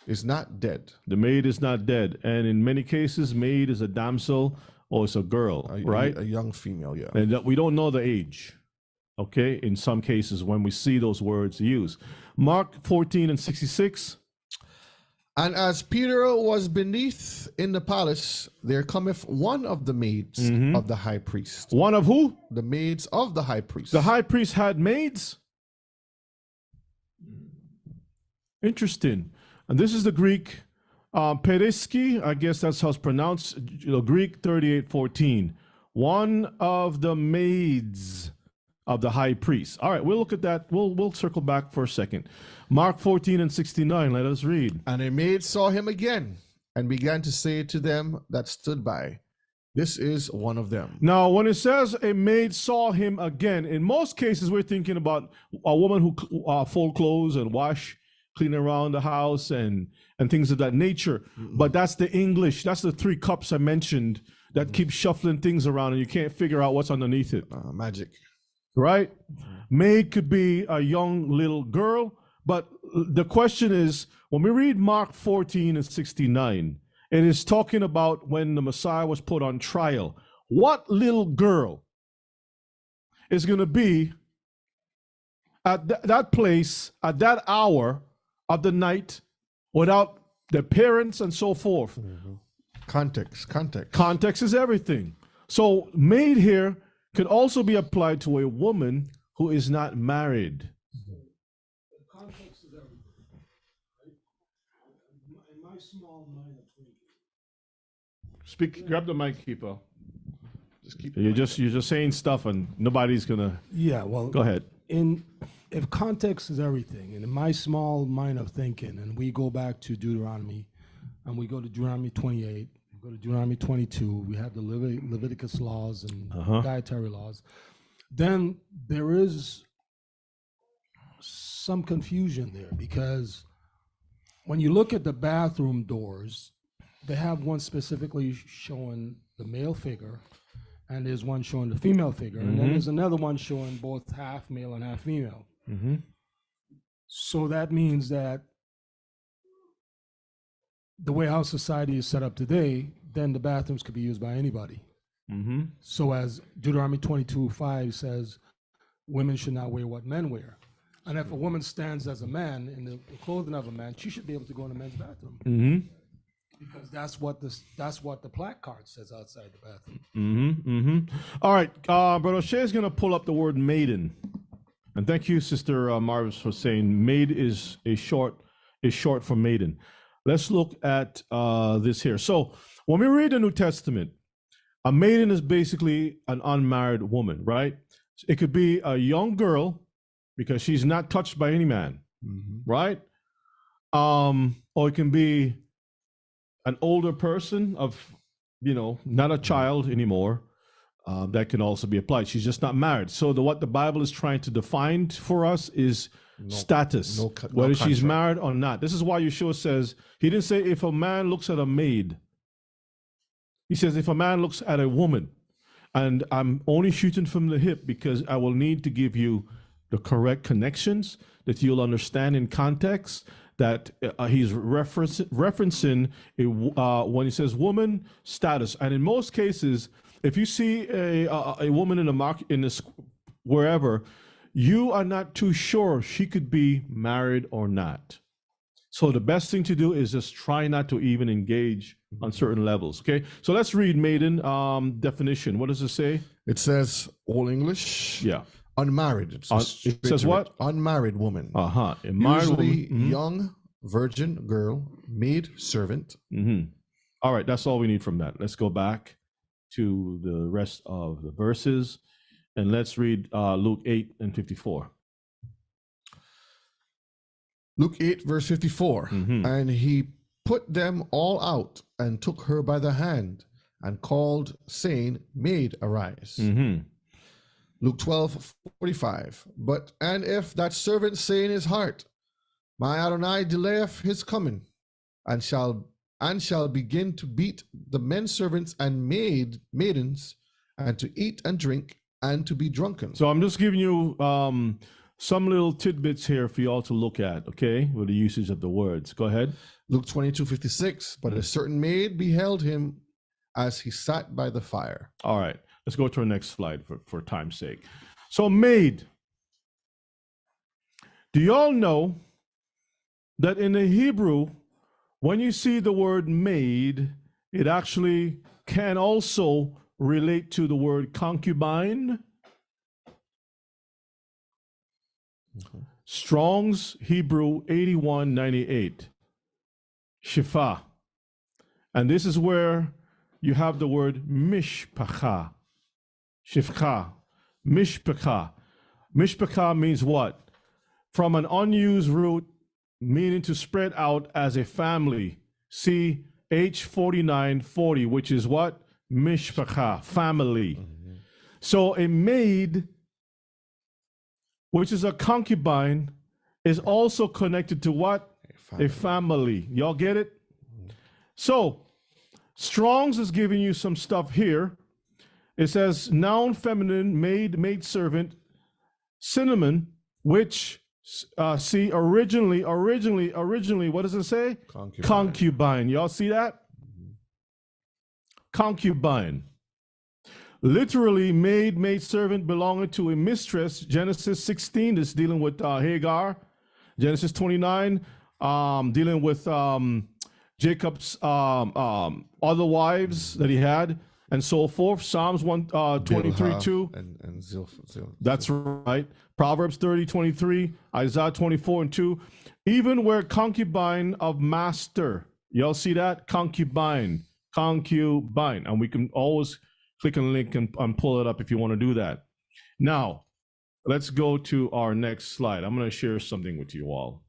is not dead. The maid is not dead. And in many cases, maid is a damsel or it's a girl, right? A young female, yeah. And we don't know the age. Okay, in some cases when we see those words used. Mark 14:66. And as Peter was beneath in the palace, there cometh one of the maids of the high priest. One of who? The maids of the high priest. The high priest had maids? Interesting. And this is the Greek periski, I guess that's how it's pronounced. Greek 38:14. One of the maids of the high priest. All right, we'll look at that. We'll circle back for a second. Mark 14:69. Let us read. And a maid saw him again and began to say to them that stood by, this is one of them. Now, when it says a maid saw him again, in most cases we're thinking about a woman who fold clothes and clean around the house and things of that nature. But that's the English. That's the 3 cups I mentioned that keep shuffling things around and you can't figure out what's underneath it. Magic. Right? Maid could be a young little girl, but the question is, when we read Mark 14:69, it is talking about when the Messiah was put on trial. What little girl is going to be at that place, at that hour of the night, without their parents and so forth? Context. Context is everything. So maid here could also be applied to a woman who is not married. Context is everything. In my small mind of thinking. Grab the mic, Keeper. You're just saying stuff and nobody's gonna. Yeah, well, go ahead. If context is everything, and in my small mind of thinking, and we go back to Deuteronomy, and we go to Deuteronomy 28. Go to Deuteronomy 22, we have the Leviticus laws and dietary laws. Then there is some confusion there because when you look at the bathroom doors, they have one specifically showing the male figure and there's one showing the female figure. And then there's another one showing both half male and half female. So that means that the way how society is set up today, then the bathrooms could be used by anybody. So as Deuteronomy 22:5 says, women should not wear what men wear. And if a woman stands as a man in the clothing of a man, she should be able to go in a men's bathroom. Because that's what the placard says outside the bathroom. All right, Brother Shea is going to pull up the word maiden. And thank you, Sister Marvis, for saying maid is short for maiden. Let's look at this here. So when we read the New Testament, a maiden is basically an unmarried woman, right? It could be a young girl because she's not touched by any man, right? Or it can be an older person of, not a child anymore. That can also be applied. She's just not married. So what the Bible is trying to define for us is status, whether she's married or not. This is why Yeshua says, he didn't say if a man looks at a maid. He says if a man looks at a woman, and I'm only shooting from the hip because I will need to give you the correct connections, that you'll understand in context that he's referencing when he says woman status. And in most cases, if you see a woman in the market, in this wherever, you are not too sure she could be married or not. So the best thing to do is just try not to even engage on certain levels. Okay, so let's read maiden definition. What does it say? It says Old English. Yeah. Unmarried. It says what? Unmarried woman. Uh-huh. A married Usually woman. young, virgin girl, maid servant. All right, that's all we need from that. Let's go back to the rest of the verses, and let's read Luke 8 and 54. Luke 8, verse 54. And he put them all out and took her by the hand and called, saying, Maid, arise. Luke 12, 45. And if that servant say in his heart, My Adonai delayeth his coming, and shall begin to beat the men servants and maidens, and to eat and drink, and to be drunken. So I'm just giving you some little tidbits here for you all to look at, okay, with the usage of the words. Go ahead. Luke 22, 56. But a certain maid beheld him as he sat by the fire. All right, let's go to our next slide for time's sake. So maid. Do y'all know that in the Hebrew, when you see the word maid, it actually can also relate to the word concubine? Strong's Hebrew 8198. Shifa. And this is where you have the word mishpacha. Shifcha. Mishpacha. Mishpacha means what? From an unused root meaning to spread out as a family. See H4940, which is what? Mishpacha, family. So a maid, which is a concubine, is also connected to what? A family. Y'all get it? So Strong's is giving you some stuff here. It says noun feminine, maid servant, cinnamon, which see originally, what does it say? Concubine. Y'all see that? Concubine. Literally maid servant belonging to a mistress. Genesis 16 is dealing with Hagar. Genesis 29 dealing with Jacob's other wives that he had, and so forth. Psalms 123 2. And Zilph. That's right. Proverbs 30:23, Isaiah 24:2. Even where concubine of master. Y'all see that? Concubine. And we can always click on the link and pull it up if you want to do that. Now, let's go to our next slide. I'm going to share something with you all.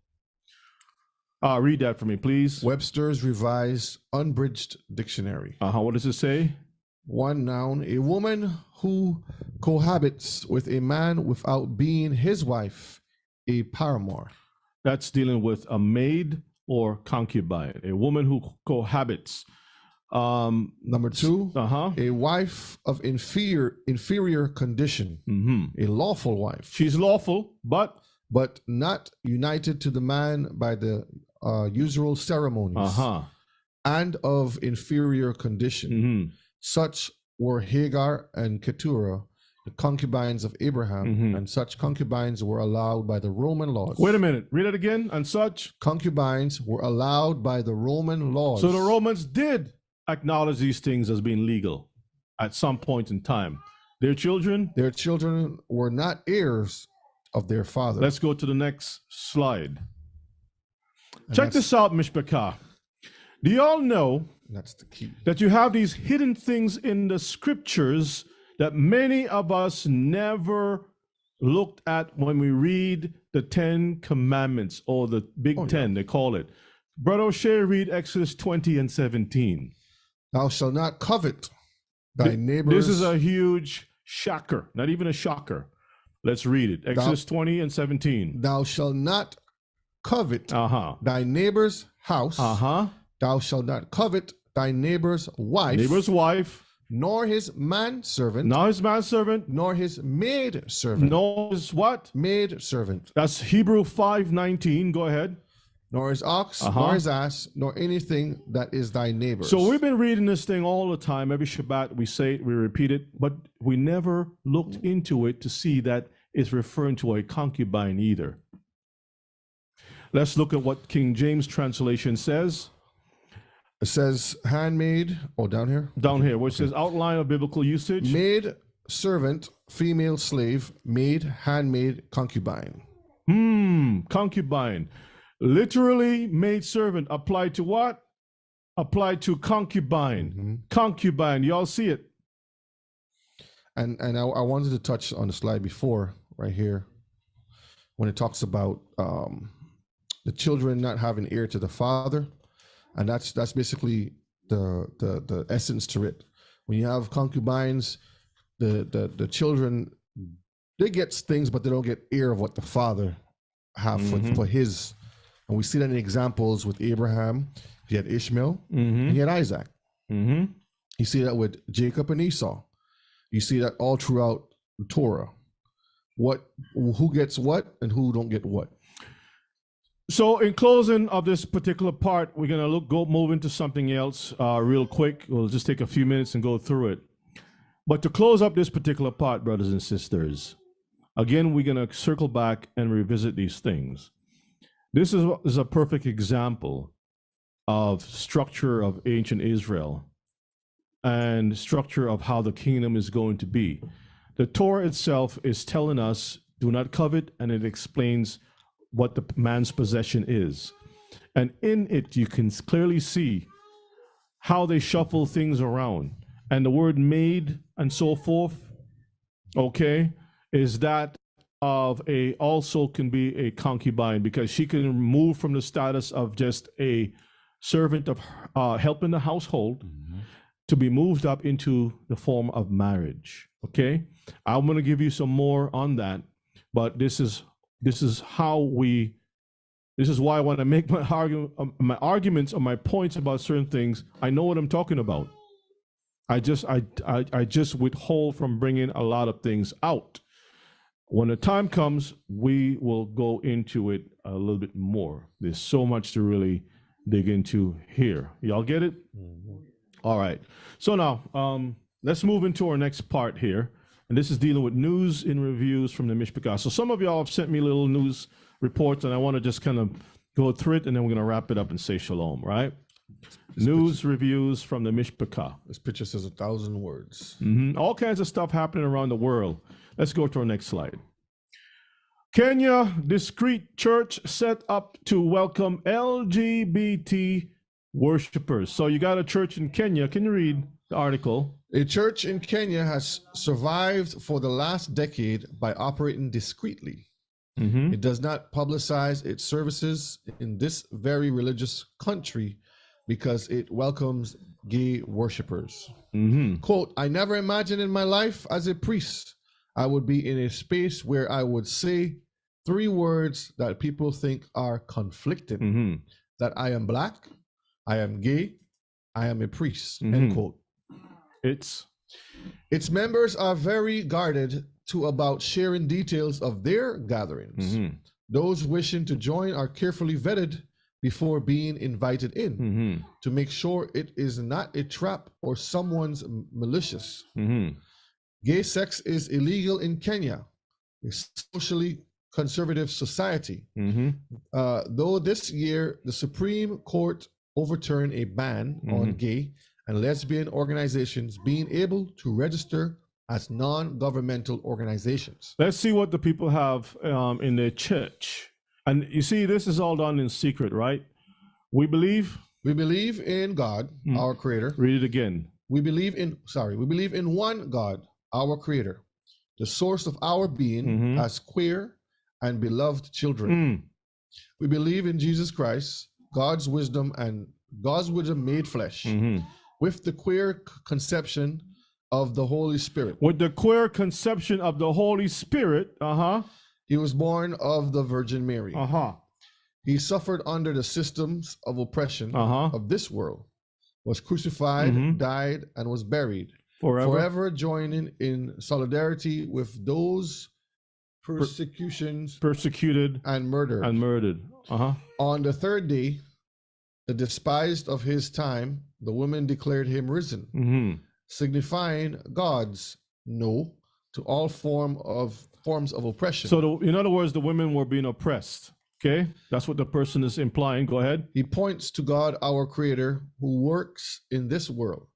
Read that for me, please. Webster's Revised Unbridged Dictionary. What does it say? One noun, a woman who cohabits with a man without being his wife, a paramour. That's dealing with a maid or concubine, a woman who cohabits. Number two, a wife of inferior condition, a lawful wife. She's lawful, but not united to the man by the usual ceremonies, and of inferior condition. Such were Hagar and Keturah, the concubines of Abraham, and such concubines were allowed by the Roman laws. Wait a minute, read it again. And such concubines were allowed by the Roman laws. So the Romans did acknowledge these things as being legal at some point in time. Their children were not heirs of their father. Let's go to the next slide. Check this out, Mishpachah. Do y'all know that's the key, that you have these hidden things in the scriptures that many of us never looked at when we read the 10 Commandments, or the Big Ten, they call it. Brother O'Shea, read Exodus 20 and 17. Thou shalt not covet thy neighbor's. This is a huge shocker, not even a shocker. Let's read it. Exodus 20 and 17. Thou shalt not covet thy neighbor's house. Thou shalt not covet thy neighbor's wife. nor his manservant, Now his manservant, nor his maid servant. nor his what? Maid servant. That's Hebrew 5:19. Go ahead. Nor his ox, nor his ass, nor anything that is thy neighbor's. So we've been reading this thing all the time. Every Shabbat we say it, we repeat it, but we never looked into it to see that it's referring to a concubine either. Let's look at what King James translation says. It says handmaid, down here? Down here, where it says outline of biblical usage. Maid, servant, female slave, maid, handmaid, concubine. Concubine. Literally, maid servant applied to what? Applied to concubine. Concubine. Y'all see it? And I wanted to touch on the slide before, right here, when it talks about the children not having ear to the father, and that's basically the essence to it. When you have concubines, the children, they get things, but they don't get ear of what the father have for his. And we see that in examples with Abraham. He had Ishmael, and he had Isaac. You see that with Jacob and Esau. You see that all throughout the Torah. Who gets what and who don't get what. So in closing of this particular part, we're gonna move into something else real quick. We'll just take a few minutes and go through it. But to close up this particular part, brothers and sisters, again, we're gonna circle back and revisit these things. This is a perfect example of structure of ancient Israel and structure of how the kingdom is going to be. The Torah itself is telling us, do not covet, and it explains what the man's possession is. And in it, you can clearly see how they shuffle things around. And the word maid and so forth, okay, is that of also can be a concubine, because she can move from the status of just a servant of helping the household to be moved up into the form of marriage. Okay, I'm going to give you some more on that, but this is why I want to make my arguments or my points about certain things. I know what I'm talking about. I just withhold from bringing a lot of things out. When the time comes, we will go into it a little bit more. There's so much to really dig into here. Y'all get it? All right. So now, let's move into our next part here. And this is dealing with news and reviews from the Mishpachah. So some of y'all have sent me little news reports, and I want to just kind of go through it, and then we're going to wrap it up and say shalom, right? News reviews from the Mishpachah. This picture says 1,000 words. All kinds of stuff happening around the world. Let's go to our next slide. Kenya discreet church set up to welcome LGBT worshipers. So you got a church in Kenya. Can you read the article? A church in Kenya has survived for the last decade by operating discreetly. It does not publicize its services in this very religious country because it welcomes gay worshipers. Quote, I never imagined in my life as a priest I would be in a space where I would say 3 words that people think are conflicting. That I am black, I am gay, I am a priest, end quote. Its members are very guarded about sharing details of their gatherings. Those wishing to join are carefully vetted before being invited in to make sure it is not a trap or someone's malicious. Gay sex is illegal in Kenya, a socially conservative society. Though this year the Supreme Court overturned a ban on gay and lesbian organizations being able to register as non-governmental organizations. Let's see what the people have in their church. And you see, this is all done in secret, right? We believe in God, our creator. Read it again. We believe in one God, our creator, the source of our being as queer and beloved children. We believe in Jesus Christ, God's wisdom made flesh, with the queer conception of the Holy Spirit. With the queer conception of the Holy Spirit, he was born of the Virgin Mary. He suffered under the systems of oppression of this world, was crucified, died, and was buried. forever joining in solidarity with those persecutions persecuted and murdered. Uh-huh. On the third day, the despised of his time, the women declared him risen, Mm-hmm. signifying God's no to all forms of oppression. So, in other words, the women were being oppressed. Okay, that's what the person is implying. Go ahead. He points to God, our Creator, who works in this world,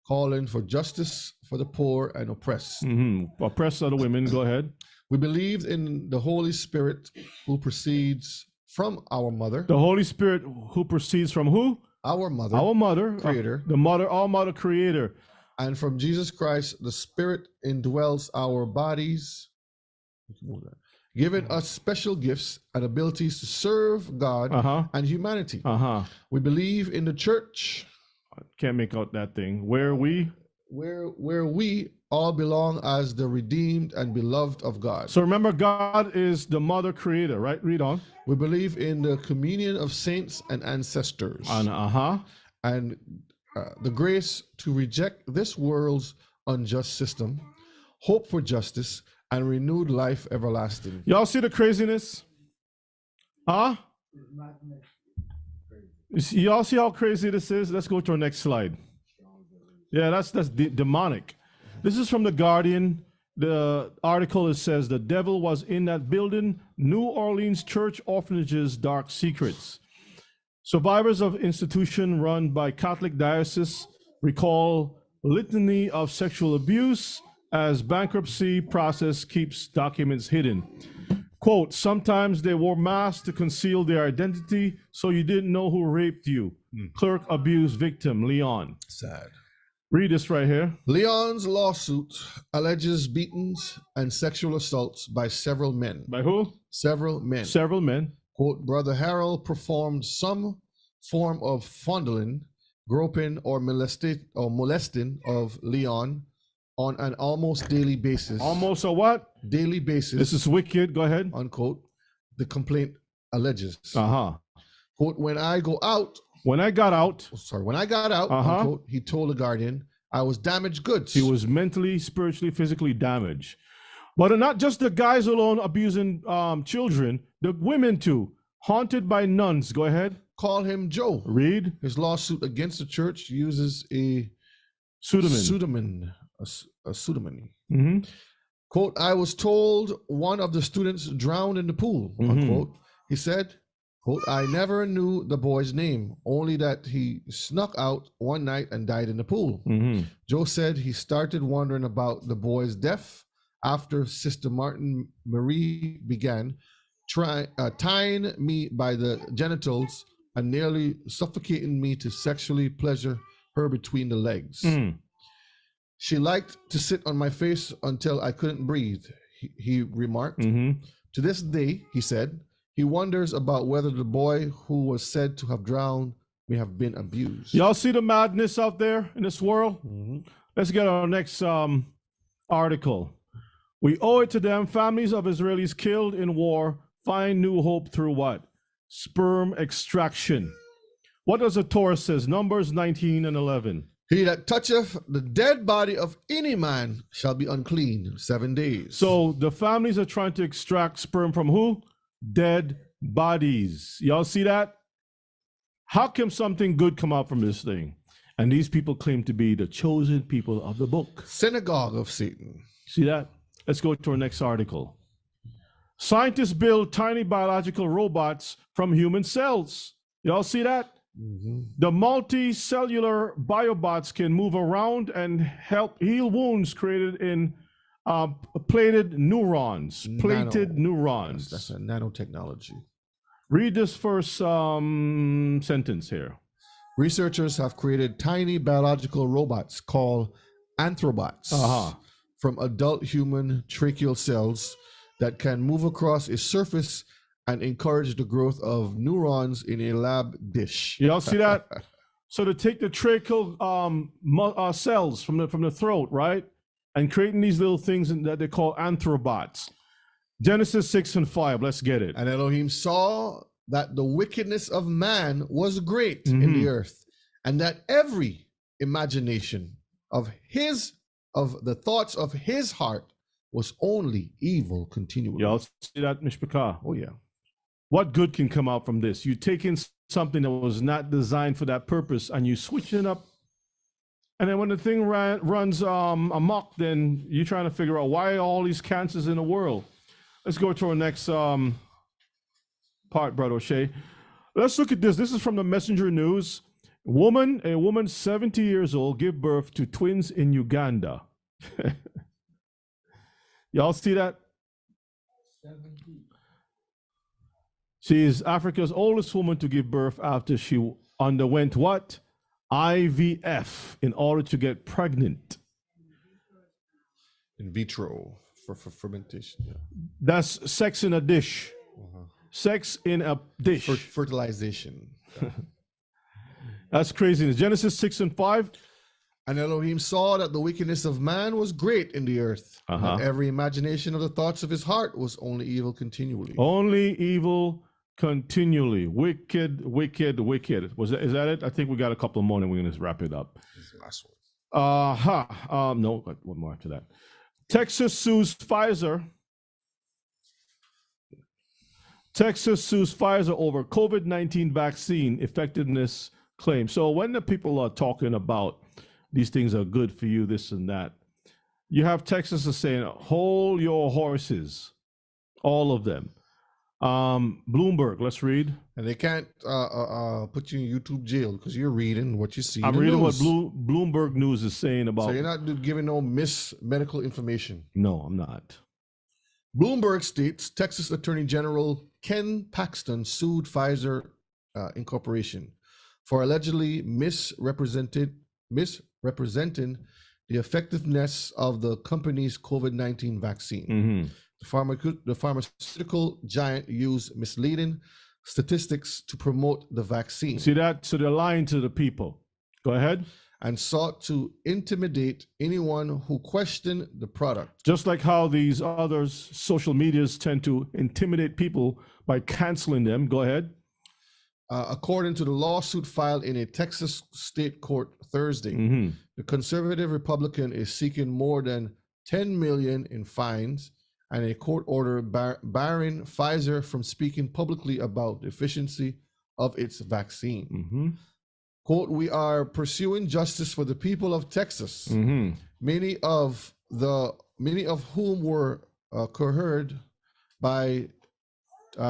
calling for justice for the poor and oppressed. Mm-hmm. Oppressed are the women. Go ahead. We believe in the Holy Spirit who proceeds from our mother. The Holy Spirit who proceeds from who? Our mother. Our mother. Creator. The mother, our mother creator. And from Jesus Christ, the Spirit indwells our bodies, giving us special gifts and abilities to serve God and humanity. We believe in the church. Can't make out that thing. Where we all belong as the redeemed and beloved of God. So remember, God is the mother creator, right? Read on. We believe in the communion of saints and ancestors. And the grace to reject this world's unjust system, hope for justice, and renewed life everlasting. Y'all see the craziness? Huh? Y'all see how crazy this is? Let's go to our next slide. Yeah, that's demonic. This is from The Guardian. The article, it says, the devil was in that building, New Orleans church orphanage's dark secrets. Survivors of institution run by Catholic diocese recall litany of sexual abuse as bankruptcy process keeps documents hidden. Quote, sometimes they wore masks to conceal their identity so you didn't know who raped you. Clerk abused victim, Leon. Sad. Read this right here. Leon's lawsuit alleges beatings and sexual assaults by several men. By who? Several men. Several men. Quote, Brother Harold performed some form of fondling, groping, or molesting of Leon on an almost daily basis. Almost a what? Daily basis. This is wicked. Go ahead. Unquote. The complaint alleges. Quote, when I got out, unquote, he told the Guardian, I was damaged goods. He was mentally, spiritually, physically damaged. But not just the guys alone abusing children, the women too. Haunted by nuns. Go ahead. Call him Joe. Read. His lawsuit against the church uses a pseudonym. A pseudonym. Quote, I was told one of the students drowned in the pool, unquote. He said, quote, I never knew the boy's name, only that he snuck out one night and died in the pool. Joe said he started wondering about the boy's death after Sister Martin Marie began tying me by the genitals and nearly suffocating me to sexually pleasure her between the legs. She liked to sit on my face until I couldn't breathe, he remarked. To this day, he said, he wonders about whether the boy who was said to have drowned may have been abused. Y'all see the madness out there in this world? Let's get our next article. We owe it to them. Families of Israelis killed in war find new hope through what? Sperm extraction. What does the Torah says? Numbers 19 and 11. He that toucheth the dead body of any man shall be unclean 7 days. So the families are trying to extract sperm from who? Dead bodies. Y'all see that? How can something good come out from this thing? And these people claim to be the chosen people of the book. Synagogue of Satan. See that? Let's go to our next article. Scientists build tiny biological robots from human cells. Y'all see that? The multicellular biobots can move around and help heal wounds created in plated neurons. That's a nanotechnology. Read this first sentence here. Researchers have created tiny biological robots called anthrobots from adult human tracheal cells that can move across a surface and encourage the growth of neurons in a lab dish. Y'all see that? So to take the tracheal cells from the throat, right? And creating these little things that they call anthrobots. Genesis 6 and 5, let's get it. And Elohim saw that the wickedness of man was great in the earth, and that every imagination of his of the thoughts of his heart was only evil continually. Y'all see that, Mishpachah? Oh yeah. What good can come out from this? You take in something that was not designed for that purpose and you switch it up. And then when the thing runs amok, then you're trying to figure out why all these cancers in the world. Let's go to our next part, Brother O'Shea. Let's look at this. This is from the Messenger News. A woman 70 years old give birth to twins in Uganda. Y'all see that? 70. She is Africa's oldest woman to give birth after she underwent what? IVF in order to get pregnant. In vitro for fermentation. Yeah. That's sex in a dish. Sex in a dish. Fertilization. Yeah. That's craziness. Genesis 6:5. And Elohim saw that the wickedness of man was great in the earth, and that every imagination of the thoughts of his heart was only evil continually. Only evil continually. Wicked, wicked, wicked. Is that it? I think we got a couple more and we're going to wrap it up. This is the last one. No, one more after that. Texas sues Pfizer. Texas sues Pfizer over COVID-19 vaccine effectiveness claim. So when the people are talking about these things are good for you, this and that, you have Texas is saying, hold your horses, all of them. Bloomberg, let's read. And they can't put you in YouTube jail because you're reading what you see. I'm reading what Bloomberg News is saying about. So you're not giving no medical information. No, I'm not. Bloomberg states Texas Attorney General Ken Paxton sued Pfizer Incorporation for allegedly misrepresenting the effectiveness of the company's COVID-19 vaccine. Mm-hmm. The pharmaceutical giant used misleading statistics to promote the vaccine. See that? So they're lying to the people. Go ahead. And sought to intimidate anyone who questioned the product. Just like how these others, social medias, tend to intimidate people by canceling them. Go ahead. According to the lawsuit filed in a Texas state court Thursday, the conservative Republican is seeking more than $10 million in fines and a court order barring Pfizer from speaking publicly about the efficiency of its vaccine. Quote, we are pursuing justice for the people of Texas, many of whom were coerced by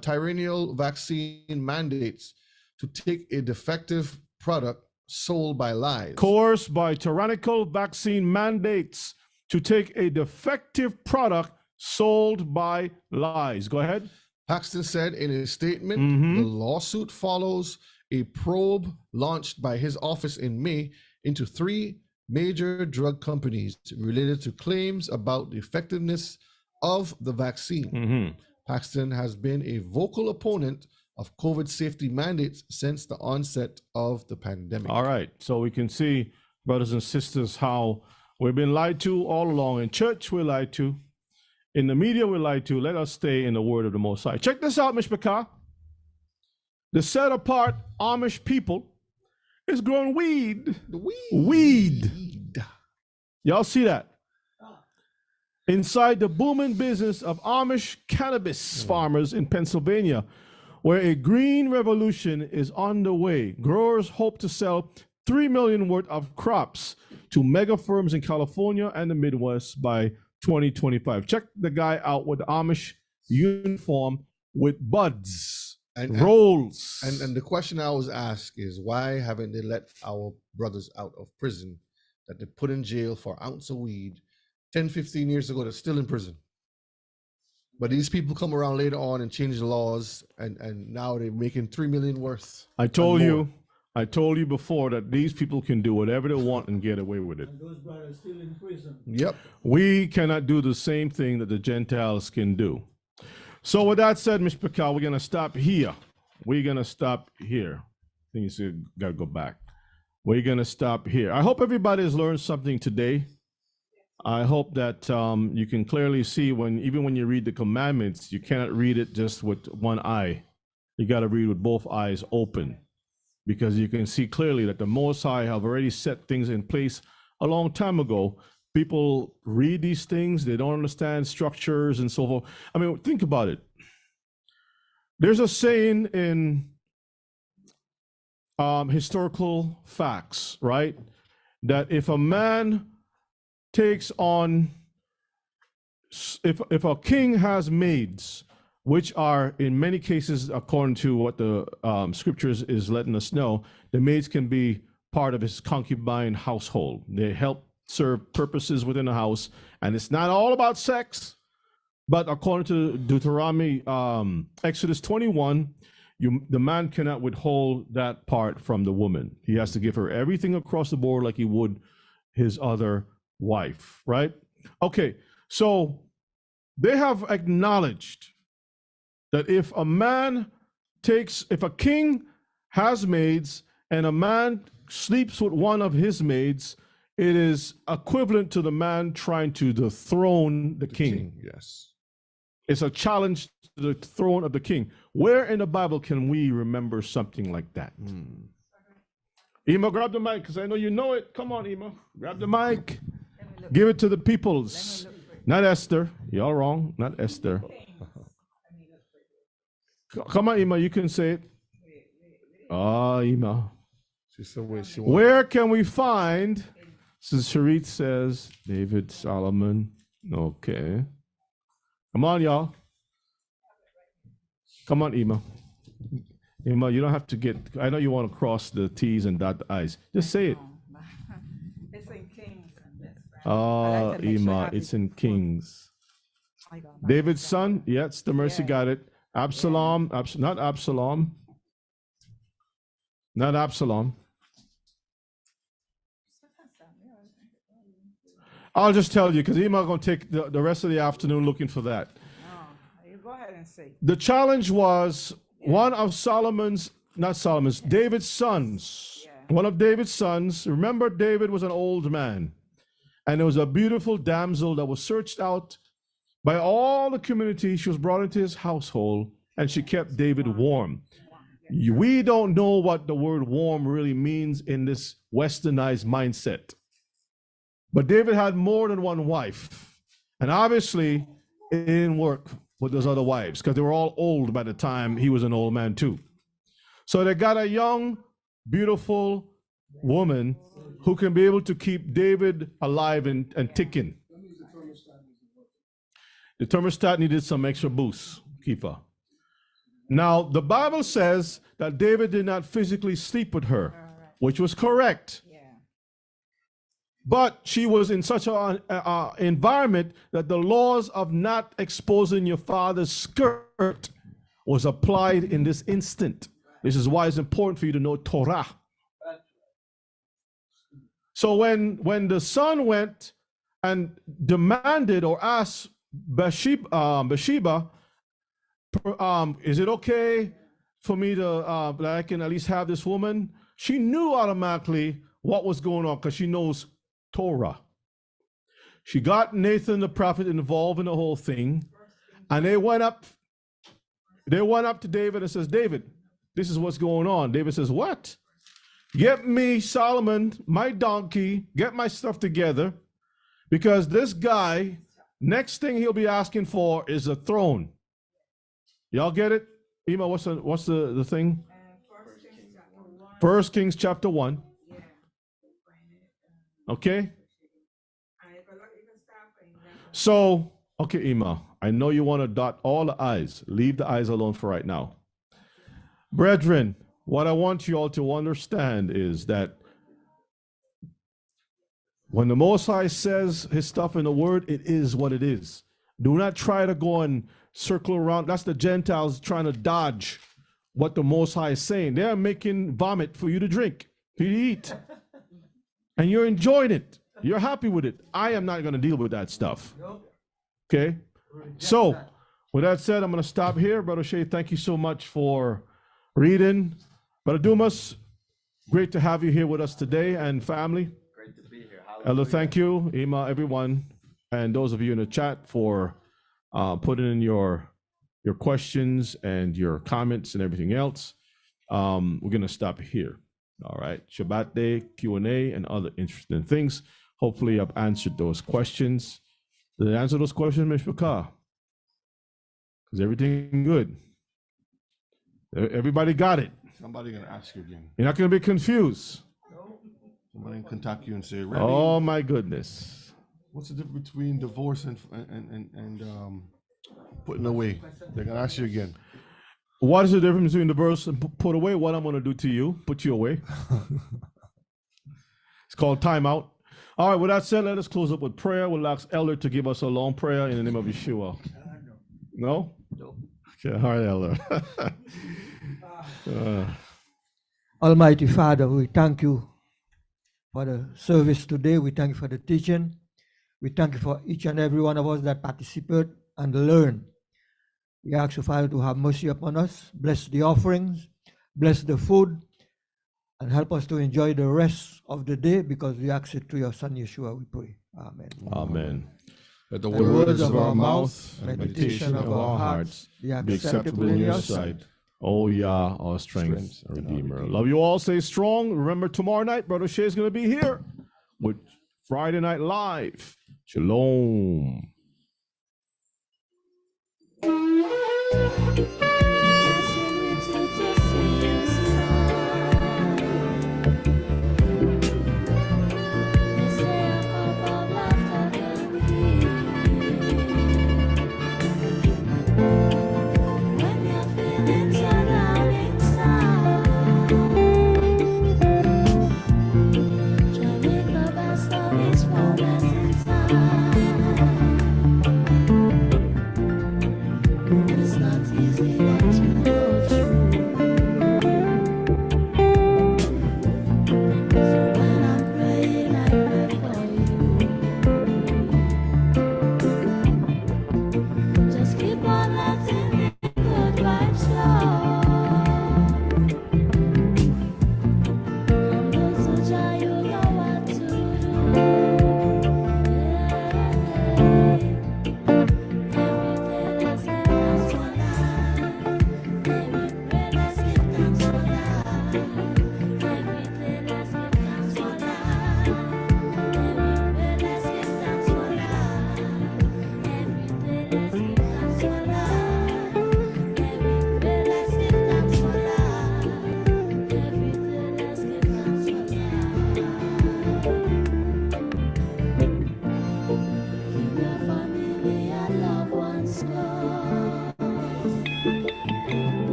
tyrannical vaccine mandates to take a defective product sold by lies. Coerced by tyrannical vaccine mandates to take a defective product sold by lies. Go ahead. Paxton said in a statement, the lawsuit follows a probe launched by his office in May into 3 major drug companies related to claims about the effectiveness of the vaccine. Paxton has been a vocal opponent of COVID safety mandates since the onset of the pandemic. All right. So we can see, brothers and sisters, how we've been lied to all along. In church, we're lied to. In the media, we're lied to. Let us stay in the word of the Most High. Check this out, Mishpachah. The set apart Amish people is growing weed. Weed. Y'all see that? Inside the booming business of Amish cannabis farmers in Pennsylvania, where a green revolution is on the way. Growers hope to sell 3 million worth of crops to mega firms in California and the Midwest by 2025. Check the guy out with the Amish uniform with buds. And rolls. And the question I always ask is, why haven't they let our brothers out of prison that they put in jail for an ounce of weed 10, 15 years ago that's still in prison? But these people come around later on and change the laws, and now they're making 3 million worth. I told you before that these people can do whatever they want and get away with it. And those brothers still in prison. Yep. We cannot do the same thing that the Gentiles can do. So with that said, Mishpachah, we're going to stop here. We're going to stop here. I think you got to go back. We're going to stop here. I hope everybody has learned something today. I hope that you can clearly see even when you read the commandments, you cannot read it just with one eye. You got to read with both eyes open, because you can see clearly that the Most High have already set things in place a long time ago people read these things, they don't understand structures and so forth. I mean, think about it. There's a saying in historical facts, right? That if a man takes on, if a king has maids, which are in many cases, according to what the scriptures is letting us know, the maids can be part of his concubine household. They help serve purposes within the house, and it's not all about sex. But according to Deuteronomy, Exodus 21, the man cannot withhold that part from the woman. He has to give her everything across the board like he would his other wife, right? Okay, so they have acknowledged that if a king has maids and a man sleeps with one of his maids, it is equivalent to the man trying to dethrone the king. Yes. It's a challenge to the throne of the king. Where in the Bible can we remember something like that? Ema, grab the mic, because I know you know it. Come on, Ema. Grab the mic. Give it to the peoples. Not Esther. Y'all wrong. Not Esther. Come on, Ema. You can say it. Ema. She said where she wants. Where can we find, since Sharit says, David, Solomon. Okay. Come on, y'all. Come on, Ema. Ema, you don't have to get, I know you want to cross the T's and dot the I's. Just say it. It's in Kings. Ema, it's in Kings. David's son, yes, the mercy got it. Absalom, not Absalom. Not Absalom. I'll just tell you, because Ema going to take the rest of the afternoon looking for that. You go ahead and see. The challenge was one of David's sons. One of David's sons. Remember, David was an old man. And there was a beautiful damsel that was searched out by all the community. She was brought into his household, and she kept David warm. We don't know what the word warm really means in this westernized mindset. But David had more than one wife. And obviously, it didn't work with those other wives because they were all old by the time he was an old man too. So they got a young, beautiful woman who can be able to keep David alive and ticking. The thermostat needed some extra boost, keeper. Now, the Bible says that David did not physically sleep with her, which was correct. But she was in such an environment that the laws of not exposing your father's skirt was applied in this instant. This is why it's important for you to know Torah. So when the son went and demanded or asked Bathsheba, is it okay for me to, that I can at least have this woman? She knew automatically what was going on because she knows Torah. She got Nathan the prophet involved in the whole thing, and they went up to David and says, David, this is what's going on. David says, what? Get me Solomon, my donkey, get my stuff together, because this guy, next thing he'll be asking for is a throne. Y'all get it? Ema, what's the thing? 1 Kings chapter 1. Okay? So, okay, Ema, I know you want to dot all the I's. Leave the I's alone for right now. Brethren, what I want you all to understand is that when the Most High says his stuff in the word, it is what it is. Do not try to go and circle around. That's the Gentiles trying to dodge what the Most High is saying. They're making vomit for you to drink, for you to eat. And you're enjoying it. You're happy with it. I am not going to deal with that stuff. Okay? So, with that said, I'm going to stop here. Brother Shay, thank you so much for reading. Brother Dumas, great to have you here with us today and family. Great to be here. Elder, thank you. Ema, everyone, and those of you in the chat for putting in your questions and your comments and everything else. We're going to stop here. All right. Shabbat day, Q&A, and other interesting things. hopefully I've answered those questions. Did I answer those questions, Mr. Carr? Is everything good? Everybody got it. Somebody gonna ask you again. You're not going to be confused. Somebody can contact you and say, Rebbe, Oh my goodness. what's the difference between divorce and putting away? They're gonna ask you again. What is the difference between divorce and put away? What I'm going to do to you, put you away. It's called timeout. All right, with that said, let us close up with prayer. We'll ask Elder to give us a long prayer in the name of Yeshua. No? No. Okay, all right, Elder. Almighty Father, we thank you for the service today. We thank you for the teaching. We thank you for each and every one of us that participate and learn. We ask you, Father, to have mercy upon us. Bless the offerings, bless the food, and help us to enjoy the rest of the day, because we ask it through your Son Yeshua, we pray. Amen. Amen. Let the The words of our mouth and and meditation of our hearts be be acceptable in your sight. O Yah, our strength and Redeemer. Love you all. Stay strong. Remember, tomorrow night, Brother Shea is going to be here with Friday Night Live. Shalom.